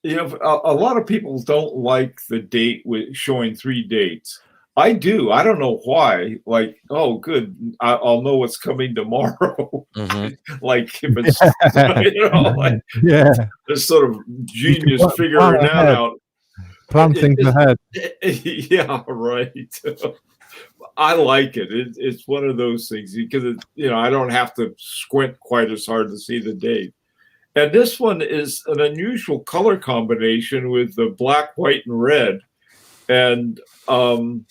A lot of people don't like the date with showing 3 dates. I do. I don't know why. Like, oh, good. I'll know what's coming tomorrow. Mm-hmm. Like if it's, this sort of genius figuring that out. Plan things ahead. Yeah, right. I like it. It's one of those things because I don't have to squint quite as hard to see the date. And this one is an unusual color combination with the black, white, and red. And I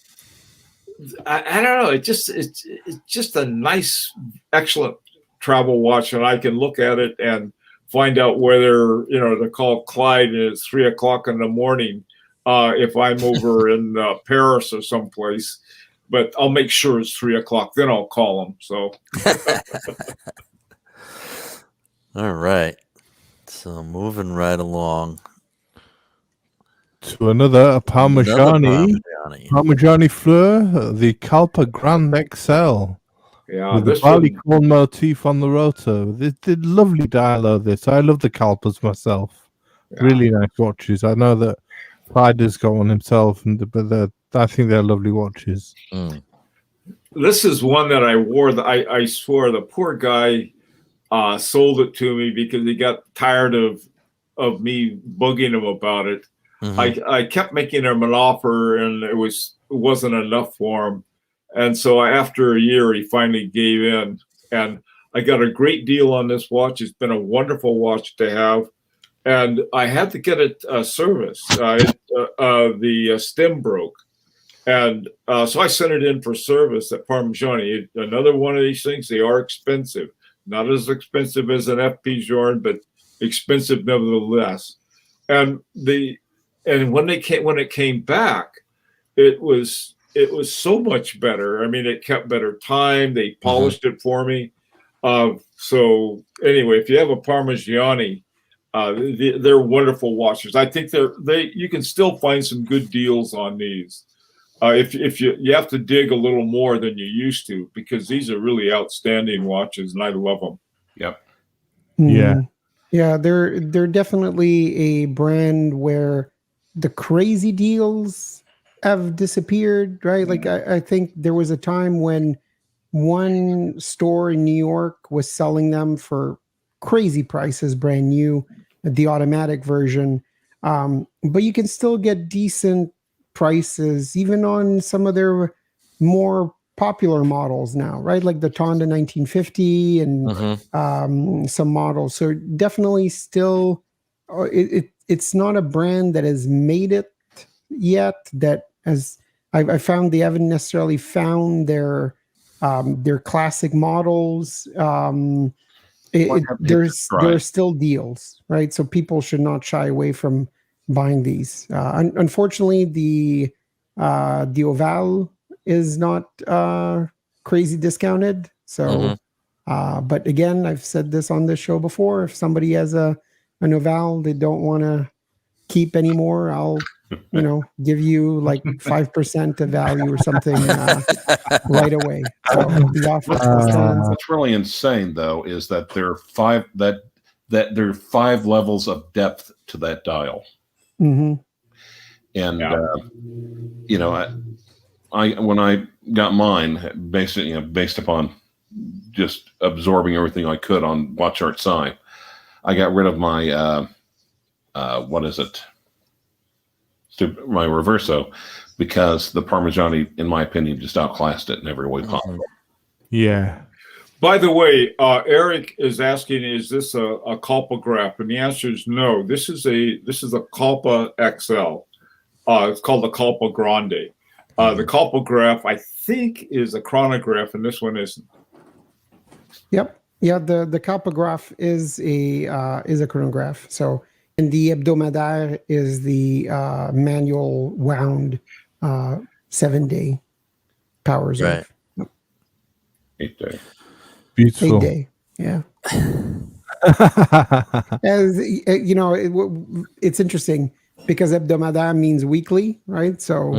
don't know. It's just a nice, excellent travel watch, and I can look at it and find out whether to call Clyde and it's 3 o'clock in the morning if I'm over in Paris or someplace. But I'll make sure it's 3 o'clock. Then I'll call him. So. All right. So moving right along to another Parmigiani Fleurier, the Calpa Grand XL. Yeah, with the barleycorn motif on the rotor. They did lovely dial of this. I love the Calpas myself. Yeah. Really nice watches. I know that Clyde has got one himself, but I think they're lovely watches. Mm. This is one that I wore. I swore the poor guy sold it to me because he got tired of me bugging him about it. Mm-hmm. I kept making him an offer, and it wasn't enough for him. And so after a year, he finally gave in. And I got a great deal on this watch. It's been a wonderful watch to have. And I had to get it serviced. The stem broke. And so I sent it in for service at Parmigiani. Another one of these things, they are expensive. Not as expensive as an FP Journe, but expensive nevertheless. And when it came back, it it was so much better. I mean, it kept better time. They polished it for me. So anyway, if you have a Parmigiani, they're wonderful watches. I think you can still find some good deals on these. If you have to dig a little more than you used to, because these are really outstanding watches, and I love them. Yep. Yeah. Yeah, they're definitely a brand where the crazy deals have disappeared, right? Like I think there was a time when one store in New York was selling them for crazy prices, brand new, the automatic version. But you can still get decent prices even on some of their more popular models now, right? Like the Tonda 1950 and some models. So definitely still, it's not a brand that has made it yet. That as I found, they haven't necessarily found their classic models. There are still deals, right? So people should not shy away from buying these. Unfortunately, the Oval is not crazy discounted. So, but again, I've said this on this show before. If somebody has an Oval they don't want to keep anymore, I'll give you like 5% of value or something right away. So the offer stands. What's really insane, though, is that there are five levels of depth to that dial. And I when I got mine, based upon just absorbing everything I could on WatchArtSci, I got rid of my my Reverso, because the Parmigiani, in my opinion, just outclassed it in every way possible. Yeah. By the way, Eric is asking, is this a Culpograph? And the answer is no. This is a Culpa XL. It's called the Culpa Grande. The Culpograph, I think, is a chronograph, and this one isn't. Yep. Yeah. The Culpograph is a chronograph. So, and the Hebdomadaire is the manual wound 7-day power reserve. Right. 8 day. Beautiful. 8 day. Yeah. As it's interesting because Hebdomadaire means weekly, right? So,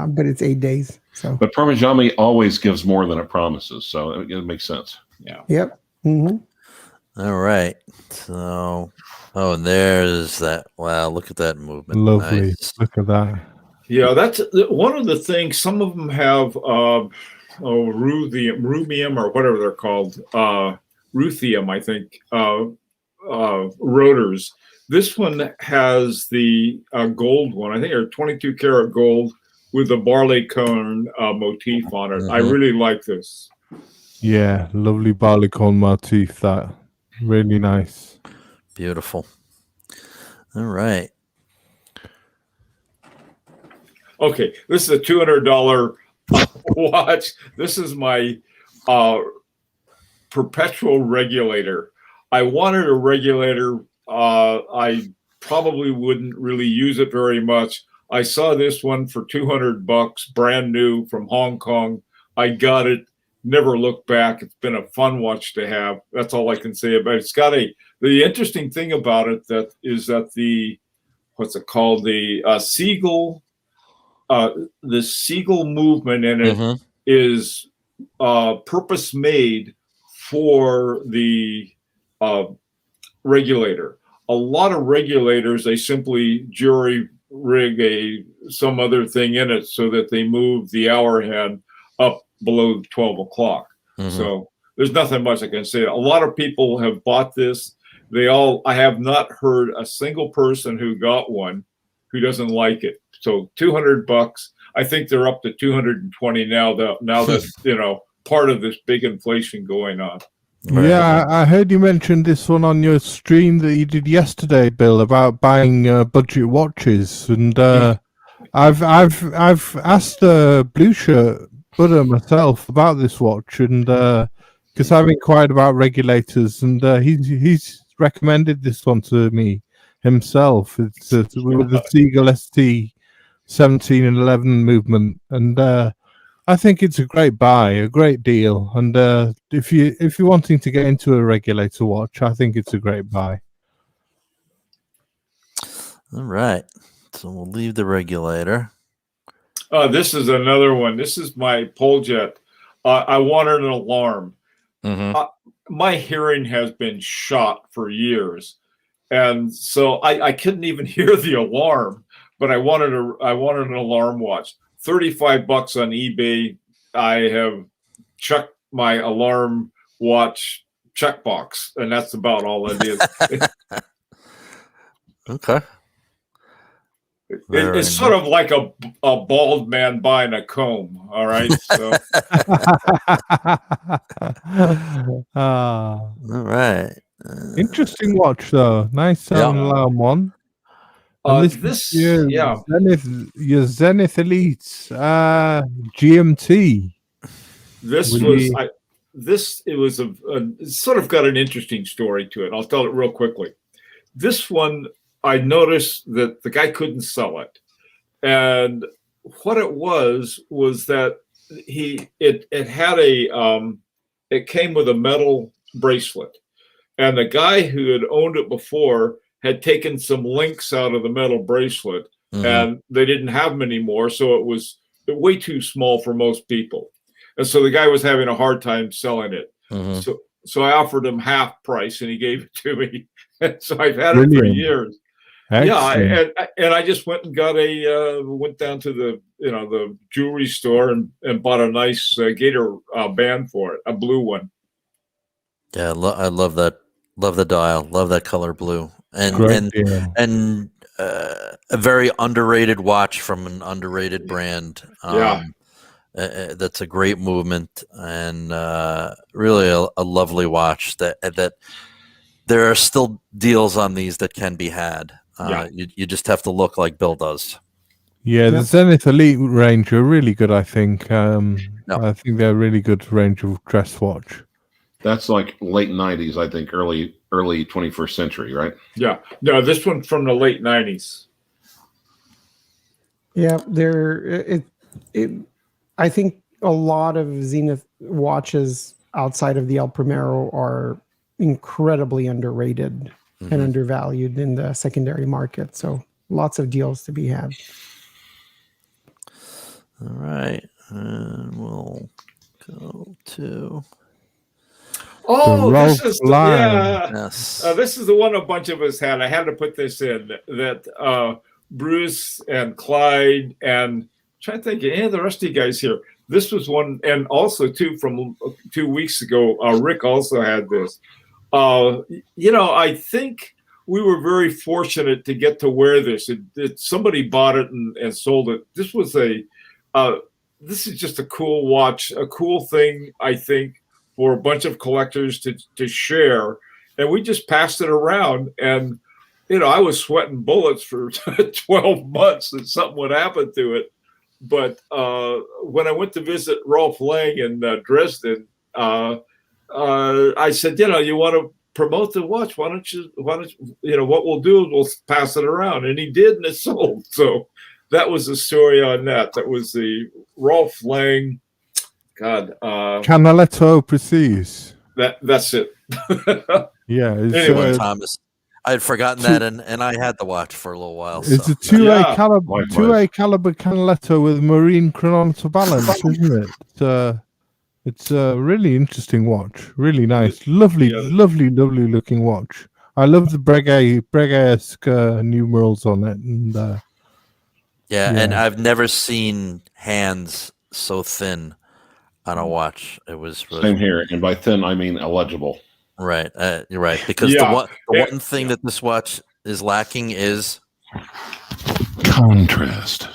but it's 8 days. So, but Parmigiani always gives more than it promises, so it makes sense. Yeah. Yep. All right. So, and there's that. Wow, look at that movement. Lovely. Nice. Look at that. Yeah, that's one of the things. Some of them have rubium or whatever they're called, ruthium, I think, rotors. This one has the gold one. I think they're 22 karat gold with the barley cone motif on it. I really like this. Yeah, lovely barleycorn motif. That really nice. Beautiful. All right. Okay, this is a $200 watch. This is my perpetual regulator. I wanted a regulator. I probably wouldn't really use it very much. I saw this one for $200, brand new from Hong Kong. I got it. Never looked back. It's been a fun watch to have. That's all I can say about it. It's got the interesting thing about it is that the Siegel, the Siegel movement in it is purpose made for the regulator. A lot of regulators, they simply jury rig some other thing in it so that they move the hour hand up below 12 o'clock. So there's nothing much I can say. A lot of people have bought this. I have not heard a single person who got one who doesn't like it. So $200. I think they're up to 220 now that part of this big inflation going on. Right. Yeah, I heard you mention this one on your stream that you did yesterday, Bill, about buying budget watches, and I've asked Blue Shirt Butter myself about this watch, and because I've inquired about regulators, and he's recommended this one to me himself. It's with the Siegel ST 17 and 11 movement, and I think it's a great buy, a great deal, and if you're wanting to get into a regulator watch, I think it's a great buy. All right, so we'll leave the regulator. This is another one. This is my pole jet. I wanted an alarm. My hearing has been shot for years, and so I couldn't even hear the alarm. But I wanted an alarm watch. $35 on eBay. I have checked my alarm watch checkbox, and that's about all it is. Okay. It's sort of like a bald man buying a comb. All right. So. All right. Interesting watch, though. Nice alarm one. This, your Zenith Elites GMT. It was sort of got an interesting story to it. I'll tell it real quickly. This one, I noticed that the guy couldn't sell it, and what it was that it came with a metal bracelet, and the guy who had owned it before had taken some links out of the metal bracelet, and they didn't have them anymore, so it was way too small for most people, and so the guy was having a hard time selling it. So I offered him half price, and he gave it to me. So I've had it for years. Excellent. Yeah, and I just went and got went down to the jewelry store and bought a nice gator band for it, a blue one. Yeah, I love that. Love the dial. Love that color blue. And a very underrated watch from an underrated brand. That's a great movement, and really a lovely watch. That there are still deals on these that can be had. You just have to look like Bill does. Yeah, the Zenith Elite range are really good, I think. I think they're a really good range of dress watch. That's like late 90s, I think, early 21st century, right? Yeah. No, this one's from the late 90s. Yeah, I think a lot of Zenith watches outside of the El Primero are incredibly underrated and undervalued in the secondary market. So lots of deals to be had. All right. And we'll go to... Oh, this is Yes. this is the one a bunch of us had. I had to put this in that Bruce and Clyde and I'm trying to think of any of the rest of you guys here. This was one, and also too from 2 weeks ago. Rick also had this. I think we were very fortunate to get to wear this. Somebody bought it and sold it. This was this is just a cool watch, a cool thing, I think, for a bunch of collectors to share. And we just passed it around, and I was sweating bullets for 12 months that something would happen to it. But when I went to visit Rolf Lang in Dresden, I said, you want to promote the watch? Why don't you, what we'll do is we'll pass it around. And he did, and it sold. So that was the story on that. That was the Rolf Lang, Canaletto Precis. That's it. Yeah. Anyway, Thomas. I had forgotten that, and I had the watch for a little while. It's a 2A caliber Canaletto with marine chronometer balance, isn't it? It's a really interesting watch. Really nice. Lovely looking watch. I love the Breguet-esque numerals on it. And and I've never seen hands so thin on a watch. It was really... Same here, and by thin I mean illegible. Right, you're right. Because the one thing that this watch is lacking is contrast.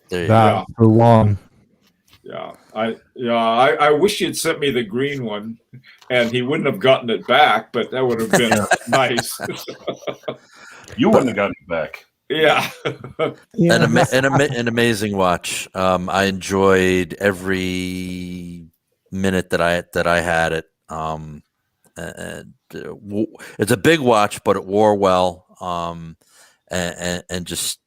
That's the one. Yeah, I wish he'd sent me the green one, and he wouldn't have gotten it back. But that would have been nice. You wouldn't have gotten it back. Yeah. An amazing watch. I enjoyed every minute that I had it. It's a big watch, but it wore well. And just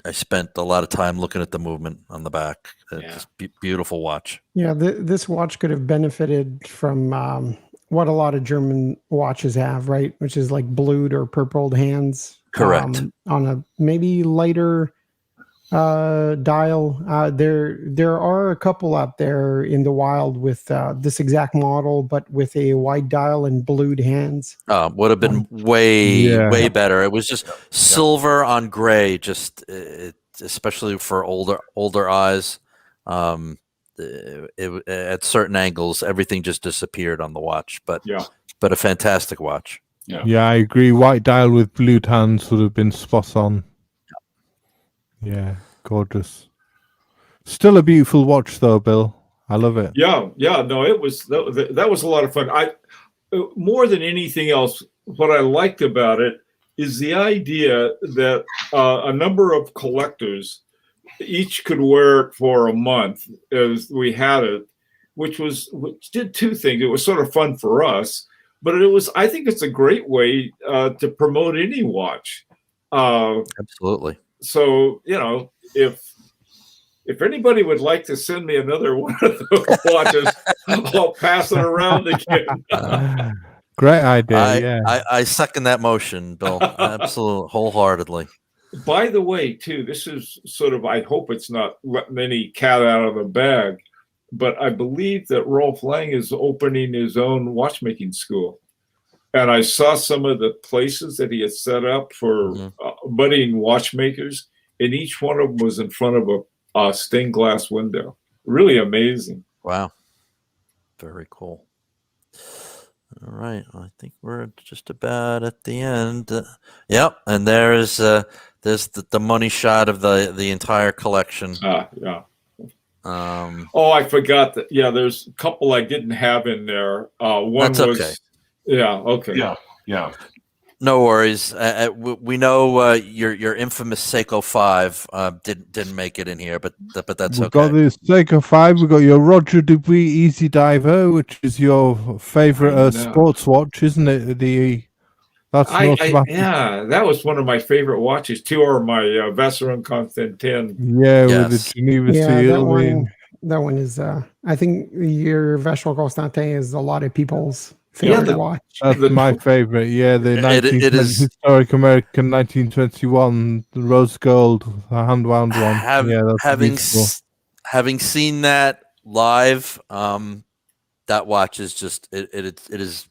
I spent a lot of time looking at the movement on the back. Yeah. Just beautiful watch. Yeah, this watch could have benefited from what a lot of German watches have, right? Which is like blued or purpled hands. Correct. On a maybe lighter dial. There are a couple out there in the wild with this exact model, but with a wide dial and blued hands. Would have been way Yeah. better. It was just silver on gray, just especially for older eyes. At certain angles, everything just disappeared on the watch. But a fantastic watch. Yeah, I agree. White dial with blue hands would have been spot on. Yeah, gorgeous. Still a beautiful watch, though, Bill. I love it. Yeah. No, it was that was a lot of fun. More than anything else, what I liked about it is the idea that a number of collectors each could wear it for a month as we had it, which did two things. It was sort of fun for us, but I think it's a great way to promote any watch. Absolutely. So, if anybody would like to send me another one of those watches, I'll pass it around again. Great idea. I second that motion, Bill. Absolutely, wholeheartedly. By the way, too, this is sort of, I hope it's not letting any cat out of the bag, but I believe that Rolf Lang is opening his own watchmaking school. And I saw some of the places that he had set up for budding watchmakers, and each one of them was in front of a stained glass window. Really amazing. Wow. Very cool. All right. I think we're just about at the end. Yep. And there's the money shot of the entire collection. Yeah. I forgot that. Yeah, there's a couple I didn't have in there. One That's was okay. Yeah. Okay. Yeah. No worries. We know your infamous Seiko 5 didn't make it in here, but that's We've okay. got the Seiko 5. We've got your Roger Dubuis Easy Diver, which is your favorite sports watch, isn't it? That's that was one of my favorite watches too, or my Vacheron Constantin. Yeah, with the Geneva seal. That one is. I think your Vacheron Constantin is a lot of people's favorite watch. That's my favorite. Yeah, the historic American 1921 rose gold hand wound one. Having seen that live, that watch is just it is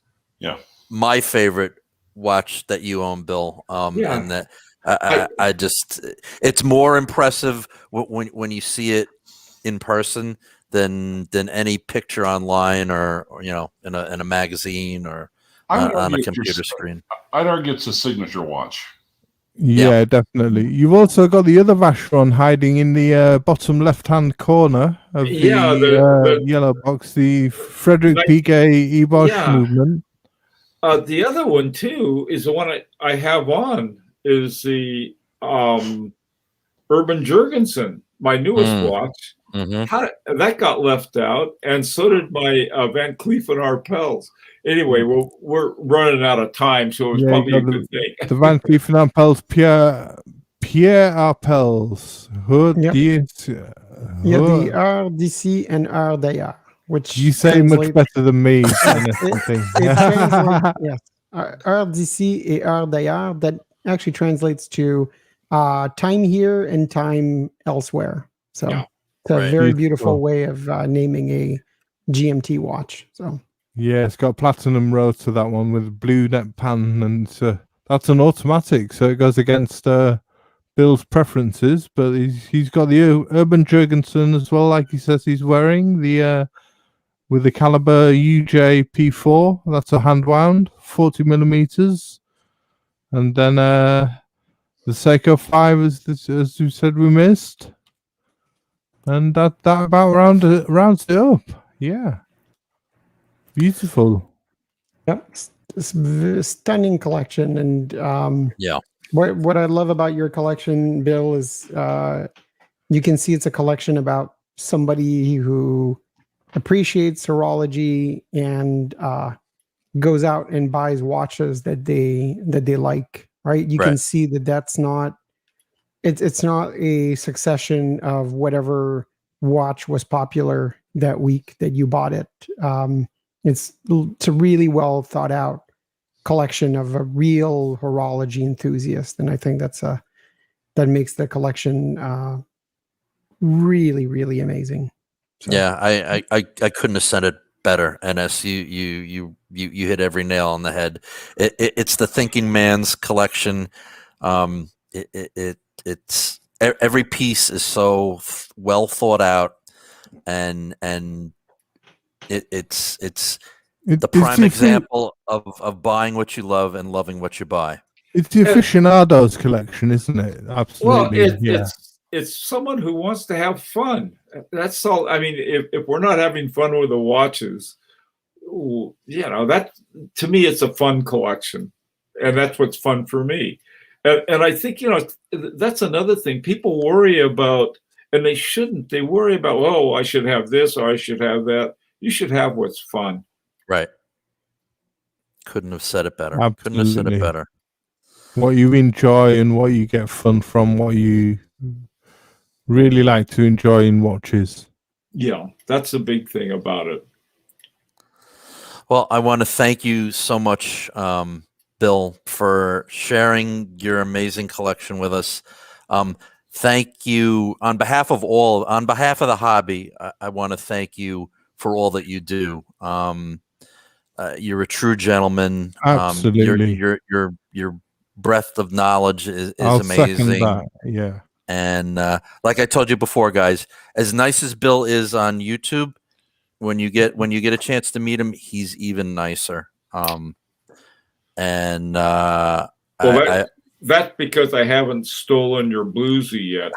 my favorite watch that you own, Bill. And that I just it's more impressive when you see it in person than any picture online or in a magazine or on a computer screen. I'd argue it's a signature watch. Yeah, definitely. You've also got the other Vacheron hiding in the bottom left-hand corner of the yellow box, the Frederick Piguet Ebosch movement. The other one too is the one I have on is the Urban Jurgensen, my newest watch. That got left out, and so did my Van Cleef and Arpels. Anyway, we're running out of time, so it was probably a good thing. The Van Cleef and Arpels, Pierre Arpels. The RDC and RDA, which you say much better than me. Yes, RDC et RDA, that actually translates to time here and time elsewhere. So it's a very beautiful way of naming a GMT watch. So it's got platinum rose to that one with blue net pan, and that's an automatic, so it goes against Bill's preferences. But he's got the Urban Jurgensen as well, like he says he's wearing the with the caliber UJ P4. That's a hand wound, 40 millimeters, and then the Seiko 5, as you said, we missed. And that about rounds it up. Yeah. Beautiful. Yep. It's a stunning collection. And what I love about your collection, Bill, is you can see it's a collection about somebody who appreciates horology and goes out and buys watches that they like, right? You can see that's not it's not a succession of whatever watch was popular that week that you bought it. It's a really well thought out collection of a real horology enthusiast, and I think that makes the collection really, really amazing. So. Yeah, I couldn't have said it better. NS, you hit every nail on the head. It's the thinking man's collection. It's every piece is so well thought out, and it's the prime example of buying what you love and loving what you buy. It's the aficionados collection, isn't it? Absolutely. Well, it's someone who wants to have fun. That's all. I mean, if we're not having fun with the watches, that to me, it's a fun collection, and that's what's fun for me. And I think, that's another thing people worry about, and they shouldn't. They worry about, oh, I should have this or I should have that. You should have what's fun. Right. Couldn't have said it better. Absolutely. Couldn't have said it better. What you enjoy and what you get fun from, what you really like to enjoy in watches. Yeah, that's the big thing about it. Well, I want to thank you so much, Bill, for sharing your amazing collection with us. Thank you on behalf of the hobby. I want to thank you for all that you do. You're a true gentleman. Absolutely. Your breadth of knowledge is I'll amazing. second that. Yeah. And like I told you before, guys, as nice as Bill is on YouTube, when you get a chance to meet him, he's even nicer. That's because I haven't stolen your bluesy yet.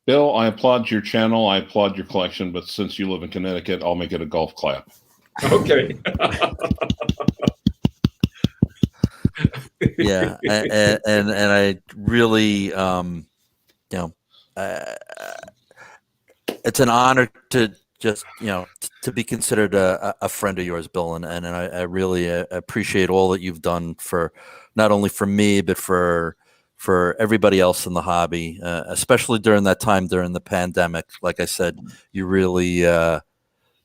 Bill, I applaud your channel. I applaud your collection, but since you live in Connecticut, I'll make it a golf clap. Okay. Yeah, and I really, it's an honor to just to be considered a friend of yours, Bill, and I really appreciate all that you've done for not only for me but for everybody else in the hobby, especially during that time during the pandemic. Like I said, you really did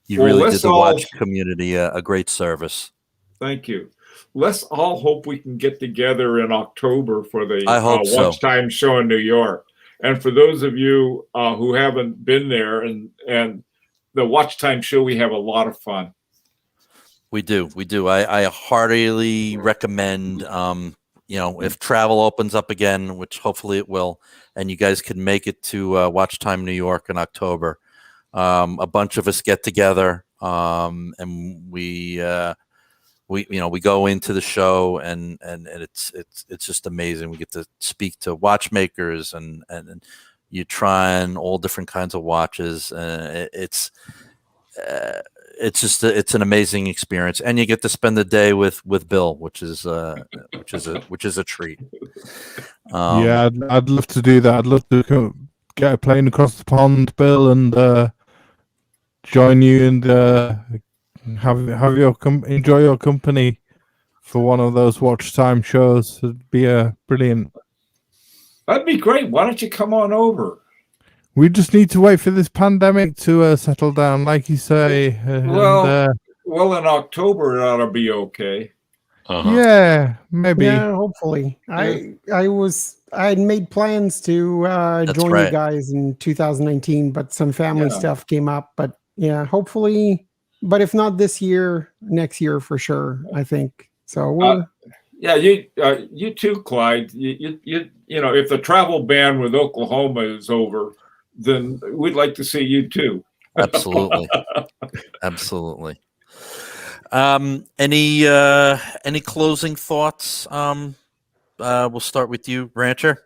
the watch community a great service. Thank you. Let's all hope we can get together in October for the Watch Time show in New York. And for those of you who haven't been there and the Watch Time show, we have a lot of fun. We do. I heartily recommend, if travel opens up again, which hopefully it will, and you guys can make it to Watch Time New York in October. A bunch of us get together, and we go into the show, and it's just amazing. We get to speak to watchmakers, and you trying all different kinds of watches. It's an amazing experience, and you get to spend the day with Bill, which is a treat. Yeah, I'd love to do that. I'd love to get a plane across the pond, Bill, and join you and enjoy your company for one of those Watch Time shows. It'd be brilliant. That'd be great. Why don't you come on over? We just need to wait for this pandemic to settle down, like you say. Well, in October it ought to be okay. Uh-huh. Yeah, maybe. Yeah, hopefully. I had made plans to join you guys in 2019, but some family stuff came up. But yeah, hopefully. But if not this year, next year for sure, I think. So you too, Clyde. You if the travel ban with Oklahoma is over, then we'd like to see you too. Absolutely. Any closing thoughts? We'll start with you, Rancher.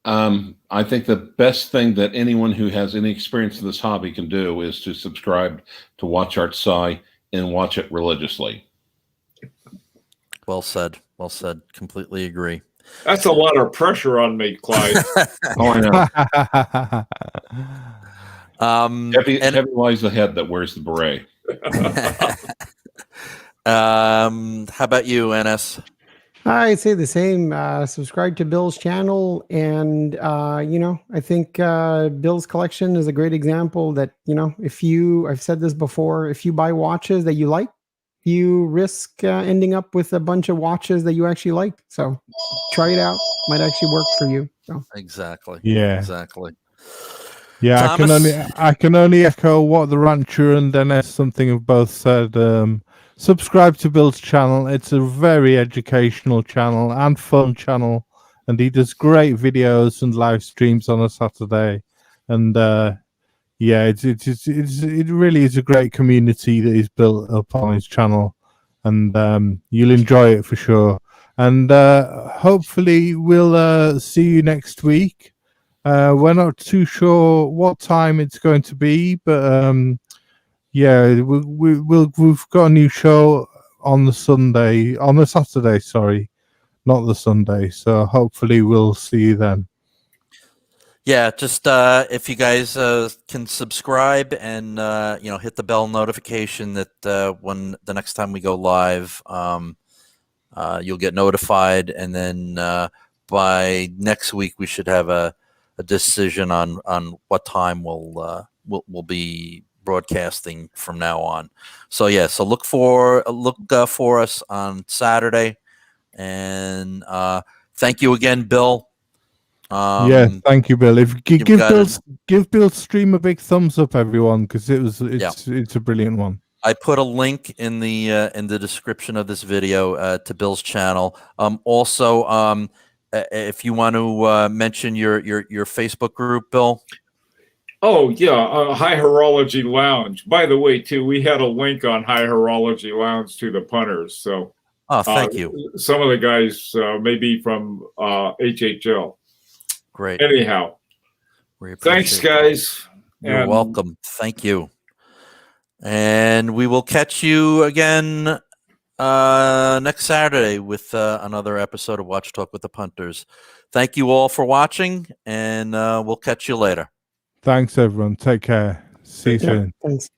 I think the best thing that anyone who has any experience in this hobby can do is to subscribe to WatchArtSci and watch it religiously. Well said. Completely agree. That's a lot of pressure on me, Clyde. Oh, I know. Heavy lies the head that wears the beret. How about you, NS? I'd say the same. Subscribe to Bill's channel, and I think Bill's collection is a great example that I've said this before, if you buy watches that you like, you risk ending up with a bunch of watches that you actually like. So try it out; might actually work for you. So. Exactly. Yeah. Exactly. Yeah, Thomas? I can only echo what the Rancher and Dennis something have both said. Subscribe to Bill's channel. It's a very educational channel and fun channel, and he does great videos and live streams on a Saturday. And yeah, it really is a great community that he's built up on his channel, and you'll enjoy it for sure. And hopefully we'll see you next week. We're not too sure what time it's going to be, but yeah, we've got a new show on the Saturday, sorry, not the Sunday. So hopefully we'll see you then. Yeah, just if you guys can subscribe and hit the bell notification that when the next time we go live, you'll get notified, and then by next week we should have a decision on what time we'll be broadcasting from now on. So yeah, so look for us on Saturday, and thank you again, Bill. Yeah, thank you, Bill. If give Bill's stream a big thumbs up, everyone, because it's a brilliant one. I put a link in the description of this video to Bill's channel. Also, if you want to mention your Facebook group, Bill. Oh yeah, High Horology Lounge. By the way, too, we had a link on High Horology Lounge to the Punters. So, thank you. Some of the guys may be from HHL. Great. Anyhow, thanks, guys. You're welcome. Thank you. And we will catch you again next Saturday with another episode of Watch Talk with the Punters. Thank you all for watching, and we'll catch you later. Thanks, everyone. Take care. See you soon. Thanks.